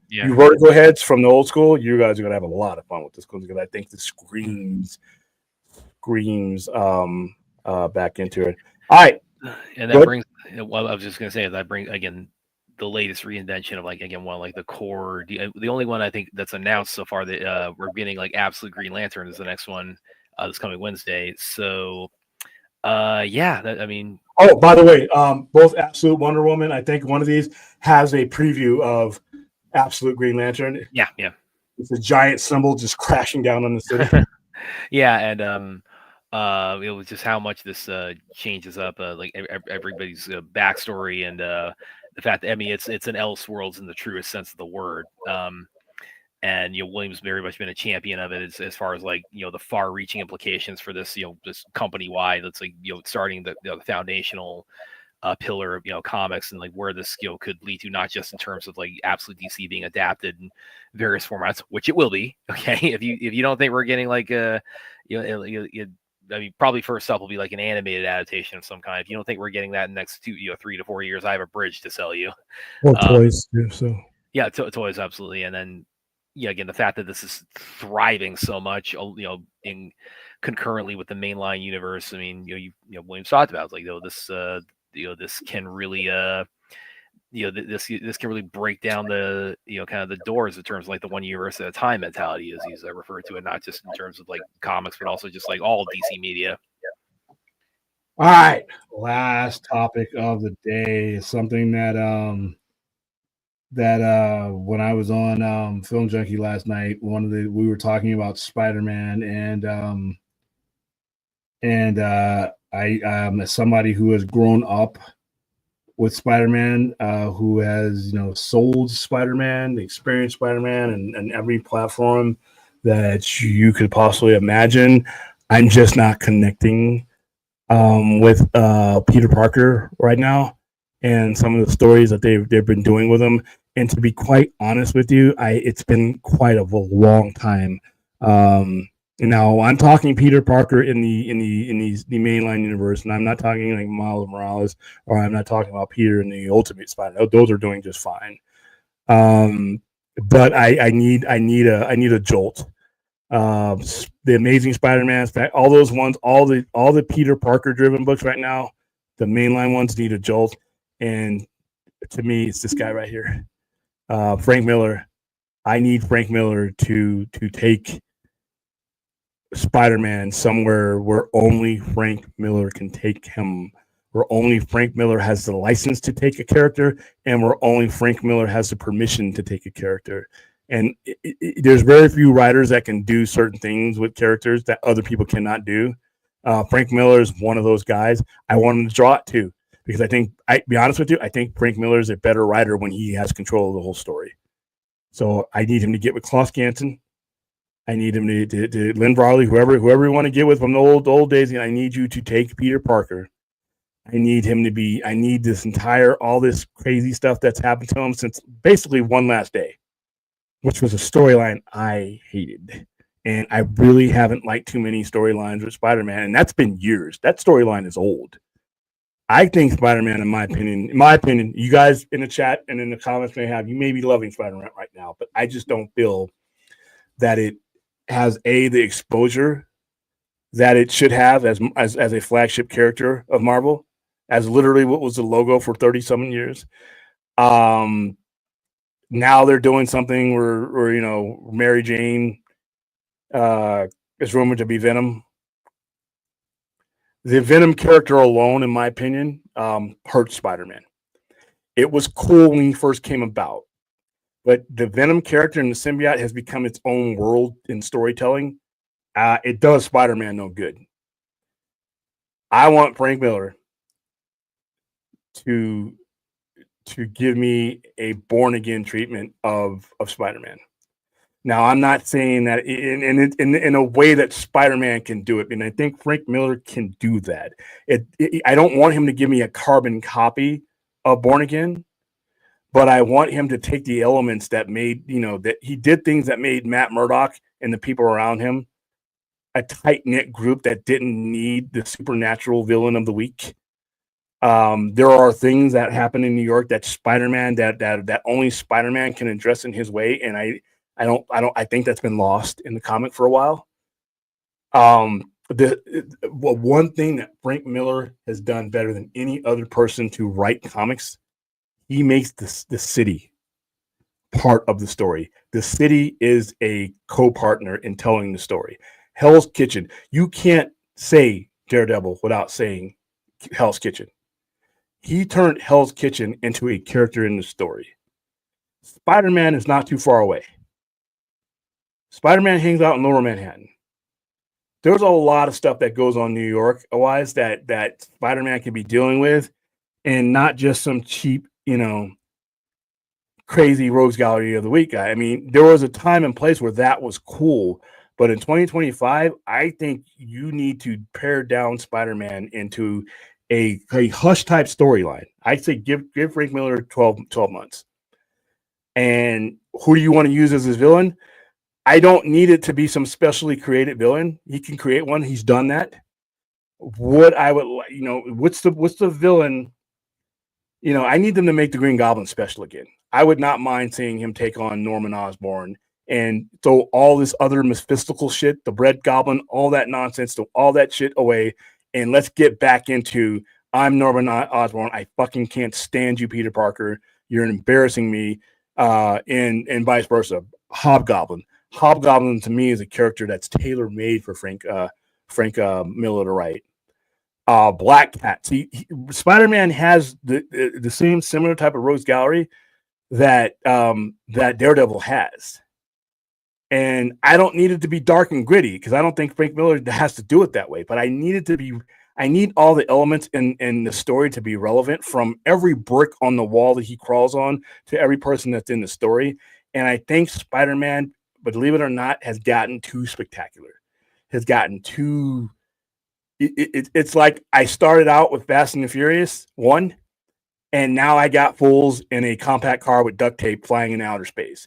You vertical heads from the old school, you guys are gonna have a lot of fun with this one because I think this screams back into it. All right, and that brings. Well, I was just gonna say that brings again the latest reinvention of the core. The only one I think that's announced so far that we're getting Absolute Green Lantern is the next one this coming Wednesday. So Oh, by the way, both Absolute Wonder Woman, I think one of these has a preview of Absolute Green Lantern. Yeah. It's a giant symbol just crashing down on the city. Yeah, and it was just how much this changes up everybody's backstory and the fact that it's an Elseworlds in the truest sense of the word. And William's very much been a champion of it as far as the far-reaching implications for this this company-wide. That's starting the foundational pillar of comics and where this could lead to, not just in terms of Absolute DC being adapted in various formats, which it will be. Okay, if you don't think we're getting probably first up will be an animated adaptation of some kind. If you don't think we're getting that in the next 3 to 4 years, I have a bridge to sell you. Or toys too. So yeah, toys absolutely, and then. Yeah, again, the fact that this is thriving so much, in concurrently with the mainline universe. I mean, Williams talked about this can really, this can really break down the, kind of the doors in terms of the one universe at a time mentality, as he's referred to it, not just in terms of comics, but also just all DC media. All right, last topic of the day is something that when I was on Film Junkie last night, we were talking about Spider-Man, and I as somebody who has grown up with Spider-Man, who has sold Spider-Man, experienced Spider-Man, and every platform that you could possibly imagine, I'm just not connecting with Peter Parker right now, and some of the stories that they've been doing with him. And to be quite honest with you, it's been quite a long time Now I'm talking Peter Parker in the mainline universe, and I'm not talking like Miles Morales, or I'm not talking about Peter in the Ultimate Spider. Those are doing just fine. But I need a jolt. The Amazing Spider-Man, all those ones, all the Peter Parker driven books right now, the mainline ones need a jolt, and to me, it's this guy right here, Frank Miller. I need Frank Miller to take Spider-Man somewhere where only Frank Miller can take him, where only Frank Miller has the license to take a character, and where only Frank Miller has the permission to take a character. And there's very few writers that can do certain things with characters that other people cannot do. Frank Miller is one of those guys. I want him to draw it too, because be honest with you, I think Frank Miller is a better writer when he has control of the whole story. So I need him to get with Klaus Janson. I need him to Lynn Varley, whoever you want to get with from the old days. I need you to take Peter Parker. I need him to be. I need all this crazy stuff that's happened to him since basically One Last Day, which was a storyline I hated, and I really haven't liked too many storylines with Spider-Man, and that's been years. That storyline is old. I think Spider-Man, in my opinion, you guys in the chat and in the comments you may be loving Spider-Man right now, but I just don't feel that it has the exposure that it should have as a flagship character of Marvel, as literally what was the logo for 30-something years. Now they're doing something where Mary Jane is rumored to be Venom. The Venom character alone, in my opinion, hurts Spider-Man. It was cool when he first came about, but the Venom character and the symbiote has become its own world in storytelling. It does Spider-Man no good. I want Frank Miller to give me a born-again treatment of Spider-Man. Now, I'm not saying that in a way that Spider-Man can do it, and I think Frank Miller can do that. I don't want him to give me a carbon copy of Born Again, but I want him to take the elements that made, that he did things that made Matt Murdock and the people around him a tight-knit group that didn't need the supernatural villain of the week. There are things that happen in New York that Spider-Man, that only Spider-Man can address in his way, and I think that's been lost in the comic for a while. One thing that Frank Miller has done better than any other person to write comics, he makes the city part of the story. The city is a co-partner in telling the story. Hell's Kitchen. You can't say Daredevil without saying Hell's Kitchen. He turned Hell's Kitchen into a character in the story. Spider-Man is not too far away. Spider-Man hangs out in Lower Manhattan. There's a lot of stuff that goes on New York-wise that Spider-Man can be dealing with, and not just some cheap, crazy rogues gallery of the week guy. I mean, there was a time and place where that was cool, but in 2025, I think you need to pare down Spider-Man into a hush-type storyline. I say give Frank Miller 12 months. And who do you want to use as his villain? I don't need it to be some specially created villain. He can create one. He's done that. What I would, what's the villain? I need them to make the Green Goblin special again. I would not mind seeing him take on Norman Osborn and throw all this other mystical shit, the Bread Goblin, all that nonsense, throw all that shit away, and let's get back into I'm Norman Osborn. I fucking can't stand you, Peter Parker. You're embarrassing me, and vice versa. Hobgoblin to me is a character that's tailor-made for Frank Miller to write. Black Cat. See, Spider-Man has the same similar type of rogues gallery that Daredevil has, and I don't need it to be dark and gritty because I don't think Frank Miller has to do it that way. But I need all the elements in the story to be relevant, from every brick on the wall that he crawls on to every person that's in the story. And I think Spider-Man, believe it or not, has gotten too spectacular. Has gotten too. It's like I started out with Fast and the Furious 1, and now I got fools in a compact car with duct tape flying in outer space.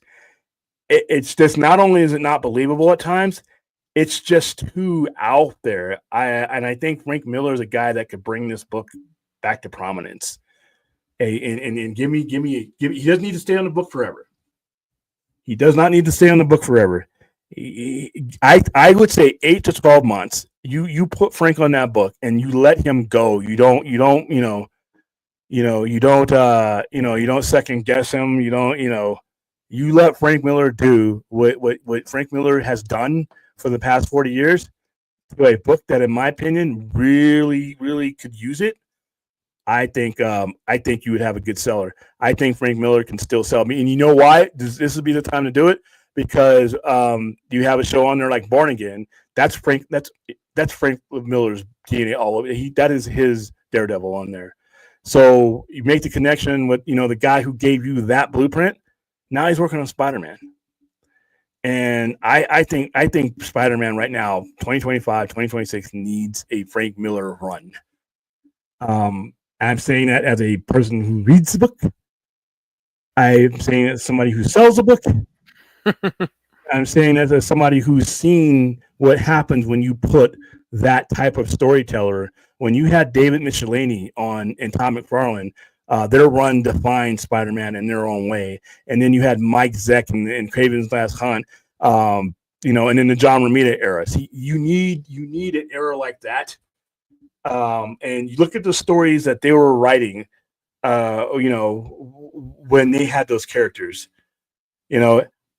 It's just, not only is it not believable at times, it's just too out there. I think Frank Miller is a guy that could bring this book back to prominence. And give me. He doesn't need to stay on the book forever. He does not need to stay on the book forever. I would say 8 to 12 months. You put Frank on that book and you let him go. You don't second guess him. You let Frank Miller do what Frank Miller has done for the past 40 years to a book that, in my opinion, really, really could use it. I think you would have a good seller. I think Frank Miller can still sell me, and you know why? This would be the time to do it because you have a show on there like Born Again. That's Frank. That's Frank Miller's DNA all over. That is his Daredevil on there. So you make the connection with the guy who gave you that blueprint. Now he's working on Spider-Man, and I think Spider-Man right now, 2025, 2026 needs a Frank Miller run. I'm saying that as a person who reads the book. I'm saying it as somebody who sells the book. I'm saying it as somebody who's seen what happens when you put that type of storyteller. When you had David Michelinie on and Todd McFarlane, their run defined Spider-Man in their own way. And then you had Mike Zeck in Craven's Last Hunt, and in the John Romita era. See, you need an era like that. And you look at the stories that they were writing, when they had those characters.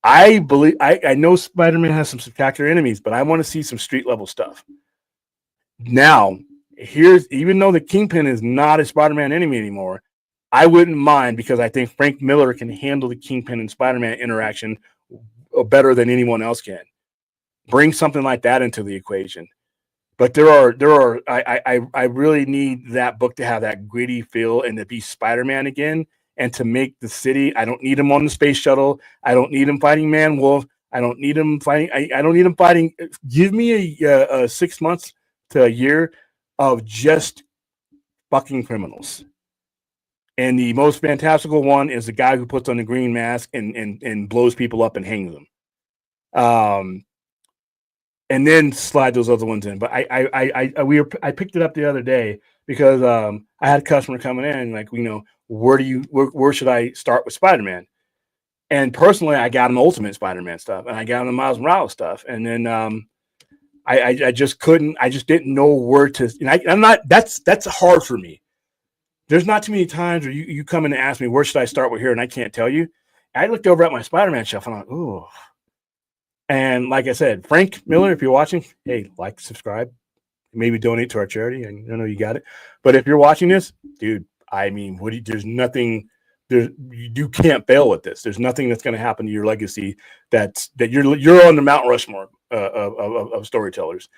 I believe I know Spider-Man has some spectacular enemies, but I want to see some street level stuff. Now, even though the Kingpin is not a Spider-Man enemy anymore, I wouldn't mind because I think Frank Miller can handle the Kingpin and Spider-Man interaction better than anyone else can. Bring something like that into the equation. But I really need that book to have that gritty feel and to be Spider-Man again and to make the city. I don't need him on the space shuttle. I don't need him fighting Man-Wolf. I don't need him fighting. I don't need him fighting. Give me a 6 months to a year of just fucking criminals. And the most fantastical one is the guy who puts on the green mask and blows people up and hangs them. And then slide those other ones in. But I picked it up the other day because I had a customer coming in like, where should I start with Spider-Man? And personally, I got him Ultimate Spider-Man stuff and I got him the Miles Morales stuff. And then I just didn't know where to. And that's hard for me. There's not too many times where you come in and ask me, where should I start with here? And I can't tell you. I looked over at my Spider-Man shelf and I'm like, ooh. And like I said, Frank Miller, if you're watching, hey, like, subscribe, maybe donate to our charity. I know you got it. But if you're watching this, dude, there's nothing, you can't fail with this. There's nothing that's going to happen to your legacy that you're on the Mount Rushmore of storytellers.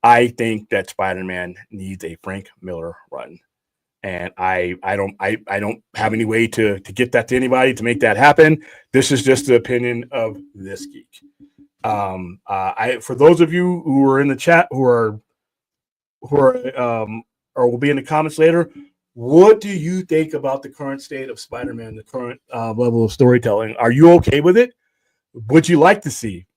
I think that Spider-Man needs a Frank Miller run. And I don't have any way to get that to anybody to make that happen. This is just the opinion of this geek. For those of you who are in the chat or will be in the comments later, what do you think about the current state of Spider-Man, the current level of storytelling? Are you okay with it? Would you like to see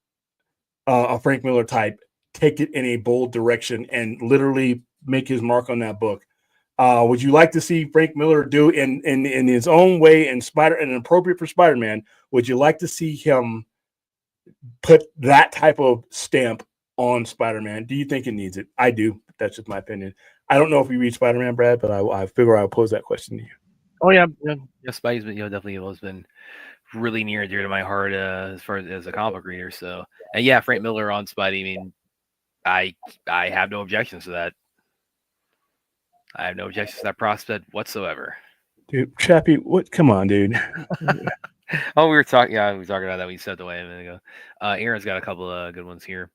a Frank Miller type take it in a bold direction and literally make his mark on that book? Would you like to see Frank Miller do in his own way and appropriate for Spider-Man? Would you like to see him put that type of stamp on Spider-Man? Do you think it needs it? I do. That's just my opinion. I don't know if you read Spider-Man, Brad, but I figure I'll pose that question to you. Oh yeah, Spidey's been definitely has been really near and dear to my heart as far as a comic book reader. So and yeah, Frank Miller on Spidey. I mean, I have no objections to that. I have no objections to that prospect whatsoever. Dude, Chappie, what? Come on, dude. Oh, we were talking about that. We stepped away a minute ago. Aaron's got a couple of good ones here.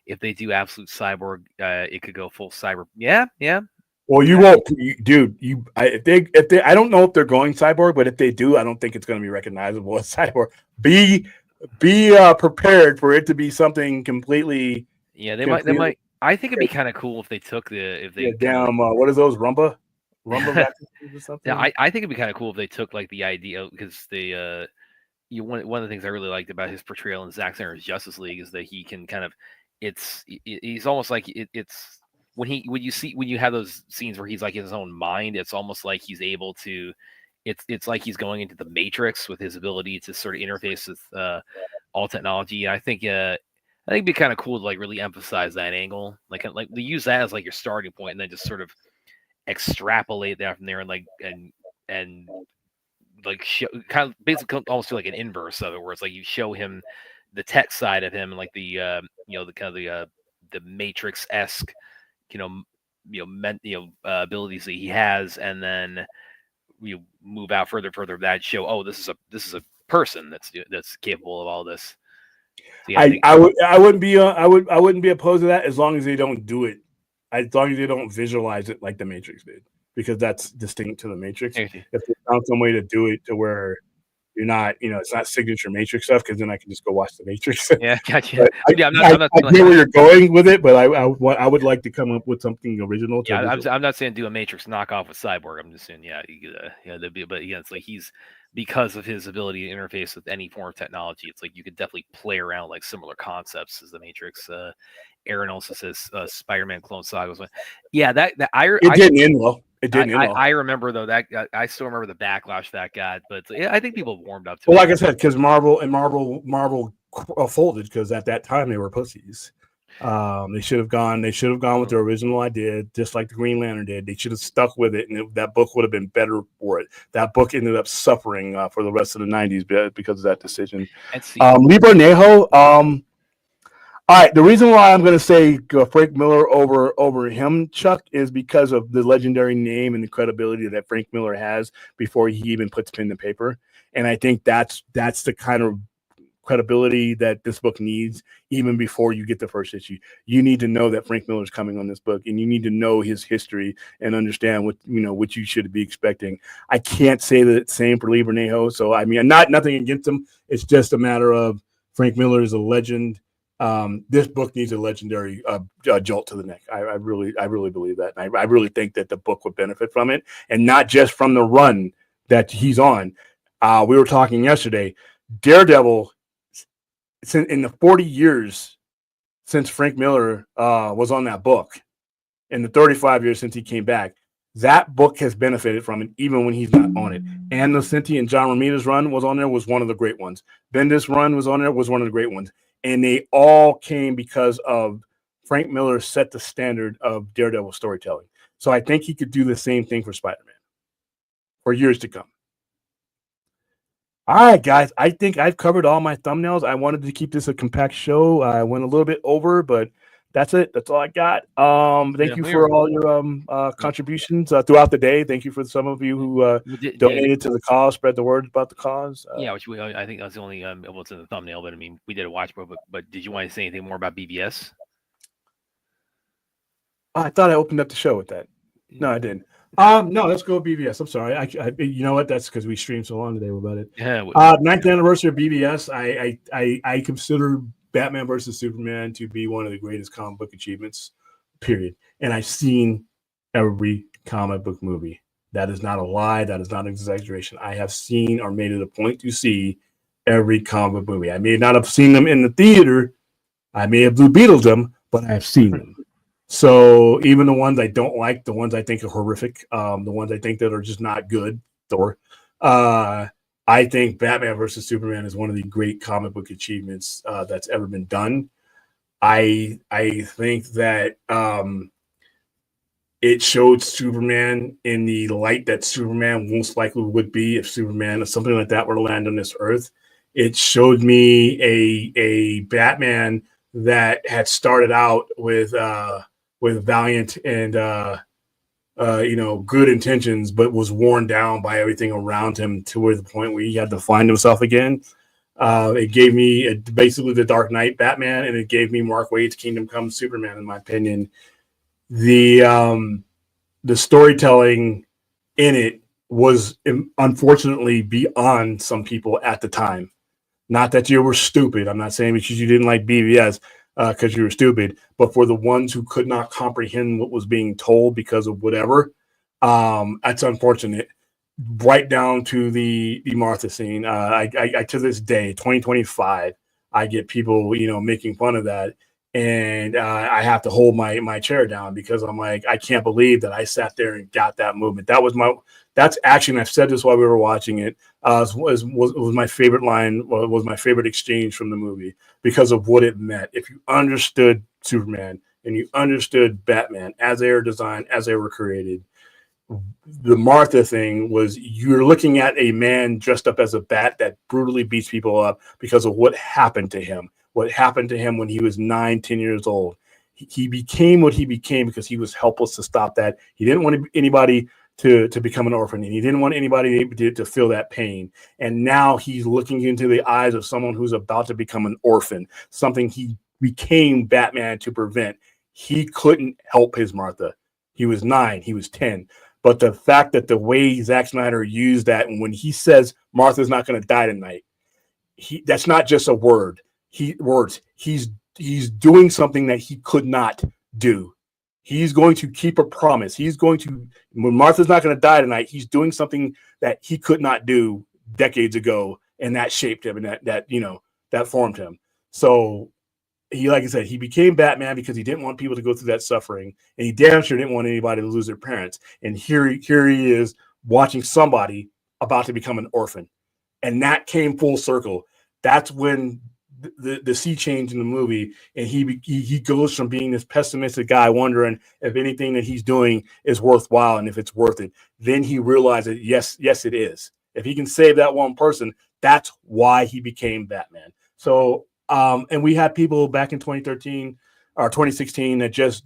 If they do Absolute Cyborg, it could go full cyber. Yeah. Well, you won't, dude. If they, I don't know if they're going cyborg, but if they do, I don't think it's going to be recognizable as cyborg. Be prepared for it to be something completely. Yeah, they might. I think it'd be kind of cool if they took what is those Rumba vaccines or something? Yeah, I think it'd be kind of cool if they took like the idea because they one of the things I really liked about his portrayal in Zack Snyder's Justice League is that he can kind of he's almost like it's when you have those scenes where he's like in his own mind, it's almost like he's able to. It's like he's going into the Matrix with his ability to sort of interface with all technology. I think it'd be kind of cool to like really emphasize that angle, like they use that as like your starting point, and then just sort of extrapolate that from there, and and like show, kind of basically almost feel like an inverse of it, where it's like you show him the tech side of him, and like the the kind of the Matrix-esque abilities that he has, and then you move out further of that, show this is a person that's capable of all this. So, yeah, I wouldn't be opposed to that as long as they don't do it, as long as they don't visualize it like the Matrix did, because that's distinct to the Matrix. If they found some way to do it to where you're not, it's not signature Matrix stuff, because then I can just go watch the Matrix. Yeah, gotcha. I get where you're going with it, but I would like to come up with something original. I'm not saying do a Matrix knockoff with Cyborg. I'm just saying, but yeah, it's like he's, because of his ability to interface with any form of technology, it's like you could definitely play around like similar concepts as the Matrix. Aaron also says Spider-Man Clone Saga was one. Yeah, it didn't end well. It didn't end well. I remember though that I still remember the backlash that got, but I think people warmed up to it. Well, like I said, because Marvel folded, because at that time they were pussies. They should have gone with their original idea, just like the Green Lantern did. They should have stuck with it, and that book would have been better for it. That book ended up suffering for the rest of the 90s because of that decision. Libra Nejo. All right, the reason why I'm going to say Frank Miller over him, Chuck, is because of the legendary name and the credibility that Frank Miller has before he even puts pen to paper. And I think that's the kind of credibility that this book needs, even before you get the first issue. You need to know that Frank Miller's coming on this book, and you need to know his history and understand what you should be expecting. I can't say the same for Lee Bermejo. So I mean, nothing against him. It's just a matter of Frank Miller is a legend. This book needs a legendary jolt to the neck. I really believe that. I really think that the book would benefit from it, and not just from the run that he's on. We were talking yesterday. Daredevil, in the 40 years since Frank Miller was on that book, in the 35 years since he came back, that book has benefited from it, even when he's not on it. And Nocenti and John Romita's run was on there, was one of the great ones. Bendis' run was on there, was one of the great ones. And they all came because of Frank Miller set the standard of Daredevil storytelling. So I think he could do the same thing for Spider-Man for years to come. All right, guys, I think I've covered all my thumbnails. I wanted to keep this a compact show. I went a little bit over, but that's it. That's all I got. Thank you for all your contributions throughout the day. Thank you for some of you who donated to the cause, spread the word about the cause. I think that's the only what's in the thumbnail. But I mean, we did a watch, but did you want to say anything more about BvS? I thought I opened up the show with that. No, I didn't. No, let's go with BvS. I'm sorry. I you know what? That's because we streamed so long today about it. Yeah. 9th anniversary of BvS. I consider Batman versus Superman to be one of the greatest comic book achievements, period. And I've seen every comic book movie. That is not a lie. That is not an exaggeration. I have seen, or made it a point to see, every comic book movie. I may not have seen them in the theater. I may have Blue Beetled them, but I have seen them. So even the ones I don't like, the ones I think are horrific, the ones I think that are just not good, I think Batman versus Superman is one of the great comic book achievements that's ever been done. I think that it showed Superman in the light that Superman most likely would be if Superman or something like that were to land on this earth. It showed me a Batman that had started out with valiant and good intentions, but was worn down by everything around him to where the point where he had to find himself again. It gave me basically the Dark Knight Batman, and it gave me Mark Waid's Kingdom Come Superman, in my opinion. The storytelling in it was unfortunately beyond some people at the time. Not that you were stupid. I'm not saying because you didn't like BvS because you were stupid, but for the ones who could not comprehend what was being told because of whatever, that's unfortunate. Right down to the Martha scene. I to this day, 2025, I get people making fun of that, and I have to hold my chair down because I'm like, I can't believe that I sat there and got that movement. That's actually, and I've said this while we were watching it, was my favorite line, was my favorite exchange from the movie because of what it meant. If you understood Superman and you understood Batman as they were designed, as they were created, the Martha thing was you're looking at a man dressed up as a bat that brutally beats people up because of what happened to him. What happened to him when he was 9, 10 years old. He became what he became because he was helpless to stop that. He didn't want anybody to become an orphan, and he didn't want anybody to feel that pain. And now he's looking into the eyes of someone who's about to become an orphan, something he became Batman to prevent. He couldn't help his Martha. He was 9, he was 10. But the fact that the way Zack Snyder used that, and when he says Martha's not going to die tonight, that's not just a word. He's doing something that he could not do. He's going to keep a promise. When Martha's not going to die tonight, he's doing something that he could not do decades ago, and that shaped him, and that formed him. So he, like I said, he became Batman because he didn't want people to go through that suffering, and he damn sure didn't want anybody to lose their parents. And here he is watching somebody about to become an orphan, and that came full circle. That's when the sea change in the movie, and he goes from being this pessimistic guy, wondering if anything that he's doing is worthwhile and if it's worth it. Then he realizes, yes, it is. If he can save that one person, that's why he became Batman. So. And we had people back in 2013 or 2016 that just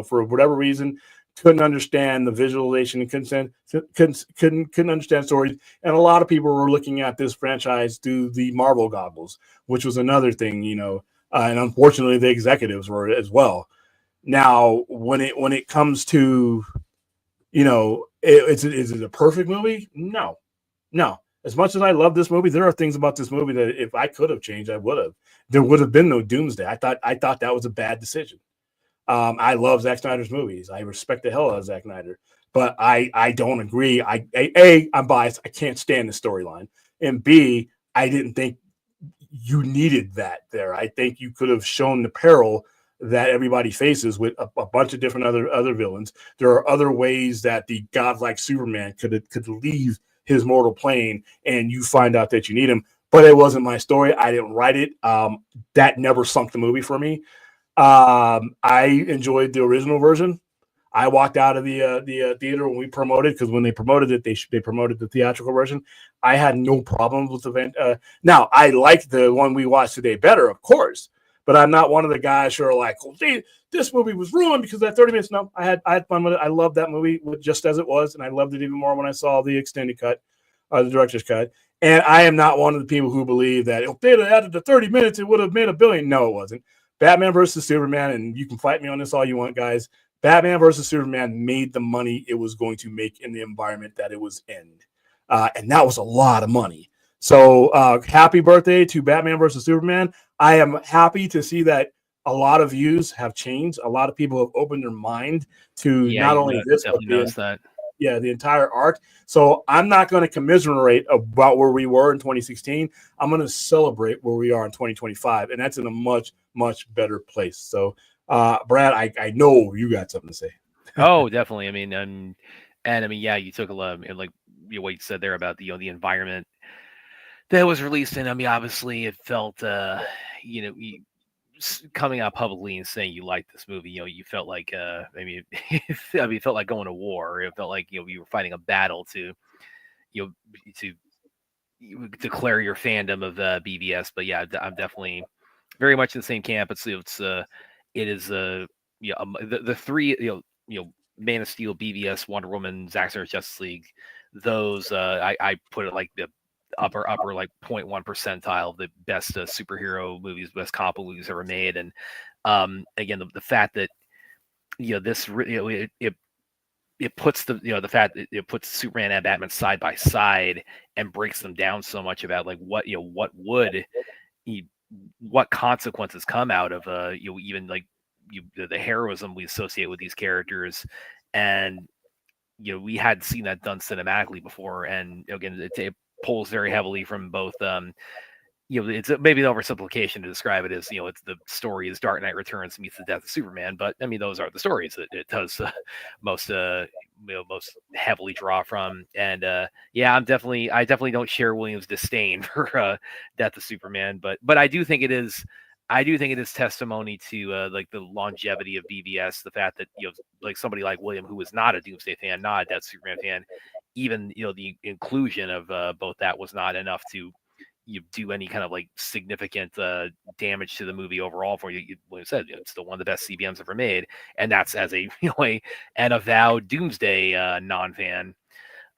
for whatever reason couldn't understand the visualization and couldn't understand stories. And a lot of people were looking at this franchise through the Marvel goggles, which was another thing, and unfortunately the executives were as well. Now, when it comes to, is it a perfect movie? No. As much as I love this movie, there are things about this movie that if I could have changed, I would have. There would have been no Doomsday. I thought that was a bad decision. I love Zack Snyder's movies. I respect the hell out of Zack Snyder, but I don't agree. I'm biased. I can't stand the storyline. And B, I didn't think you needed that there. I think you could have shown the peril that everybody faces with a bunch of different other villains. There are other ways that the godlike Superman could leave his mortal plane, and you find out that you need him. But it wasn't my story. I didn't write it. That never sunk the movie for me. I enjoyed the original version. I walked out of the theater when we promoted, because when they promoted it, they promoted the theatrical version. I had no problems with the event. Now, I liked the one we watched today better, of course, but I'm not one of the guys who are like, oh, this movie was ruined because that 30 minutes. No, I had fun with it. I loved that movie just as it was, and I loved it even more when I saw the extended cut, the director's cut. And I am not one of the people who believe that if they'd added the 30 minutes, it would have made $1 billion. No, it wasn't. Batman versus Superman, and you can fight me on this all you want, guys. Batman versus Superman made the money it was going to make in the environment that it was in. And that was a lot of money. So happy birthday to Batman versus Superman. I am happy to see that a lot of views have changed. A lot of people have opened their mind to not only this, but the entire arc. So I'm not going to commiserate about where we were in 2016. I'm going to celebrate where we are in 2025. And that's in a much, much better place. So, Brad, I know you got something to say. Oh, definitely. I mean, yeah, you took a lot of, like what you said there about the environment that was released. And I mean, obviously it felt, coming out publicly and saying you liked this movie, you felt like, it felt like going to war. It felt like, you were fighting a battle to declare your fandom of BvS. But yeah, I'm definitely very much in the same camp. The three, Man of Steel, BvS, Wonder Woman, Zack Snyder's Justice League. Those I put it like the upper like 0.1 percentile of the best superhero movies, best comic book movies ever made. And again, the fact that it puts the fact that it puts Superman and Batman side by side and breaks them down so much about like what consequences come out of even like the heroism we associate with these characters. And we had seen that done cinematically before, and again it pulls very heavily from both it's maybe an oversimplification to describe it as, it's the story is Dark Knight Returns meets the death of Superman, but I mean, those are the stories that it does most most heavily draw from. And yeah, I definitely don't share Williams' disdain for Death of Superman, but I do think it is testimony to like the longevity of BvS, the fact that like somebody like William, who was not a Doomsday fan, not a Death of Superman fan, even the inclusion of both that was not enough to do any kind of like significant damage to the movie overall. For you, William said, it's still one of the best CBMs ever made, and that's as a an avowed Doomsday non-fan.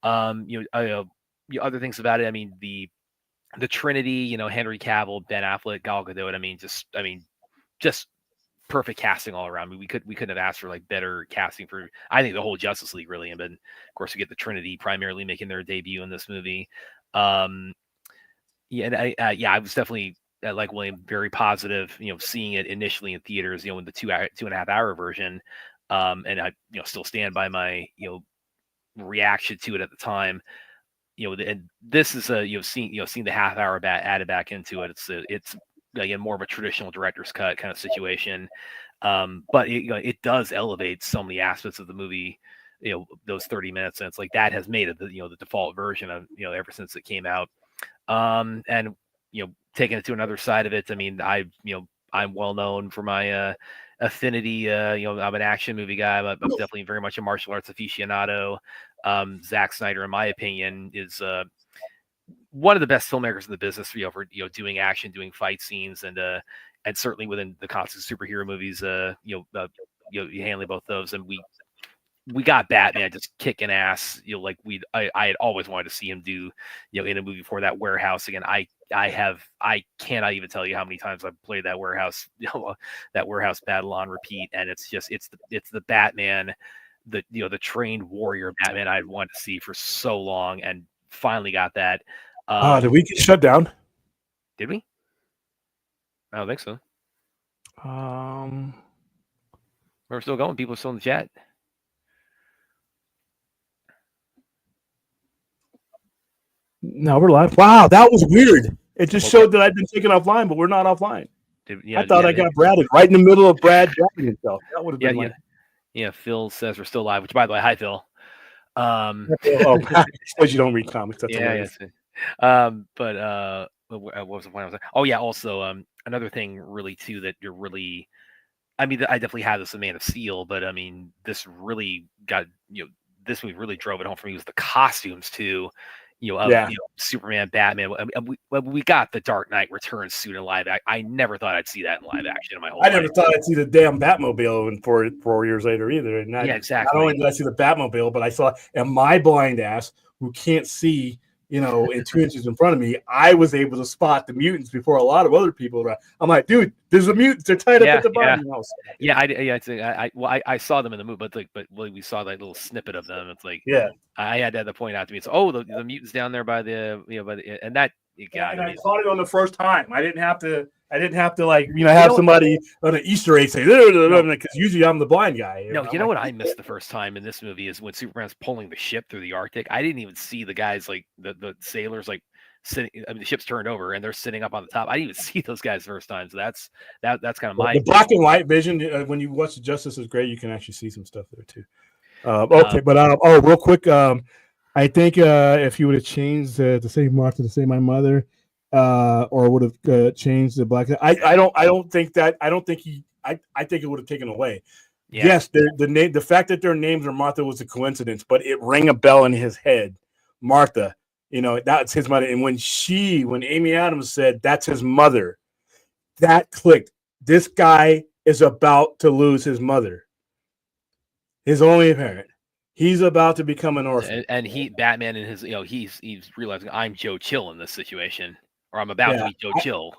Other things about it, I mean, the Trinity, Henry Cavill, Ben Affleck, Gal Gadot. I mean, just perfect casting all around. I mean, we couldn't have asked for like better casting for, I think, the whole Justice League really. And then of course we get the Trinity primarily making their debut in this movie. Yeah, and I was definitely like William, very positive, seeing it initially in theaters, in the 2.5 hour version. And I, still stand by my, reaction to it at the time. And this is seeing the half hour added back into it. It's again more of a traditional director's cut kind of situation. But it does elevate so many aspects of the movie. Those 30 minutes, and it's like that has made it the default version of ever since it came out. And taking it to another side of it, I mean, I'm well known for my affinity. I'm an action movie guy. I'm definitely very much a martial arts aficionado. Zack Snyder, in my opinion, is one of the best filmmakers in the business for doing action, doing fight scenes, and certainly within the context of superhero movies, you handling both those. And we got Batman just kicking ass. I had always wanted to see him do, in a movie for that warehouse again. I cannot even tell you how many times I've played that warehouse, that warehouse battle on repeat. And it's the Batman, the trained warrior Batman I'd wanted to see for so long, and finally got that. Did we get shut down? Did we? I don't think so. We're still going. People are still in the chat. No, we're live. Wow, that was weird. It just showed that I'd been taken offline, but we're not offline. I thought I got Braded right in the middle of Brad dropping himself. That would have been yeah. Phil says we're still live, which, by the way, hi, Phil. Suppose you don't read comics. That's hilarious. But what was the point I was like? Oh yeah, also another thing really too that you're really, I mean, I definitely had this in Man of Steel, but I mean, this really got this movie really drove it home for me was the costumes too. Superman, Batman. We got the Dark Knight Returns suit in live action. I never thought I'd see that in live action in my whole life. I never thought I'd see the damn Batmobile in 4 years later either. And exactly. Not only did I see the Batmobile, but I saw, and my blind ass who can't see, in 2 inches in front of me, I was able to spot the mutants before a lot of other people around. I'm like, dude, there's a mutants. They're tied up at the bottom. I saw them in the movie, but we saw that little snippet of them. It's like, yeah, I had to point out to me. It's the mutants down there by the and that. I caught it on the first time. I didn't have to like have somebody on an Easter egg say because usually I'm the blind guy. No, you know what I missed the first time in this movie is when Superman's pulling the ship through the Arctic. I didn't even see the guys like the sailors like sitting. I mean, the ship's turned over and they're sitting up on the top. I didn't even see those guys the first time. So that's kind of my the black and white vision. When you watch the Justice is great. You can actually see some stuff there too. Real quick. I think if you would have changed to say Martha to say my mother, or would have changed the black. I think it would have taken away. Yeah. Yes, the fact that their names are Martha was a coincidence, but it rang a bell in his head. Martha, that's his mother. And when Amy Adams said that's his mother, that clicked. This guy is about to lose his mother, his only parent. He's about to become an orphan, and Batman in his, he's realizing I'm Joe Chill in this situation, or I'm about to be Joe Chill.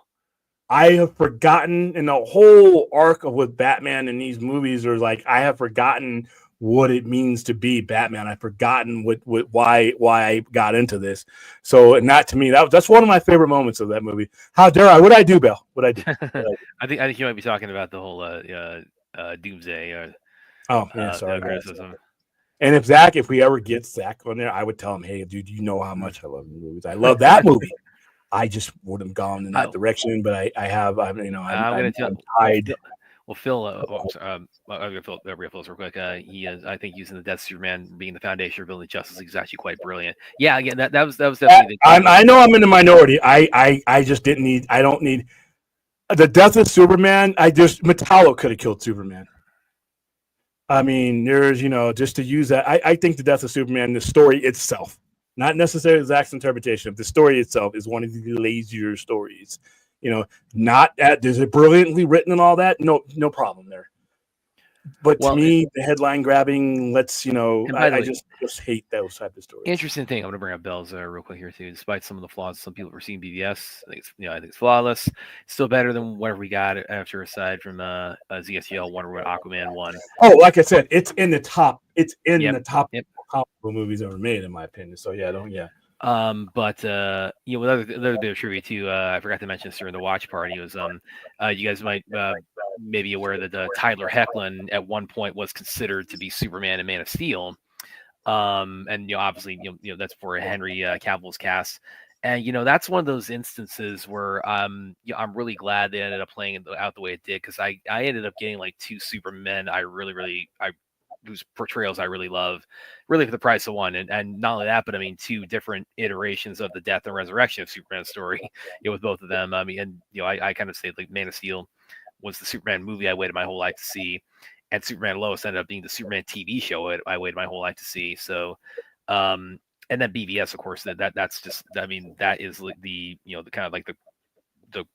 I have forgotten in the whole arc of with Batman in these movies, or like I have forgotten what it means to be Batman. I've forgotten why I got into this. So, and that to me, that's one of my favorite moments of that movie. How dare I? What'd I do, Bill? What'd I do? I think you might be talking about the whole Doomsday. Sorry. And if we ever get Zach on there, I would tell him, hey, dude, you know how much I love the movies. I love that movie. I just wouldn't have gone in that direction. But I'm going to tell. tied. Well, Phil, I'm sorry, I'm going to Phil real quick. He is, I think, using the Death of Superman being the foundation for building Justice League is actually quite brilliant. Yeah, again, that was definitely. I know I'm in the minority. I just didn't need. I don't need the Death of Superman. Metallo could have killed Superman. I mean, there's just to use that. I think the Death of Superman, the story itself, not necessarily Zach's interpretation of the story itself, is one of the lazier stories. Is it brilliantly written and all that? No problem there. But to me, the headline grabbing, I just hate those type of stories. Interesting thing, I'm going to bring up Bell's real quick here too. Despite some of the flaws some people were seeing BvS, I think it's flawless. It's still better than whatever we got after, aside from ZSGL, Wonder Woman, Aquaman 1. Oh, like I said, it's in the top. It's in the top comic book movies ever made, in my opinion. So yeah, But another bit of trivia too. I forgot to mention this during the watch party was you guys might maybe aware that Tyler Hoechlin at one point was considered to be Superman and Man of Steel, and obviously that's for Henry Cavill's cast, and that's one of those instances where I'm really glad they ended up playing it out the way it did, because I ended up getting like two Supermen whose portrayals I really love, really for the price of one. And not only that, but I mean, two different iterations of the death and resurrection of Superman's story, with both of them. I mean, and I kind of say like Man of Steel was the Superman movie I waited my whole life to see, and Superman Lois ended up being the Superman TV show I waited my whole life to see. So, and then BvS, of course, that's just, I mean, that is the the kind of like the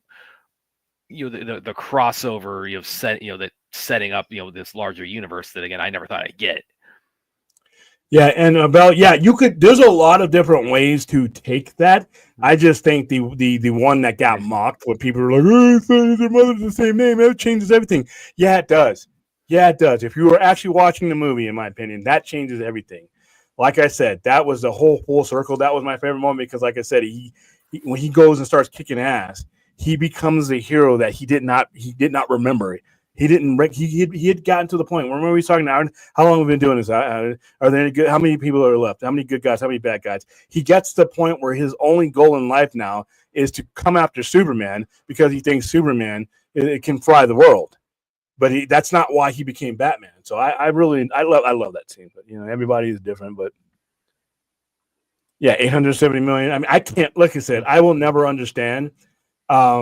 crossover that setting up this larger universe that, again, I never thought I'd get. Yeah, and there's a lot of different ways to take that. I just think the one that got mocked, where people are like, oh, their mother's the same name, it changes everything. Yeah, it does. If you were actually watching the movie, in my opinion, that changes everything. Like I said, that was the whole full circle. That was my favorite moment, because like I said, he when he goes and starts kicking ass, he becomes a hero that he did not remember. He had gotten to the point. Remember, we talking now, how long have we been doing this? Are there any good? How many people are left? How many good guys? How many bad guys? He gets to the point where his only goal in life now is to come after Superman, because he thinks Superman it can fly the world. But that's not why he became Batman. So I love that scene. But everybody is different. But yeah, 870 million. I mean, I can't. Like I said, I will never understand. I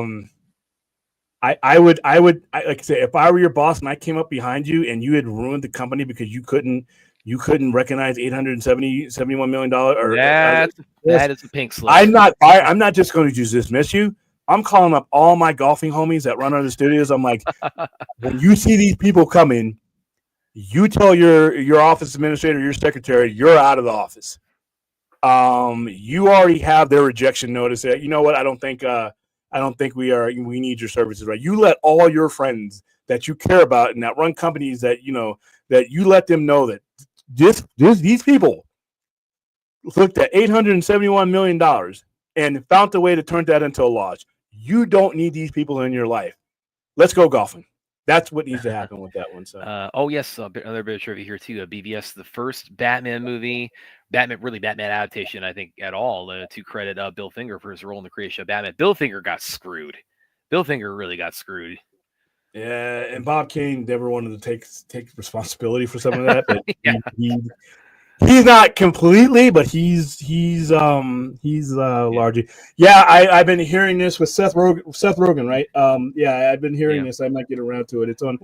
would like I say, if I were your boss and I came up behind you and you had ruined the company because you couldn't recognize $871 million, or that is a pink slip. I'm not just going to just dismiss you. I'm calling up all my golfing homies that run other studios. I'm like, when you see these people coming, you tell your office administrator, your secretary, you're out of the office. You already have their rejection notice. You know what? I don't think we need your services, right? You let all your friends that you care about and that run companies that that you let them know that these people looked at $871 million and found a way to turn that into a lodge. You don't need these people in your life. Let's go golfing. That's what needs to happen with that one. So, another bit of trivia here too. BvS, the first Batman movie, Batman adaptation, I think, at all, to credit Bill Finger for his role in the creation of Batman. Bill Finger got screwed. Bill Finger really got screwed. Yeah, and Bob Kane never wanted to take responsibility for some of that, but yeah. He's not completely, but he's largely. Yeah, I've been hearing this with Seth Rogen, right? I've been hearing this. I might get around to it. It's on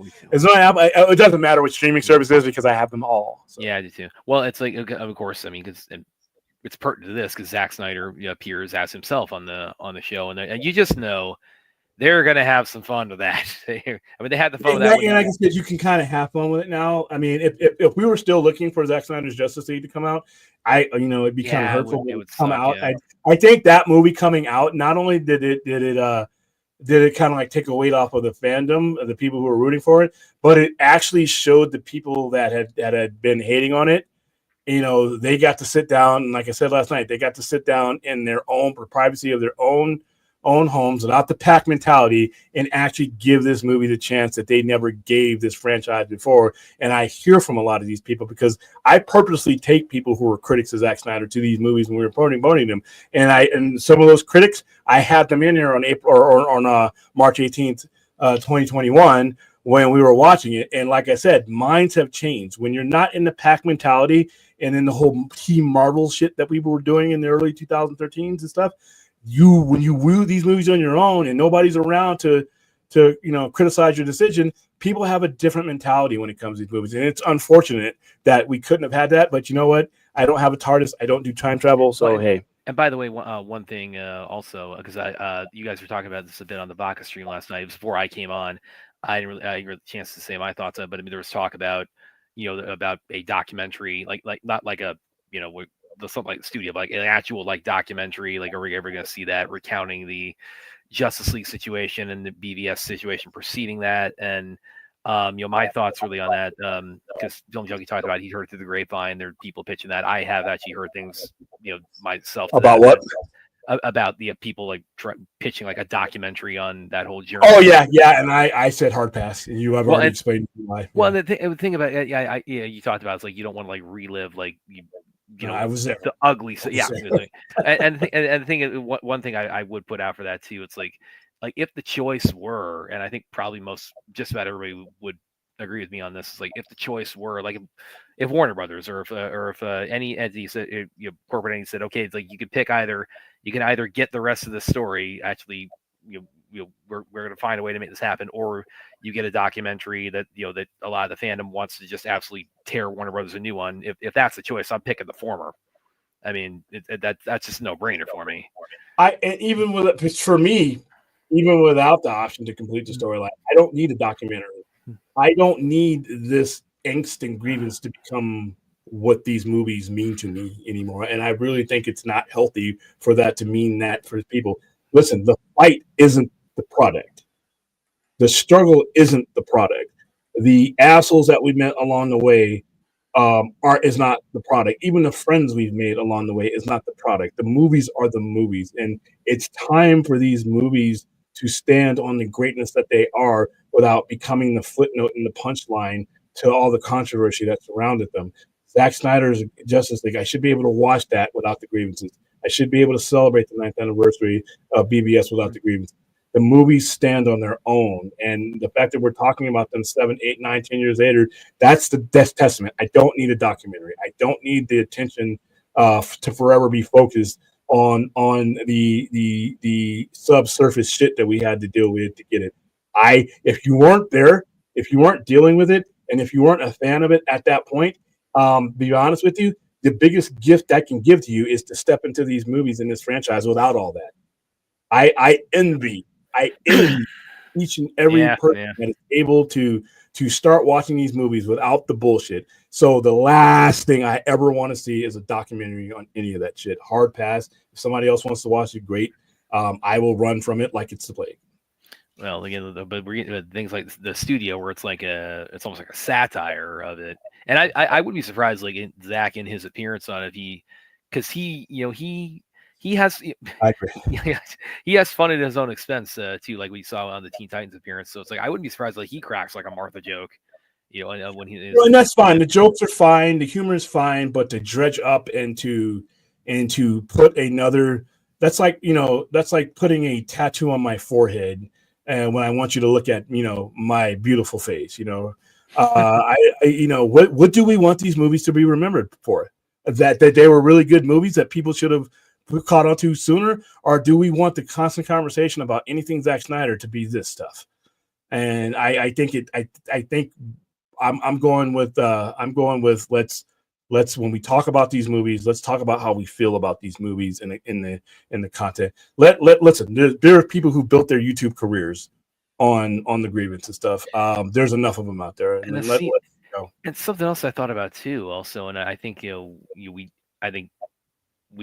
Apple. It doesn't matter which streaming service it is, because I have them all. So. Yeah, I do too. Well, it's like, of course, I mean, because it's pertinent to this, because Zack Snyder appears as himself on the show, and you just know they're going to have some fun with that. I mean, they had the fun with that. And like I said, you can kind of have fun with it now. I mean, if we were still looking for Zack Snyder's Justice League to come out, it'd be kind of hurtful when it would come out. Yeah. I think that movie coming out, not only did it kind of like take a weight off of the fandom of the people who were rooting for it, but it actually showed the people that had been hating on it. They got to sit down, and like I said last night, they got to sit down in their own privacy of their own own homes, without the pack mentality, and actually give this movie the chance that they never gave this franchise before. And I hear from a lot of these people because I purposely take people who were critics of Zack Snyder to these movies when we were promoting them. And some of those critics, I had them in here on March 18th, 2021, when we were watching it. And like I said, minds have changed. When you're not in the pack mentality and in the whole Team Marvel shit that we were doing in the early 2013s and stuff, when you view these movies on your own and nobody's around to criticize your decision, people have a different mentality when it comes to these movies. And it's unfortunate that we couldn't have had that. But you know what? I don't have a TARDIS. I don't do time travel. So, hey. And by the way, one thing also, because you guys were talking about this a bit on the Baka stream last night. It was before I came on. I didn't get a chance to say my thoughts on it, but I mean, there was talk about, about a documentary, like not like a, something like the studio, but like an actual like documentary. Like, are we ever going to see that recounting the Justice League situation and the BvS situation preceding that? And my thoughts really on that, because Dylan Junkie talked about he heard through the grapevine. There are people pitching that. I have actually heard things, myself about what. About the people like pitching like a documentary on that whole journey. Oh yeah, and I said hard pass, and you have already explained why. Well, the thing about you talked about, it's like you don't want to like relive like I was there. The ugly, and the thing is, one thing I would put out for that too, it's like if the choice were, and I think probably just about everybody would agree with me on this, is like if the choice were like if Warner Brothers or if any entity said, corporate entity said, okay, it's like you can either get the rest of the story, actually, we're going to find a way to make this happen, or you get a documentary that that a lot of the fandom wants to just absolutely tear Warner Brothers a new one. If that's the choice, I'm picking the former. I mean, that's just no brainer for me. And even for me, even without the option to complete the storyline, I don't need a documentary. I don't need this angst and grievance to become what these movies mean to me anymore. And I really think it's not healthy for that to mean that for people. Listen, the fight isn't the product. The struggle isn't the product. The assholes that we met along the way is not the product. Even the friends we've made along the way is not the product. The movies are the movies. And it's time for these movies to stand on the greatness that they are without becoming the footnote and the punchline to all the controversy that surrounded them. Zack Snyder's Justice League, I should be able to watch that without the grievances. I should be able to celebrate the 9th anniversary of BvS without the grievances. The movies stand on their own. And the fact that we're talking about them 7, 8, 9, 10 years later, that's the testament. I don't need a documentary. I don't need the attention to forever be focused on the subsurface shit that we had to deal with to get it. If you weren't there, if you weren't dealing with it, and if you weren't a fan of it at that point, be honest with you, the biggest gift I can give to you is to step into these movies in this franchise without all that. I envy each and every person that is able to start watching these movies without the bullshit. So the last thing I ever want to see is a documentary on any of that shit. Hard pass. If somebody else wants to watch it, great. I will run from it like it's the plague. Well, again, but we're getting things like the studio where it's it's almost like a satire of it. And I wouldn't be surprised, like Zach in his appearance on it, because he has I agree. he has fun at his own expense too, like we saw on the Teen Titans appearance. So it's like I wouldn't be surprised like he cracks like a Martha joke, when he is. Well, and that's fine. The jokes are fine, the humor is fine, but to dredge up and to put another, that's like putting a tattoo on my forehead, and when I want you to look at my beautiful face, what do we want these movies to be remembered for? That they were really good movies that people should have caught on to sooner, or do we want the constant conversation about anything Zack Snyder to be this stuff? And I think I'm going with let's when we talk about these movies, let's talk about how we feel about these movies in the content. Listen, there are people who built their YouTube careers on the grievance and stuff. There's enough of them out there. And and something else I thought about too, also, and I think we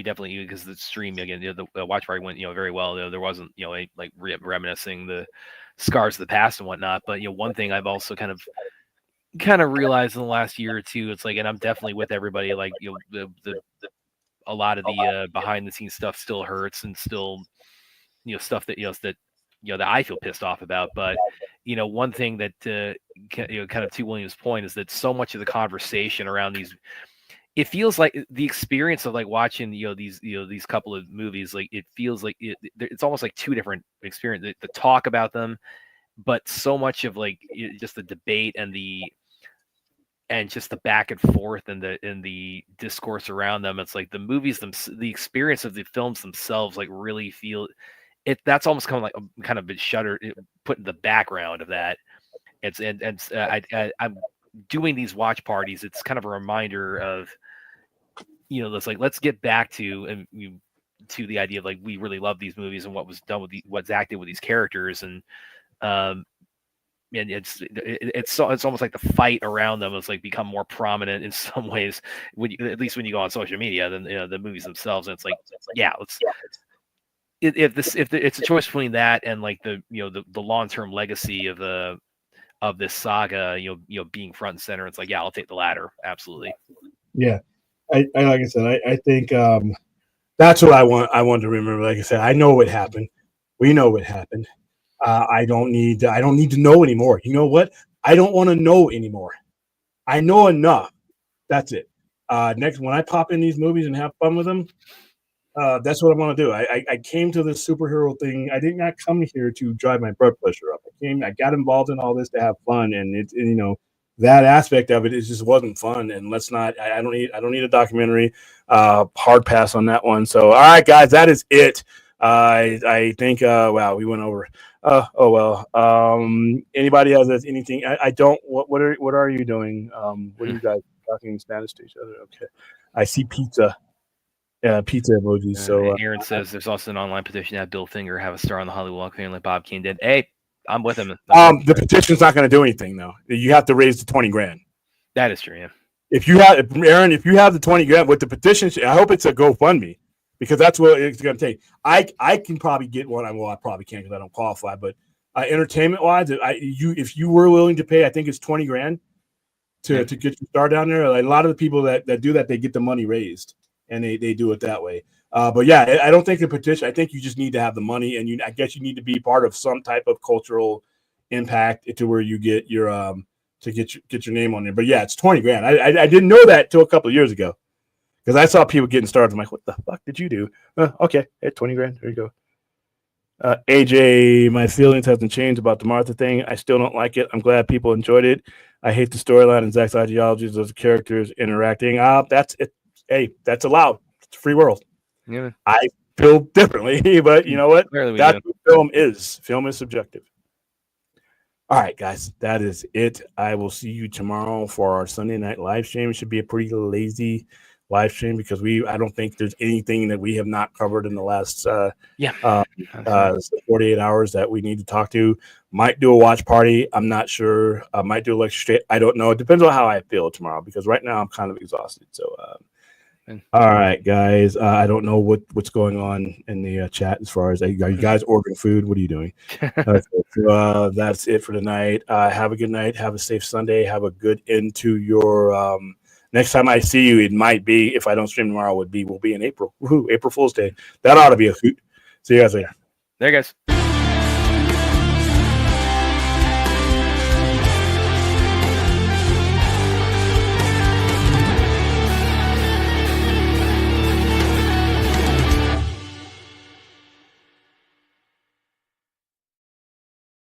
definitely, because the stream again, the watch party went very well. There wasn't reminiscing the scars of the past and whatnot. But one thing I've also kind of realized in the last year or two, it's like, and I'm definitely with everybody, like a lot of the behind the scenes stuff still hurts and still stuff that that I feel pissed off about. But one thing that kind of to William's point is that so much of the conversation around these, it feels like the experience of like watching these couple of movies, like it feels like it's almost like two different experiences. The talk about them, but so much of like just the debate and just the back and forth and the discourse around them. It's like the movies the experience of the films themselves like really feel it. That's almost kind of been put in the background of that. I'm doing these watch parties. It's kind of a reminder of it's like, let's get back to the idea of like we really love these movies and what was done with what's acted with these characters, and it's almost like the fight around them has like become more prominent in some ways at least when you go on social media than the movies themselves. And it's like, let's if it's a choice between that and like the long-term legacy of this saga, being front and center, it's like, I'll take the latter. Absolutely. Yeah. I like I said, I think that's what I want to remember. Like I said, I know what happened. We know what happened. I don't need to know anymore. You know what? I don't want to know anymore. I know enough. That's it. Next, when I pop in these movies and have fun with them, that's what I want to do. I came to this superhero thing. I did not come here to drive my blood pressure up. I got involved in all this to have fun, and that aspect of it just wasn't fun. And let's not. I don't need a documentary. Hard pass on that one. So all right, guys, that is it. I think. Wow, we went over. Oh well. Anybody has anything? I don't. What are you doing? What are you guys talking Spanish to each other? Okay. I see pizza. Yeah, pizza emojis. So Aaron says there's also an online petition to have Bill Finger have a star on the Hollywood Walk of Fame like Bob Kane did. Hey, I'm with him. The petition's not going to do anything though. You have to raise the $20,000. That is true. Yeah. If you have the $20,000 with the petition, I hope it's a GoFundMe, because that's what it's going to take. I can probably get one. I probably can't because I don't qualify. But entertainment wise, if you were willing to pay, I think it's $20,000 to get your star down there. Like, a lot of the people that do that, they get the money raised. And they do it that way. But yeah, I don't think a petition. I think you just need to have the money, and I guess you need to be part of some type of cultural impact to where you get your to get your name on there. But yeah, it's $20,000. I didn't know that till a couple of years ago, because I saw people getting started. I'm like, what the fuck did you do? Okay, hey, $20,000. There you go. AJ, my feelings hasn't changed about the Martha thing. I still don't like it. I'm glad people enjoyed it. I hate the storyline and Zach's ideologies of the characters interacting. That's it. Hey, that's allowed. It's a free world. Yeah. I feel differently, but you know what? That's what film is. Film is subjective. All right, guys, that is it. I will see you tomorrow for our Sunday night live stream. It should be a pretty lazy live stream because I don't think there's anything that we have not covered in the last 48 hours that we need to talk to. Might do a watch party. I'm not sure. Might do a lecture straight. I don't know. It depends on how I feel tomorrow, because right now I'm kind of exhausted. So all right, guys. I don't know what's going on in the chat as far as are you guys ordering food? What are you doing? Okay, so, that's it for tonight. Have a good night. Have a safe Sunday. Have a good end to your. Next time I see you, it might be, if I don't stream tomorrow, we'll be in April. Woohoo, April Fool's Day. That ought to be a hoot. See you guys later. There, guys.